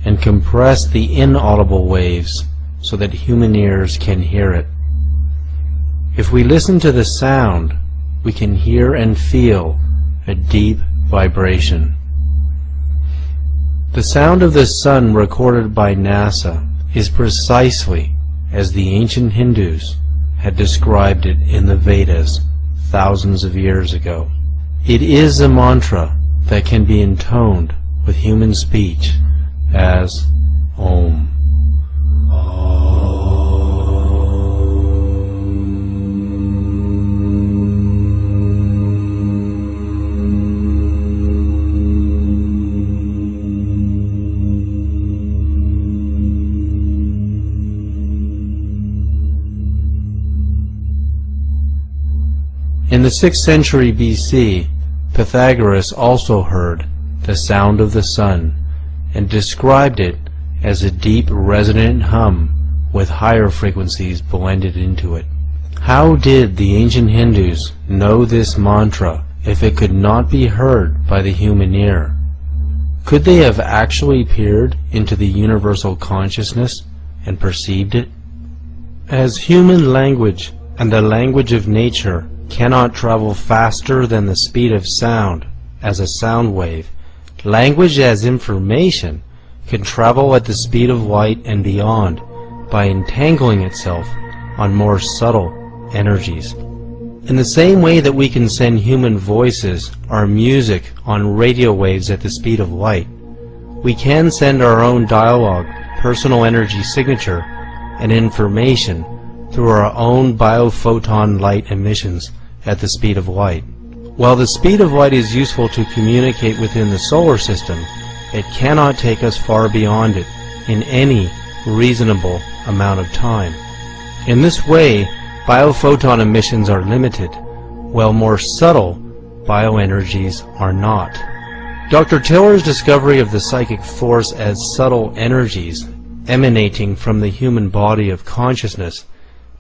and compressed the inaudible waves so that human ears can hear it. If we listen to the sound, we can hear and feel a deep vibration. The sound of the sun recorded by NASA is precisely as the ancient Hindus had described it in the Vedas thousands of years ago. It is a mantra that can be intoned with human speech as Om. In the 6th century BC, Pythagoras also heard the sound of the sun and described it as a deep resonant hum with higher frequencies blended into it. How did the ancient Hindus know this mantra if it could not be heard by the human ear? Could they have actually peered into the universal consciousness and perceived it? As human language and the language of nature cannot travel faster than the speed of sound as a sound wave, language as information can travel at the speed of light and beyond by entangling itself on more subtle energies. In the same way that we can send human voices or music on radio waves at the speed of light, we can send our own dialogue, personal energy signature, and information through our own biophoton light emissions at the speed of light. While the speed of light is useful to communicate within the solar system, it cannot take us far beyond it in any reasonable amount of time. In this way, biophoton emissions are limited, while more subtle bioenergies are not. Dr. Tiller's discovery of the psychic force as subtle energies emanating from the human body of consciousness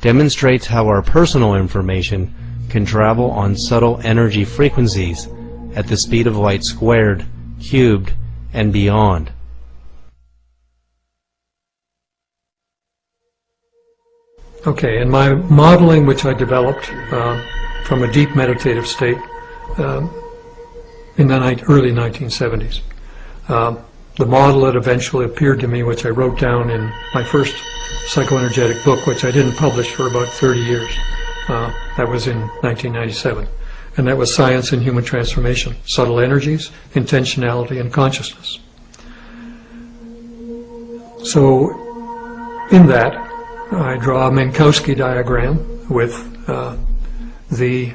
demonstrates how our personal information can travel on subtle energy frequencies at the speed of light squared, cubed, and beyond. Okay, in my modeling, which I developed from a deep meditative state in the early 1970s, the model that eventually appeared to me, which I wrote down in my first psychoenergetic book, which I didn't publish for about 30 years, that was in 1997, and that was Science and Human Transformation, Subtle Energies, Intentionality, and Consciousness. So in that, I draw a Minkowski diagram with the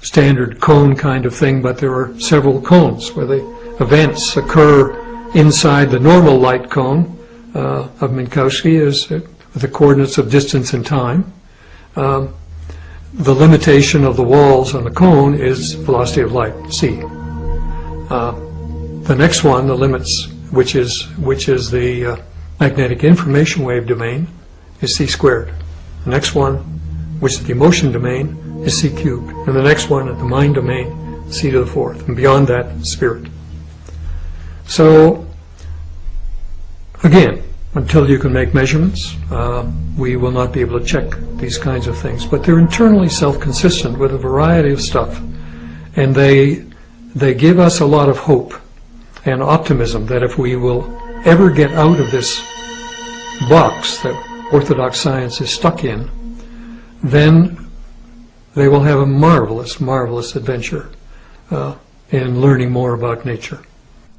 standard cone kind of thing, but there are several cones where the events occur inside the normal light cone of Minkowski is the coordinates of distance and time. The limitation of the walls on the cone is velocity of light, c. The next one, the limits, which is the magnetic information wave domain, is c squared. The next one, which is the emotion domain, is c cubed. And the next one, at the mind domain, c to the fourth. And beyond that, spirit. So, again, until you can make measurements, we will not be able to check these kinds of things. But they're internally self-consistent with a variety of stuff. And they give us a lot of hope and optimism that if we will ever get out of this box that orthodox science is stuck in, then they will have a marvelous, marvelous adventure in learning more about nature.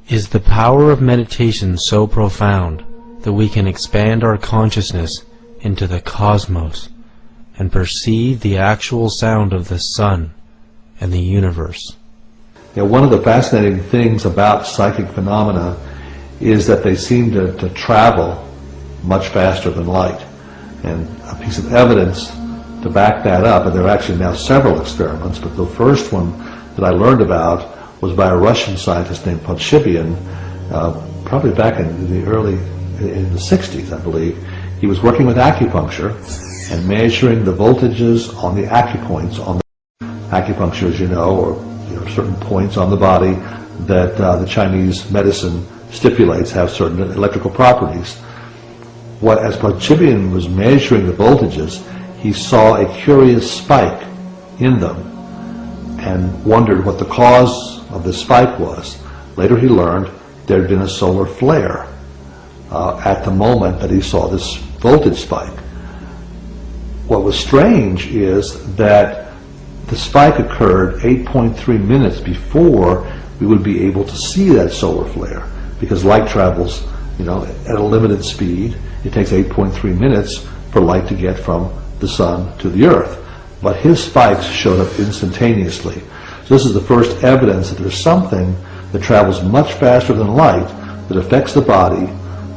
Is the power of meditation so profound that we can expand our consciousness into the cosmos and perceive the actual sound of the sun and the universe? Yeah, one of the fascinating things about psychic phenomena is that they seem to travel much faster than light. And a piece of evidence to back that up, and there are actually now several experiments, but the first one that I learned about was by a Russian scientist named Podshibian, probably back in the 60s, I believe. He was working with acupuncture and measuring the voltages on the acupoints on the acupuncture, as you know, or certain points on the body that the Chinese medicine stipulates have certain electrical properties. As Podshibian was measuring the voltages, he saw a curious spike in them and wondered what the cause of the spike was. Later he learned there had been a solar flare at the moment that he saw this voltage spike. What was strange is that the spike occurred 8.3 minutes before we would be able to see that solar flare, because light travels, at a limited speed. It takes 8.3 minutes for light to get from the sun to the earth. But his spikes showed up instantaneously. So this is the first evidence that there's something that travels much faster than light that affects the body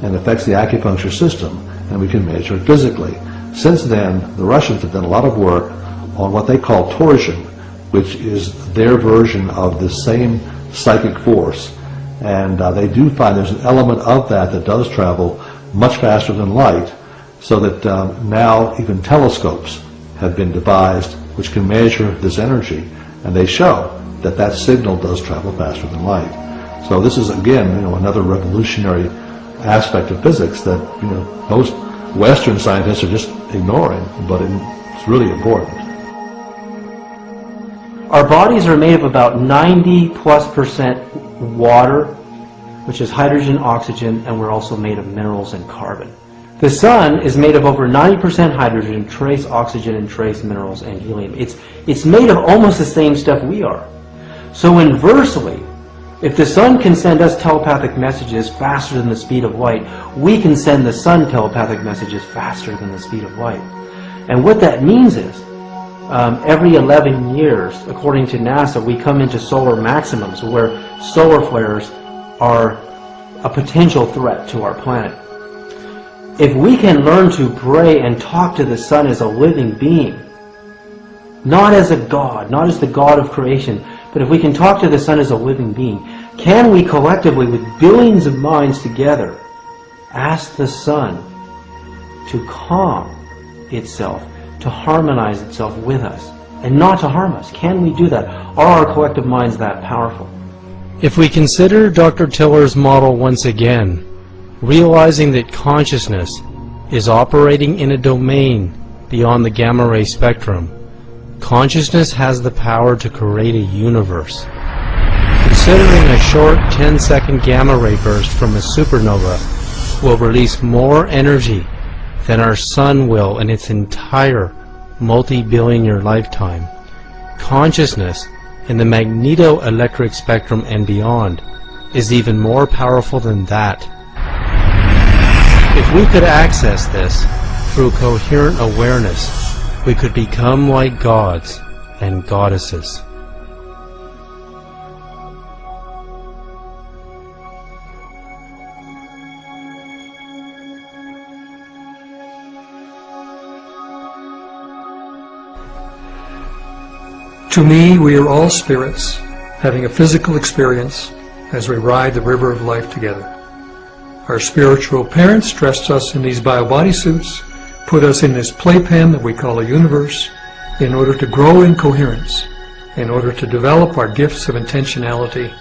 and affects the acupuncture system, and we can measure it physically. Since then, the Russians have done a lot of work on what they call torsion, which is their version of the same psychic force. And they do find there's an element of that does travel much faster than light, so that now even telescopes have been devised which can measure this energy, and they show that that signal does travel faster than light. So this is, again, another revolutionary aspect of physics that most Western scientists are just ignoring, but it's really important. Our bodies are made of about 90+% water, which is hydrogen, oxygen, and we're also made of minerals and carbon. The sun is made of over 90% hydrogen, trace oxygen, and trace minerals and helium. It's made of almost the same stuff we are. So inversely, if the sun can send us telepathic messages faster than the speed of light, we can send the sun telepathic messages faster than the speed of light. And what that means is, every 11 years, according to NASA, we come into solar maximums where solar flares are a potential threat to our planet. If we can learn to pray and talk to the sun as a living being, not as a god, not as the god of creation, but if we can talk to the sun as a living being, can we collectively, with billions of minds together, ask the sun to calm itself, to harmonize itself with us? and not to harm us? Can we do that? Are our collective minds that powerful? If we consider Dr. Tiller's model once again, realizing that consciousness is operating in a domain beyond the gamma ray spectrum, consciousness has the power to create a universe. Considering a short 10-second gamma ray burst from a supernova will release more energy than our sun will in its entire multi-billion-year lifetime, consciousness in the magneto-electric spectrum and beyond is even more powerful than that. If we could access this through coherent awareness, we could become like gods and goddesses. To me, we are all spirits having a physical experience as we ride the river of life together. Our spiritual parents dressed us in these bio-body suits, put us in this playpen that we call a universe, in order to grow in coherence, in order to develop our gifts of intentionality,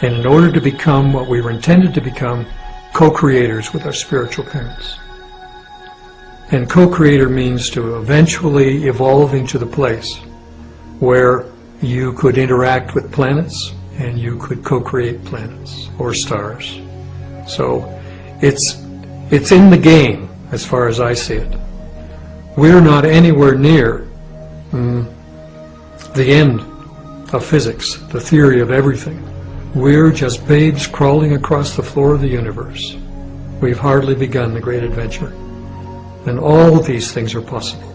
and in order to become what we were intended to become, co-creators with our spiritual parents. And co-creator means to eventually evolve into the place where you could interact with planets and you could co-create planets or stars. So it's in the game as far as I see it. We're not anywhere near the end of physics, the theory of everything. We're just babes crawling across the floor of the universe. We've hardly begun the great adventure. And all of these things are possible.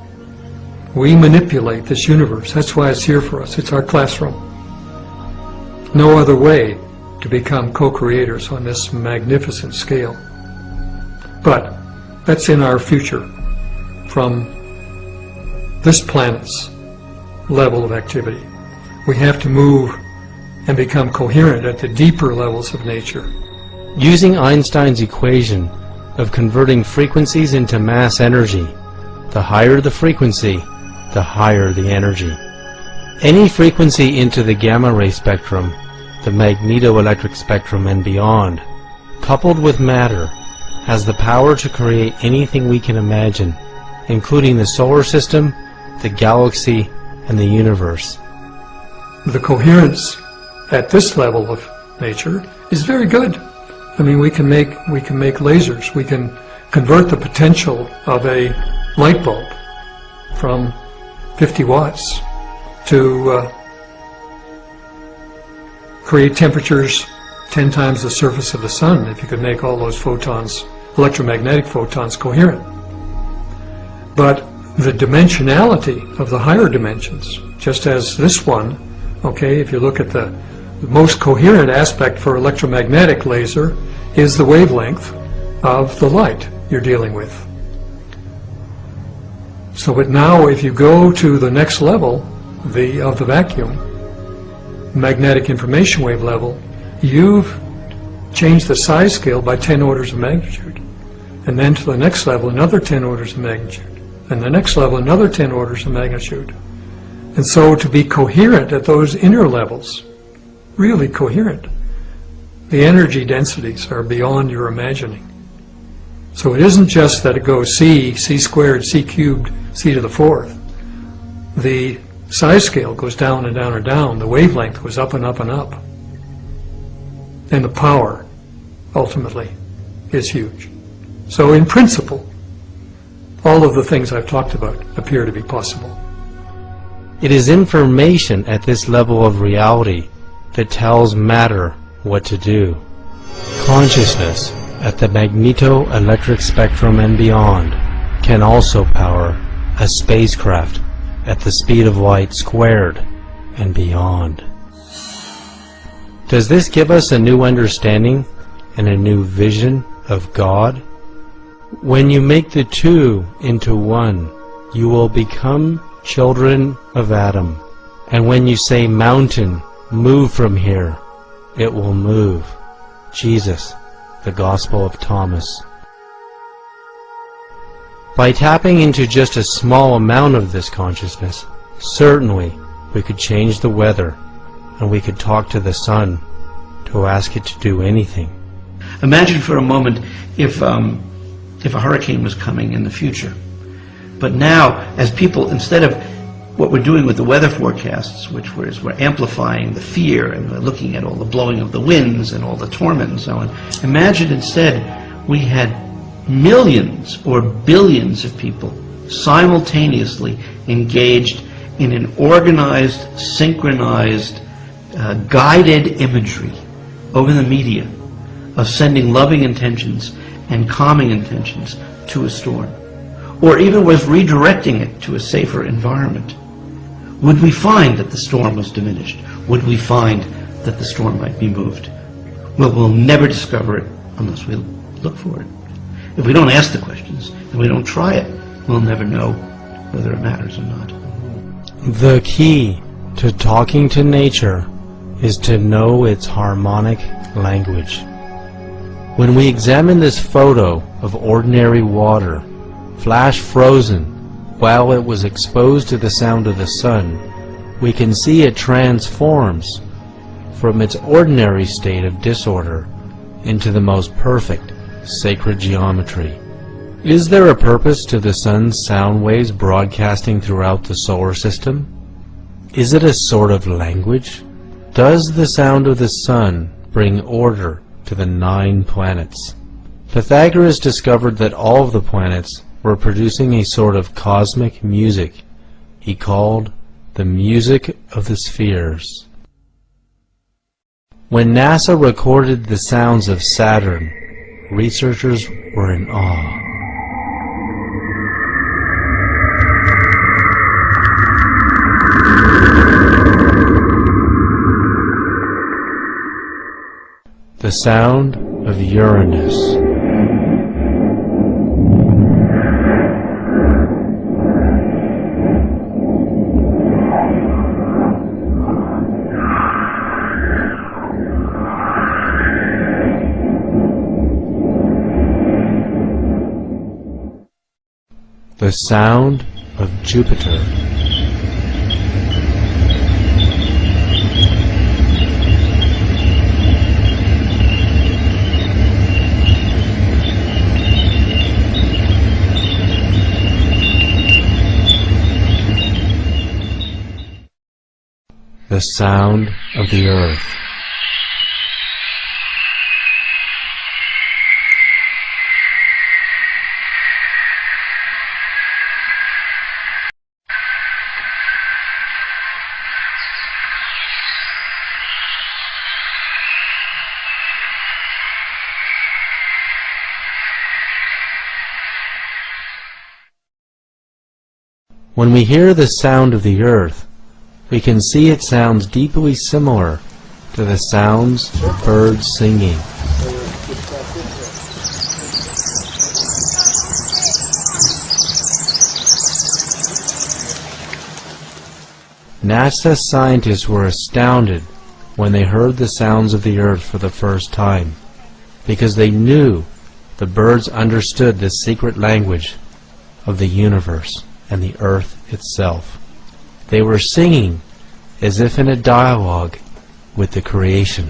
We manipulate this universe. That's why it's here for us. It's our classroom. No other way to become co-creators on this magnificent scale. But that's in our future from this planet's level of activity. We have to move and become coherent at the deeper levels of nature. Using Einstein's equation of converting frequencies into mass energy, the higher the frequency, the higher the energy. Any frequency into the gamma ray spectrum, the magneto-electric spectrum and beyond, coupled with matter, has the power to create anything we can imagine, including the solar system, the galaxy, and the universe. The coherence at this level of nature is very good. I mean, we can make lasers. We can convert the potential of a light bulb from 50 watts to create temperatures 10 times the surface of the sun if you could make all those photons, electromagnetic photons, coherent. But the dimensionality of the higher dimensions, just as this one, okay, if you look at the most coherent aspect for electromagnetic laser is the wavelength of the light you're dealing with. So but now if you go to the next level of the vacuum, magnetic information wave level, you've changed the size scale by 10 orders of magnitude. And then to the next level, another 10 orders of magnitude. And the next level, another 10 orders of magnitude. And so to be coherent at those inner levels, really coherent, the energy densities are beyond your imagining. So it isn't just that it goes c squared, c cubed, c to the fourth. The size scale goes down and down and down. The wavelength goes up and up and up. And the power, ultimately, is huge. So in principle, all of the things I've talked about appear to be possible. It is information at this level of reality that tells matter what to do. Consciousness at the magneto-electric spectrum and beyond can also power a spacecraft at the speed of light squared and beyond. Does this give us a new understanding and a new vision of God? When you make the two into one, you will become children of Adam. And when you say, mountain, move from here, it will move. Jesus, the Gospel of Thomas. By tapping into just a small amount of this consciousness, Certainly, we could change the weather, and we could talk to the sun to ask it to do anything. Imagine for a moment if a hurricane was coming in the future. But now, as people, instead of what we're doing with the weather forecasts, which we're amplifying the fear and we're looking at all the blowing of the winds and all the torment and so on, imagine instead we had millions or billions of people simultaneously engaged in an organized, synchronized, guided imagery over the media of sending loving intentions and calming intentions to a storm, or even was redirecting it to a safer environment. Would we find that the storm was diminished? Would we find that the storm might be moved? Well, we'll never discover it unless we look for it. If we don't ask the questions and we don't try it, we'll never know whether it matters or not. The key to talking to nature is to know its harmonic language. When we examine this photo of ordinary water, flash frozen while it was exposed to the sound of the sun, we can see it transforms from its ordinary state of disorder into the most perfect sacred geometry. Is there a purpose to the sun's sound waves broadcasting throughout the solar system? Is it a sort of language? Does the sound of the sun bring order to the 9 planets? Pythagoras discovered that all of the planets were producing a sort of cosmic music he called the music of the spheres. When NASA recorded the sounds of Saturn, researchers were in awe. The sound of Uranus. The sound of Jupiter. The sound of the earth. When we hear the sound of the earth, we can see it sounds deeply similar to the sounds of birds singing. NASA scientists were astounded when they heard the sounds of the earth for the first time, because they knew the birds understood the secret language of the universe and the earth itself. They were singing as if in a dialogue with the creation.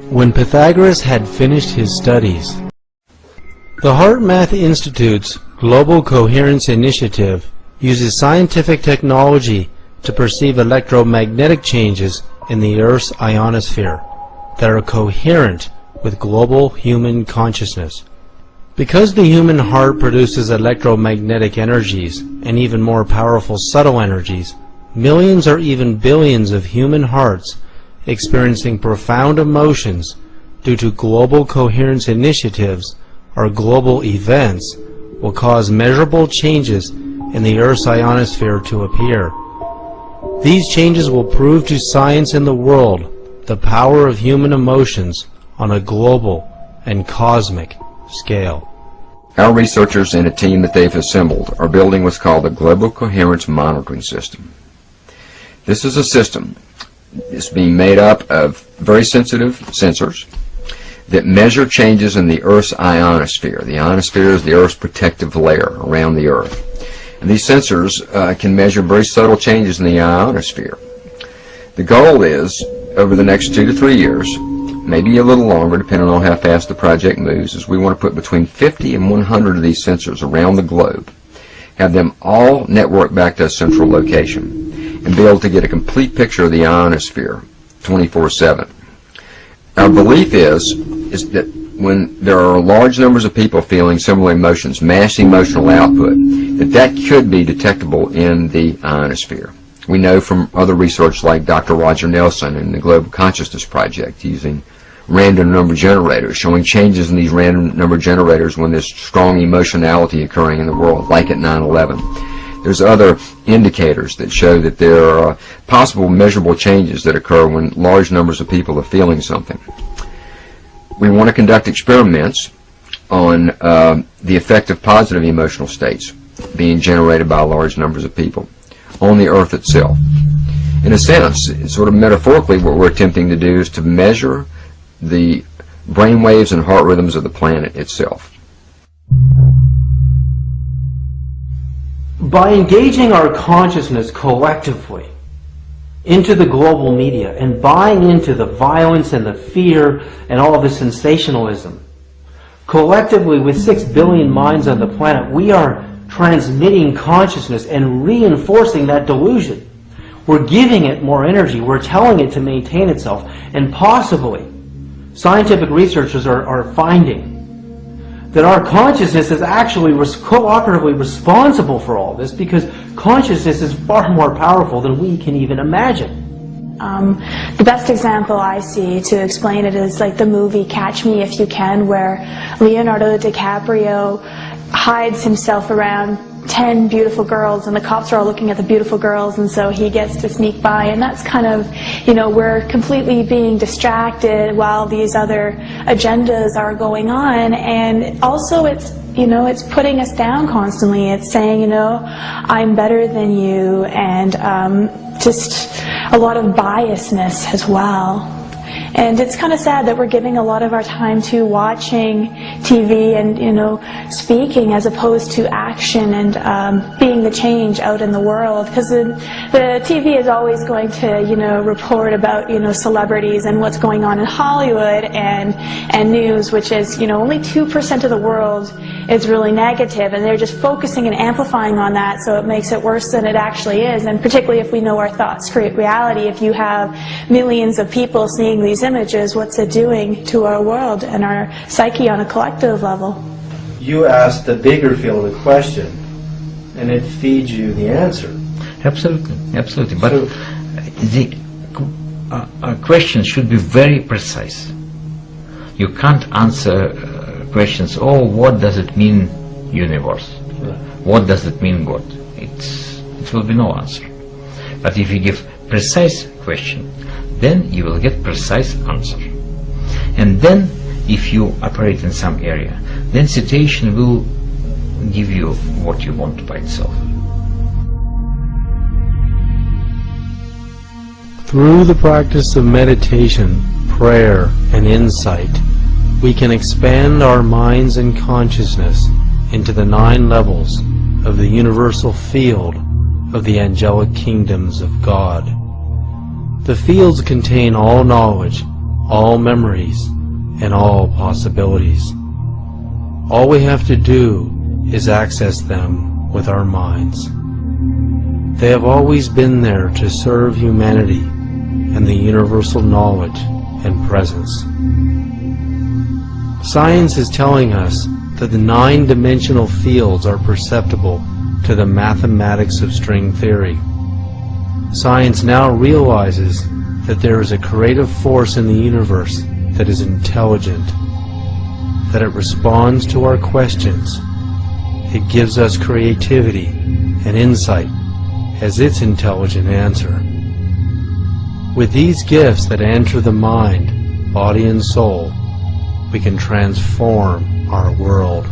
When Pythagoras had finished his studies, the HeartMath Institute's Global Coherence Initiative uses scientific technology to perceive electromagnetic changes in the Earth's ionosphere that are coherent with global human consciousness. Because the human heart produces electromagnetic energies and even more powerful subtle energies, millions or even billions of human hearts experiencing profound emotions due to global coherence initiatives or global events will cause measurable changes in the Earth's ionosphere to appear. These changes will prove to science and the world the power of human emotions on a global and cosmic scale. Our researchers and a team that they've assembled are building what's called the Global Coherence Monitoring System. This is a system that's being made up of very sensitive sensors that measure changes in the Earth's ionosphere. The ionosphere is the Earth's protective layer around the Earth. These sensors can measure very subtle changes in the ionosphere. The goal is, over the next 2 to 3 years, maybe a little longer depending on how fast the project moves, is we want to put between 50 and 100 of these sensors around the globe, have them all network back to a central location, and be able to get a complete picture of the ionosphere 24/7. Our belief is that when there are large numbers of people feeling similar emotions, mass emotional output, that could be detectable in the ionosphere. We know from other research like Dr. Roger Nelson and the Global Consciousness Project using random number generators, showing changes in these random number generators when there's strong emotionality occurring in the world, like at 9/11. There's other indicators that show that there are possible measurable changes that occur when large numbers of people are feeling something. We want to conduct experiments on the effect of positive emotional states being generated by large numbers of people on the Earth itself. In a sense, sort of metaphorically, what we're attempting to do is to measure the brain waves and heart rhythms of the planet itself. By engaging our consciousness collectively into the global media and buying into the violence and the fear and all of the sensationalism, collectively with 6 billion minds on the planet, we are transmitting consciousness and reinforcing that delusion. We're giving it more energy. We're telling it to maintain itself. And possibly, scientific researchers are finding that our consciousness is actually cooperatively responsible for all this, because consciousness is far more powerful than we can even imagine. The best example I see to explain it is like the movie Catch Me If You Can, where Leonardo DiCaprio hides himself around 10 beautiful girls, and the cops are all looking at the beautiful girls, and so he gets to sneak by, and that's kind of, you know, we're completely being distracted while these other agendas are going on. And also it's, you know, it's putting us down constantly. It's saying, you know, I'm better than you, and just a lot of biasness as well. And it's kind of sad that we're giving a lot of our time to watching TV and, you know, speaking as opposed to action and being the change out in the world. Because the TV is always going to, you know, report about, you know, celebrities and what's going on in Hollywood and news, which is, you know, only 2% of the world is really negative, and they're just focusing and amplifying on that, so it makes it worse than it actually is. And particularly if we know our thoughts create reality, if you have millions of people seeing these images, what's it doing to our world and our psyche on a collective level? You ask the bigger field of the question, and it feeds you the answer. Absolutely, absolutely. But the question should be very precise. You can't answer questions, oh, what does it mean universe? What does it mean God? It will be no answer. But if you give precise question, then you will get precise answer. And then if you operate in some area, then situation will give you what you want by itself. Through the practice of meditation, prayer, and insight, we can expand our minds and consciousness into the 9 levels of the universal field of the angelic kingdoms of God. The fields contain all knowledge, all memories, and all possibilities. All we have to do is access them with our minds. They have always been there to serve humanity and the universal knowledge and presence. Science is telling us that the 9-dimensional fields are perceptible to the mathematics of string theory. Science now realizes that there is a creative force in the universe that is intelligent, that it responds to our questions. It gives us creativity and insight as its intelligent answer. With these gifts that enter the mind, body, and soul, we can transform our world.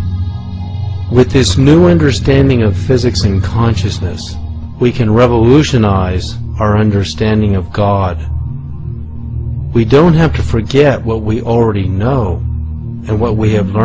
With this new understanding of physics and consciousness, we can revolutionize our understanding of God. We don't have to forget what we already know and what we have learned